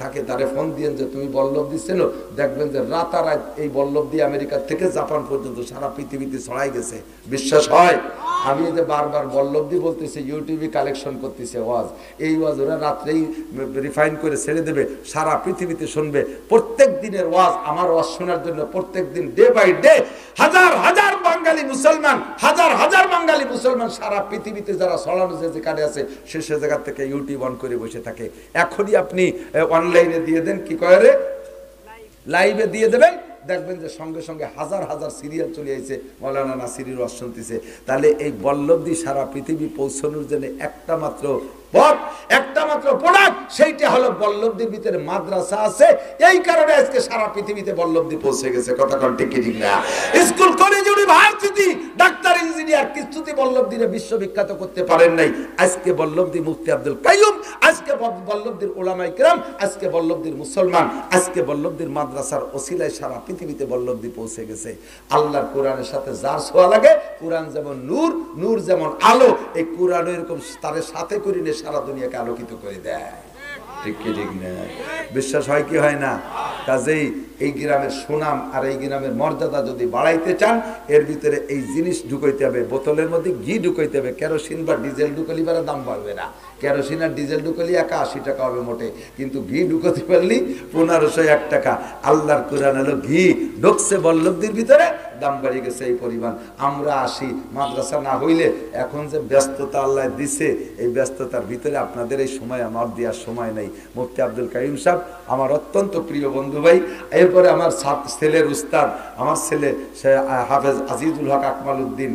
থাকে তারে ফোন দিয়েন যে তুমি বল্লভদি চেনো। দেখবেন যে রাতারাত এই বল্লভদি আমেরিকার থেকে জাপান পর্যন্ত সারা পৃথিবীতে ছড়াই গেছে। বিশ্বাস হয়? আমি যে বারবার বল্লভদি বলতেছি, ইউটিউবে কালেকশন করতেছে ওয়াজ, এই ওয়াজ ওরা রাত্রেই রিফাইন করে ছেড়ে দেবে, সারা পৃথিবীতে শুনবে। প্রত্যেক দিনের ওয়াজ, আমার ওয়াজ শোনার জন্য প্রত্যেক দিন ডে বাই ডে হাজার হাজার বাঙালি মুসলমান, হাজার হাজার বাঙালি মুসলমান সারা পৃথিবীতে যারা ছড়ানো যেখানে আছে সে জায়গা থেকে ইউটিউব অন করে বসে থাকে। এখনই আপনি অনলাইনে দিয়ে দেন, কি করে লাইভে দিয়ে দেবেন, দেখবেন যে সঙ্গে সঙ্গে হাজার হাজার সিরিয়াল চলে আসছে, মৌলানা নাসিরের ওয়াজ শুনতেছে। তাহলে এই বল্লভদি সারা পৃথিবী পৌঁছানোর জন্য একটা মাত্র পথ, একটা মাত্র প্রোডাক্ট, সেইটা হলো বল্লভদির ভিতরে মাদ্রাসা আছে। এই কারণে আজকে সারা পৃথিবীতে বল্লভদি পৌঁছে গেছে। কথা কোন ঠিক ঠিক না? School college university doctor engineer কিছুতে বল্লভদিরে বিশ্ববিখ্যাত করতে পারেন নাই। আজকে বল্লভদি মুফতি আব্দুল কাইয়ুম, আজকে বল্লভদির উলামায়ে কেরাম, আজকে বল্লভদির মুসলমান, আজকে বল্লভদির মাদ্রাসার ওসিলায় সারা পৃথিবীতে বল্লভদি পৌঁছে গেছে। আল্লাহর কোরআনের সাথে যার ছোঁয়া লাগে, কোরআন যেমন নূর, নূর যেমন আলো, এই কোরআন এরকম তার সাথে করিলে সারা দুনিয়াকে আলোকিত করে দেয়। ঠিক কি ঠিক না? বিশ্বাস হয় কি হয় না? কাজেই এই গ্রামের সুনাম আর এই গ্রামের মর্যাদা যদি বাড়াইতে চান, এর ভিতরে এই জিনিস ঢুকাইতে হবে। বোতলের মধ্যে ঘি ঢুকাইতে হবে। কেরোসিন বা ডিজেল ঢুকালি বারে দাম বাড়বে না। কেরোসিন আর ডিজেল ঢুকালি 81 টাকা হবে মোটে, কিন্তু ঘি ঢুকাতে পারলি 1501 টাকা। আল্লাহর কোরআন হলো ঘি, ঢুকছে বল্লভদির ভিতরে, দাম বাড়ি গেছে এই পরিমাণ। আমরা আসি মাদ্রাসা না হইলে, এখন যে ব্যস্ততা আল্লাহ দিছে, এই ব্যস্ততার ভিতরে আপনাদের এই সময় আমার দেওয়ার সময় নেই। মুফতি আব্দুল কাইয়ুম সাহেব আমার অত্যন্ত প্রিয় বন্ধু ভাই। এরপরে আমার ছেলের উস্তাদ, আমার ছেলে সে হাফেজ আজিজুল হক আকমাল উদ্দিন,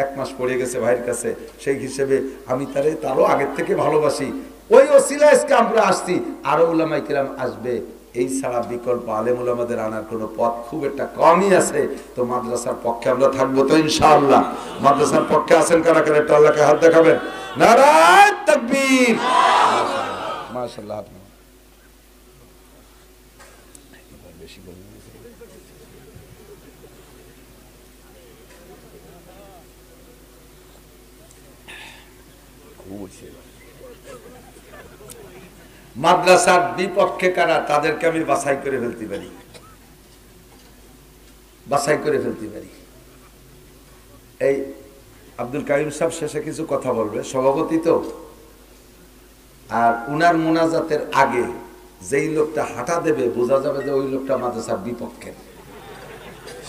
1 মাস পড়ে গেছে ভাইয়ের কাছে। সেই হিসেবে আমি তারও আগের থেকে ভালোবাসি। ওই ওসিলা আজকে আমরা আসছি, আরো উলামায়ে কেরাম আসবে। এই ছাড়া বিকল্প আলেম উলামাদের আনার কোনো পথ খুব একটা কমই আছে। তো মাদ্রাসার পক্ষে আমরা থাকবো তো ইনশাআল্লাহ। মাদ্রাসার পক্ষে আছেন কারা কারা? একটা আল্লাহকে হাত দেখাবেন। নারায়ে তাকবীর। মাশাআল্লাহ। বেশি বলবেন মাদ্রাসার বিপক্ষে কারা, তাদেরকে আমি বাছাই করে ফেলতে পারি। এই আব্দুল কাইয়ুম সাহেব শেষে কিছু কথা বলবে, সভাপতি তো। আর উনার মুনাজাতের আগে যেই লোকটা হাঁটা দেবে, বোঝা যাবে যে ওই লোকটা মাদ্রাসার বিপক্ষে।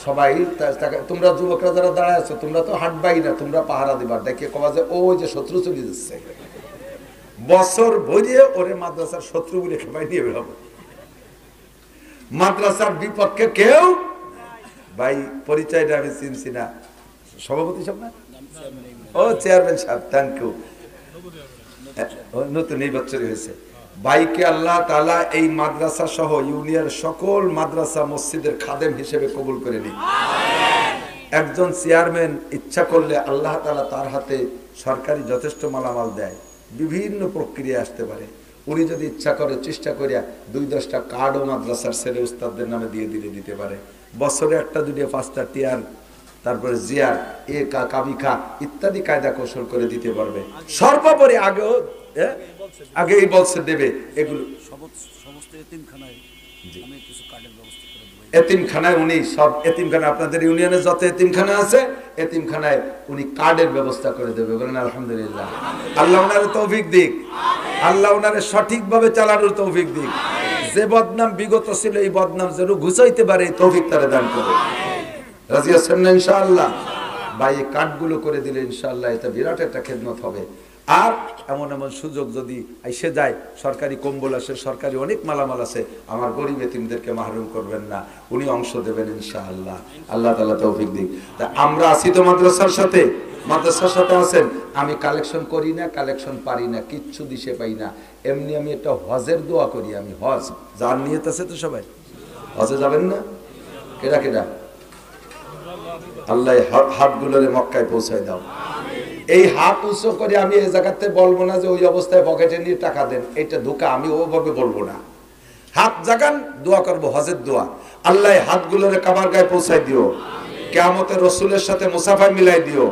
সবাই তোমরা যুবকরা যারা দাঁড়ায় আছো, তোমরা তো হাঁটবাই না, তোমরা পাহারা দিবার, দেখে কবা যে ওই যে শত্রু চলে যাচ্ছে, বছর ভরিয়ে ওরে মাদ্রাসার শত্রু বলে খেপাই নিয়ে বেরোবো। মাদ্রাসার বিপক্ষে কেউ, ভাই পরিচয়টা আমি চিনছি না, সভাপতি সাহেব না, ও চেয়ারম্যান সাহেব, থ্যাংক ইউ। নতুন এই বছরই হয়েছে। ভাইকে আল্লাহ তাআলা এই মাদ্রাসা সহ ইউনিয়নের সকল মাদ্রাসা মসজিদের খাদেম হিসেবে কবুল করে নিন। একজন চেয়ারম্যান ইচ্ছা করলে আল্লাহ তাআলা তার হাতে সরকারি যথেষ্ট মালামাল দেয়, বিভিন্ন প্রক্রিয়া আসতে পারে। উনি যদি ইচ্ছা করে, চেষ্টা করিয়া 2-10টা কার্ডও মাদ্রাসার ছেলে উস্তাদদের নামে দিয়ে দিতে পারে। বছরে 1-2 5টা টিয়ার, তারপরে জিয়ার, কাবিখা ইত্যাদি কায়দা কৌশল করে দিতে পারবে। সর্বোপরি আগেও আগেই বলছে দেবে এগুলো সমস্ত এতিমখানায় আমি কিছু কার্ডের ব্যবস্থা করে দেব। এতিমখানায় উনি সব এতিমখানা আপনাদের ইউনিয়নে যত এতিমখানা আছে এতিমখানায় উনি কার্ডের ব্যবস্থা করে দেবে। বলেন আলহামদুলিল্লাহ। আল্লাহ ওনারে তৌফিক দিক, আল্লাহ ওনারে সঠিকভাবে চালানোর তৌফিক দিক। যে বদনাম বিগত ছিল এই বদনাম যেন ঘুচাইতে পারে এই তৌফিক তারে দান করে। রাজি আছেন না ইনশাআল্লাহ? ভাই এই কার্ডগুলো করে দিলে ইনশাআল্লাহ এটা বিরাট একটা খেদমত হবে। আর এমন এমন সুযোগ যদি এসে যায়, সরকারি কম্বল আছে, সরকারি অনেক মালামাল আছে, আমার গরিব এতিমদেরকে মাহরুম করবেন না, উনি অংশ দেবেন ইনশাআল্লাহ। আল্লাহ তাআলা তৌফিক দিক। তা আমরা আছি তো মাদ্রাসার সাথে, মাদ্রাসার সাথে আছেন। আমি কালেকশন করি না, কালেকশন পারি না, কিচ্ছু দিশে পাই না। এমনি আমি একটা হজের দোয়া করি। আমি হজ যার নিয়ত আছে তো সবাই হজে যাবেন না? কেডা কেডা? আল্লাহ হাতগুলোরে মক্কায় পৌঁছায় দাও। এই হাত উঁচু করে আমি এই জায়গাতে বলবো না যে ওই অবস্থায় পকেটে নিয়ে টাকা দেন, এটা ধোঁকা। আমি ওভাবে বলবো না। হাত জাগান, দোয়া করবো, হজের দোয়া। আল্লাহ হাতগুলোরে কাবার গায়ে পৌঁছায় দিও, কিয়ামতে রসুলের সাথে মুসাফায় মিলাই দিও।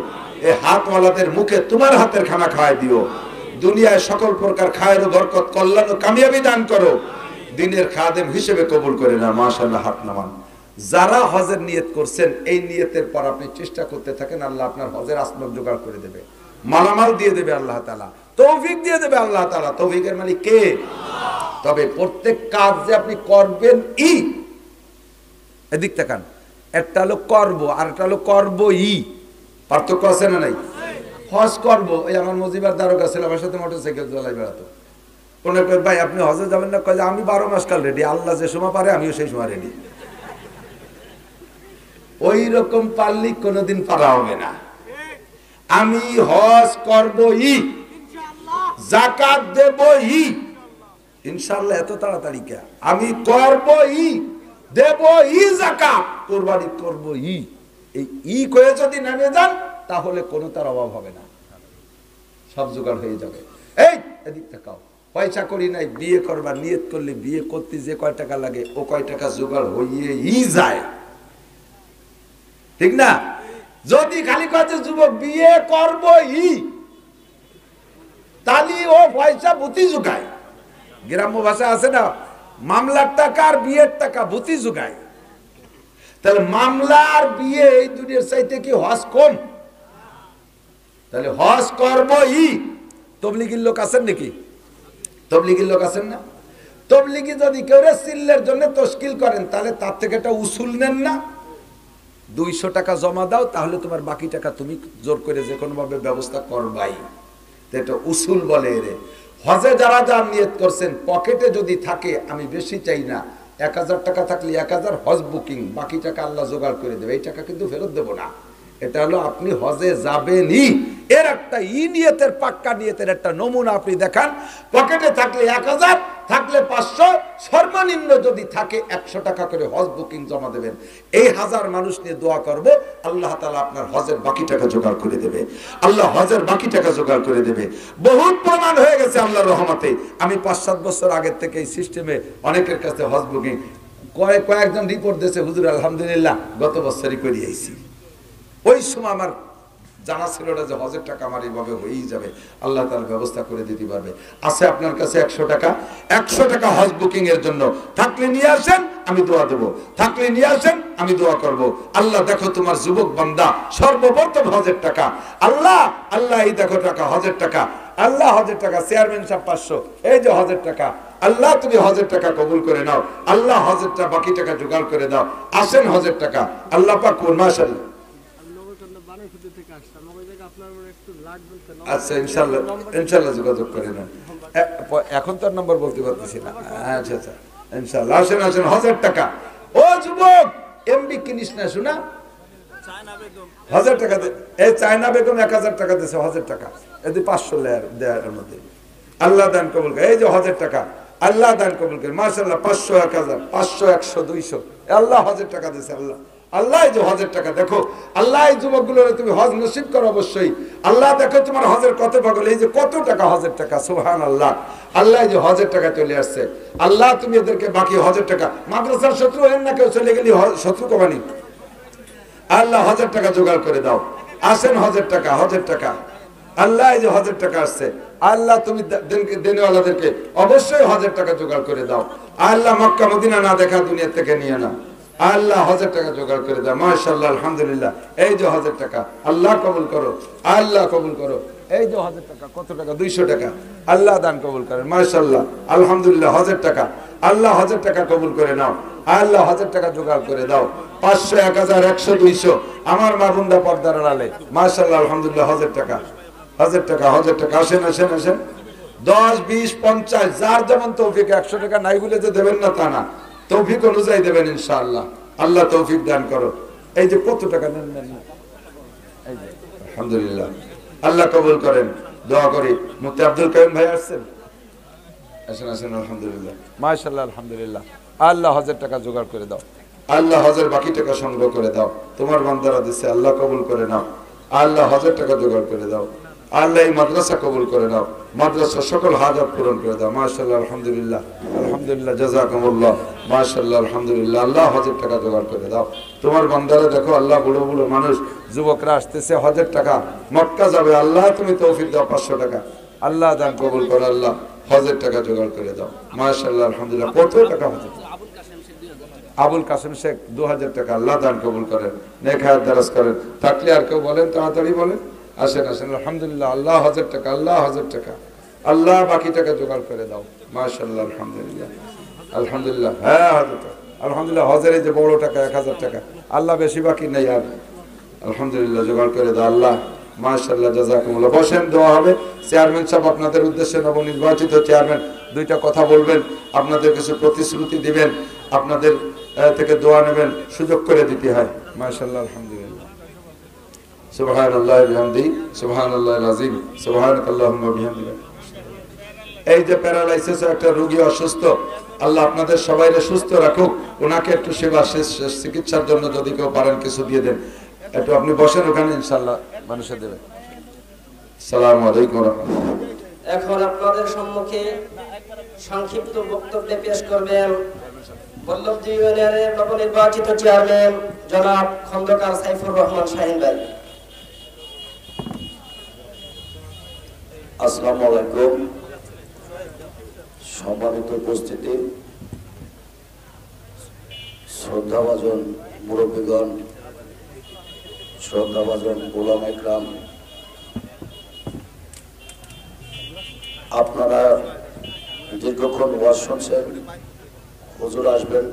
এই হাতওয়ালাদের মুখে তোমার হাতের খানা খাওয়াই দিও। দুনিয়ায় সকল প্রকার খায়ের বরকত, কল্যাণ ও কামিয়াবি দান করো। দিনের খাদেম হিসেবে কবুল করে না। মাশাআল্লাহ, হাত নামান। যারা হজের নিয়ত করছেন এই নিয়তের পর আপনি চেষ্টা করতে থাকেন, আল্লাহ আপনার হজের আসবাব জোগাড় করে দেবে, মালামাল দিয়ে দেবে আল্লাহ তাআলা, তৌফিক দিয়ে দেবে আল্লাহ তাআলা। তৌফিকের মালিক কে? তবে প্রত্যেক কাজ যে আপনি করবেন এদিক তাকান, একটা হলো করব আর একটা হলো করবই। পার্থক্য আছে না নাই? হজ করব, এই আমার মজিবার দারোগা ছিল, আমার সাথে মোটরসাইকেল চালাই বেড়াতো। কোন ভাই আপনি হজে যাবেন না? কয় আমি 12 মাস কাল রেডি, আল্লাহ যে সময় পারে আমিও সেই সময় রেডি। ওই রকম পারলে কোনোদিন পারা হবে না। আমি হজ করবই, যাকাত দেবই ইনশাআল্লাহ। এত তাড়াতাড়ি কে? আমি করবই, দেবই যাকাত, কুরবানি করবই। এই কয়ে যদি নেমে যান তাহলে কোনো তার অভাব হবে না, সব জোগাড় হয়ে যাবে। এই এদিক তাকাও, পয়সা করি নাই, বিয়ে করবার নিয়ত করলে বিয়ে করতে যে কয় টাকা লাগে ও কয় টাকা জোগাড় হইয়েই যায়, ঠিক না? যদি খালি কাজে যুবক বিয়ে করবই, তালি ও পয়সা বুতি জুগায়। গ্রাম্য ভাষা আছে না, মামলার টাকা আর বিয়ের টাকা বুতি জুগায়। তাহলে মামলা আর বিয়ে এই দুনিয়ার চাইতে কি হজ কম? তাহলে হজ করবই। তবলিগির লোক আছেন নাকি? তবলিগির লোক আছেন না? তবলিগি যদি কেউ সিল্লের জন্য তশকিল করেন তাহলে তার থেকে একটা উসুল নেন না, 200 টাকা জমা দাও, তাহলে তোমার বাকি টাকা তুমি জোর করে যে কোনো ভাবে ব্যবস্থা করবাই। এটা উসুল বলে এরে। হজে যারা যা নিয়ত করছেন, পকেটে যদি থাকে, আমি বেশি চাই না, 1000 টাকা থাকলে 1000 হজ বুকিং, বাকি টাকা আল্লাহ জোগাড় করে দেবে। এই টাকা কিন্তু ফেরত দেব না। এটা হলো আপনি হজে যাবেনই, এর একটা নিয়তের, পাক্কা নিয়তের একটা নমুনা আপনি দেখান। পকেটে থাকলে 1000, থাকলে 500, সর্বনিম্ন যদি থাকে 100 টাকা করে হজ বুকিং জমা দেবেন। এই 1000 মানুষ নিয়ে দোয়া করব, আল্লাহ তাআলা আপনার হজের বাকি টাকা জোগাড় করে দেবে। আল্লাহ হজের বাকি টাকা জোগাড় করে দেবে। বহুত প্রমাণ হয়ে গেছে আল্লাহর রহমতে। আমি 5-7 বছর আগের থেকে এই সিস্টেমে অনেকের কাছে হজ বুকিং, কয়েকজন রিপোর্ট দিয়েছে, হুজুর আলহামদুলিল্লাহ গত বছরই করে আইছি। ওই সময় আমার জানা ছিল না যে হজের টাকা আমার এইভাবে হয়েই যাবে, আল্লাহ তাআলা ব্যবস্থা করে দিতে পারবে। আছে আপনার কাছে 100 টাকা, 100 টাকা হজ বুকিং এর জন্য থাকলে নিয়ে আসেন, আমি দোয়া দেবো। থাকলে নিয়ে আসেন, আমি দোয়া করব। আল্লাহ দেখো তোমার যুবক বান্দা সর্বপ্রথম হজের টাকা, আল্লাহ আল্লাহ এই দেখো টাকা, হজের টাকা, আল্লাহ হজের টাকা, চেয়ারম্যান সাহেব 500, এই যে হজের টাকা, আল্লাহ তুমি হজের টাকা কবুল করে নাও, আল্লাহ হজের টাকা বাকি টাকা জোগাড় করে দাও। আসেন হজের টাকা, আল্লাহ পাক মাশাআল্লাহ। আচ্ছা ইনশাআল্লাহ, ইনশাআল্লাহ যোগাযোগ করে নেন। এখন তো নম্বর বলতে পারতেছি না। আচ্ছা আচ্ছা ইনশাআল্লাহ আসেন, আসেন হজের টাকা। ও যুবক, এমবি কিনিস না, শোনা, হজের টাকা দে। এই চায়না বেগম 1000 টাকা দিয়েছে হজের টাকা, এদের 500 দেয়ার মধ্যে আল্লাহ দান কবুল করে। এই যে হজের টাকা, আল্লাহ দান কবুল করে মাশাআল্লাহ। 500, 1000, 500, 100, 200, আল্লাহ হজের টাকা দিয়েছে। আল্লাহ আল্লাহ এই যে হজের টাকা দেখো, আল্লাহ এই যুবকগুলোর তুমি হজ নসিব করো অবশ্যই। আল্লাহ দেখো তোমার হজের কত পাগল, এই যে কত টাকা হজের টাকা, সুবহানাল্লাহ। আল্লাহ এই যে হজের টাকা চলে আসছে, আল্লাহ তুমি এদেরকে বাকি হজের টাকা, মাদ্রাসার শত্রু হেন না কেউ চলে গেলি শত্রু কমানি, আল্লাহ হজের টাকা জোগাড় করে দাও। আসেন হজের টাকা, হজের টাকা, আল্লাহ এই যে হজের টাকা আসছে, আল্লাহ তুমি দেনেওয়ালাদেরকে অবশ্যই হজের টাকা জোগাড় করে দাও। আল্লাহ মক্কা মদিনা না দেখা দুনিয়া থেকে নিয়ে না, আল্লাহ হজের টাকা জোগাড় করে দাও। মাশাআল্লাহ, আলহামদুলিল্লাহ। এই যে হজের টাকা আল্লাহ কবুল করো, আল্লাহ কবুল করো। এই যে হজের টাকা, কত টাকা? 200 টাকা। আল্লাহ দান কবুল করেন। মাশাআল্লাহ, আলহামদুলিল্লাহ। হজের টাকা আল্লাহ হজের টাকা কবুল করে নাও, আল্লাহ হজের টাকা জোগাড় করে দাও। 500, 1000, 100, 200 আমার মা বোনরা পর্দার আড়ালে, মাশাআল্লাহ, আলহামদুলিল্লাহ। হজের টাকা, হজের টাকা, হজের টাকা। আসেন আসেন আসেন। 10, 20, 50 যার যেমন তৌফিক। 100 টাকা নাই বলে যে দেবেন না তা না, তৌফিক অনুযায়ী দেবেন ইনশাআল্লাহ। আল্লাহ তৌফিক দান করো। এই যে কত টাকা নেন নেন, এই যে আলহামদুলিল্লাহ, আল্লাহ কবুল করেন। দোয়া করি। মুফতি আব্দুল কাইম ভাই আসছেন, আসেন আসেন, আলহামদুলিল্লাহ, মাশাআল্লাহ, আলহামদুলিল্লাহ। আল্লাহ হজের টাকা জোগাড় করে দাও, আল্লাহ হজের বাকি টাকা সংগ্রহ করে দাও। তোমার বান্দারা দিচ্ছে, আল্লাহ কবুল করে নাও। আল্লাহ হজের টাকা জোগাড় করে দাও। আল্লাহ এই মাদ্রাসা কবুল করে নাও, মাদ্রাসার সকল হাজাত পূরণ করে দাও। মাশাআল্লাহ, আলহামদুলিল্লাহ, আলহামদুলিল্লাহ, জাযাকুমুল্লাহ, মাশাআল্লাহ, আলহামদুলিল্লাহ। আল্লাহ হজের টাকা জোগাড় করে দাও। তোমার বান্দারা দেখো, আল্লাহ বুড়ো বুড়ো মানুষ, যুবকরা আসতেছে, হজের টাকা, মক্কা যাবে, আল্লাহ তুমি তৌফিক দাও। 500 টাকা আল্লাহ দান কবুল করো, আল্লাহ হজের টাকা জোগাড় করে দাও। মাশাআল্লাহ, আলহামদুলিল্লাহ। কত টাকা হজের? আবুল কাসেম শেখ 2000 টাকা আল্লাহ দান কবুল করেন, নেক হায়াত দারাজ করেন। থাকলে আর কেউ বলেন, তাড়াতাড়ি বলেন। আসেন আসেন, আলহামদুলিল্লাহ। আল্লাহ হজের টাকা, আল্লাহ হজের টাকা, আল্লাহ বাকি টাকা জোগাড় করে দাও। মাশাআল্লাহ, আলহামদুলিল্লাহ, আলহামদুলিল্লাহ। হ্যাঁ, হজের টাকা, আলহামদুলিল্লাহ। হজের এই যে বড় টাকা 1000 টাকা, আল্লাহ বেশি বাকি নেই আর, আলহামদুলিল্লাহ, জোগাড় করে দাও আল্লাহ। মাশাআল্লাহ, জাযাকুমুল্লাহ। বসেন, দোয়া হবে। চেয়ারম্যান সাহেব আপনাদের উদ্দেশ্যে, নবনির্বাচিত চেয়ারম্যান, 2টা কথা বলবেন, আপনাদের কিছু প্রতিশ্রুতি দিবেন, আপনাদের থেকে দোয়া নেবেন, সুযোগ করে দিতে হয়। মাশাআল্লাহ, আলহামদুলিল্লাহ। সুবহানাল্লাহি ওয়া বিহামদিহি, সুবহানাল্লাহিল আযীম, সুবহানাকাল্লাহুম্মা ওয়া বিহামদিকা। এই যে প্যারালাইসিস একটা রোগী অসুস্থ, আল্লাহ আপনাদের সবাইকে সুস্থ রাখুক। ওনাকে একটু সেবা, শেষ চিকিৎসার জন্য যদি কেউ পারেন কিছু দিয়ে দেন। একটু আপনি বসেন ওখানে, ইনশাআল্লাহ মানুষে দেবে। আসসালামু আলাইকুম ওয়া রাহমাতুল্লাহ। এখন আপনাদের সম্মুখে সংক্ষিপ্ত বক্তব্য পেশ করবেন বল্লভজি ইউনিয়নের নবনির্বাচিত চেয়ারম্যান জনাব খন্দকার সাইফুর রহমান শাহিন ভাই। আসসালামু আলাইকুম। সম্মানিত উপস্থিতি, শ্রদ্ধাভাজন মুরব্বীগণ, শ্রদ্ধাভাজন উলামা ইকরাম, আপনারা দীর্ঘক্ষণ ওয়াজ শুনছেন। হুজুর আসবেন।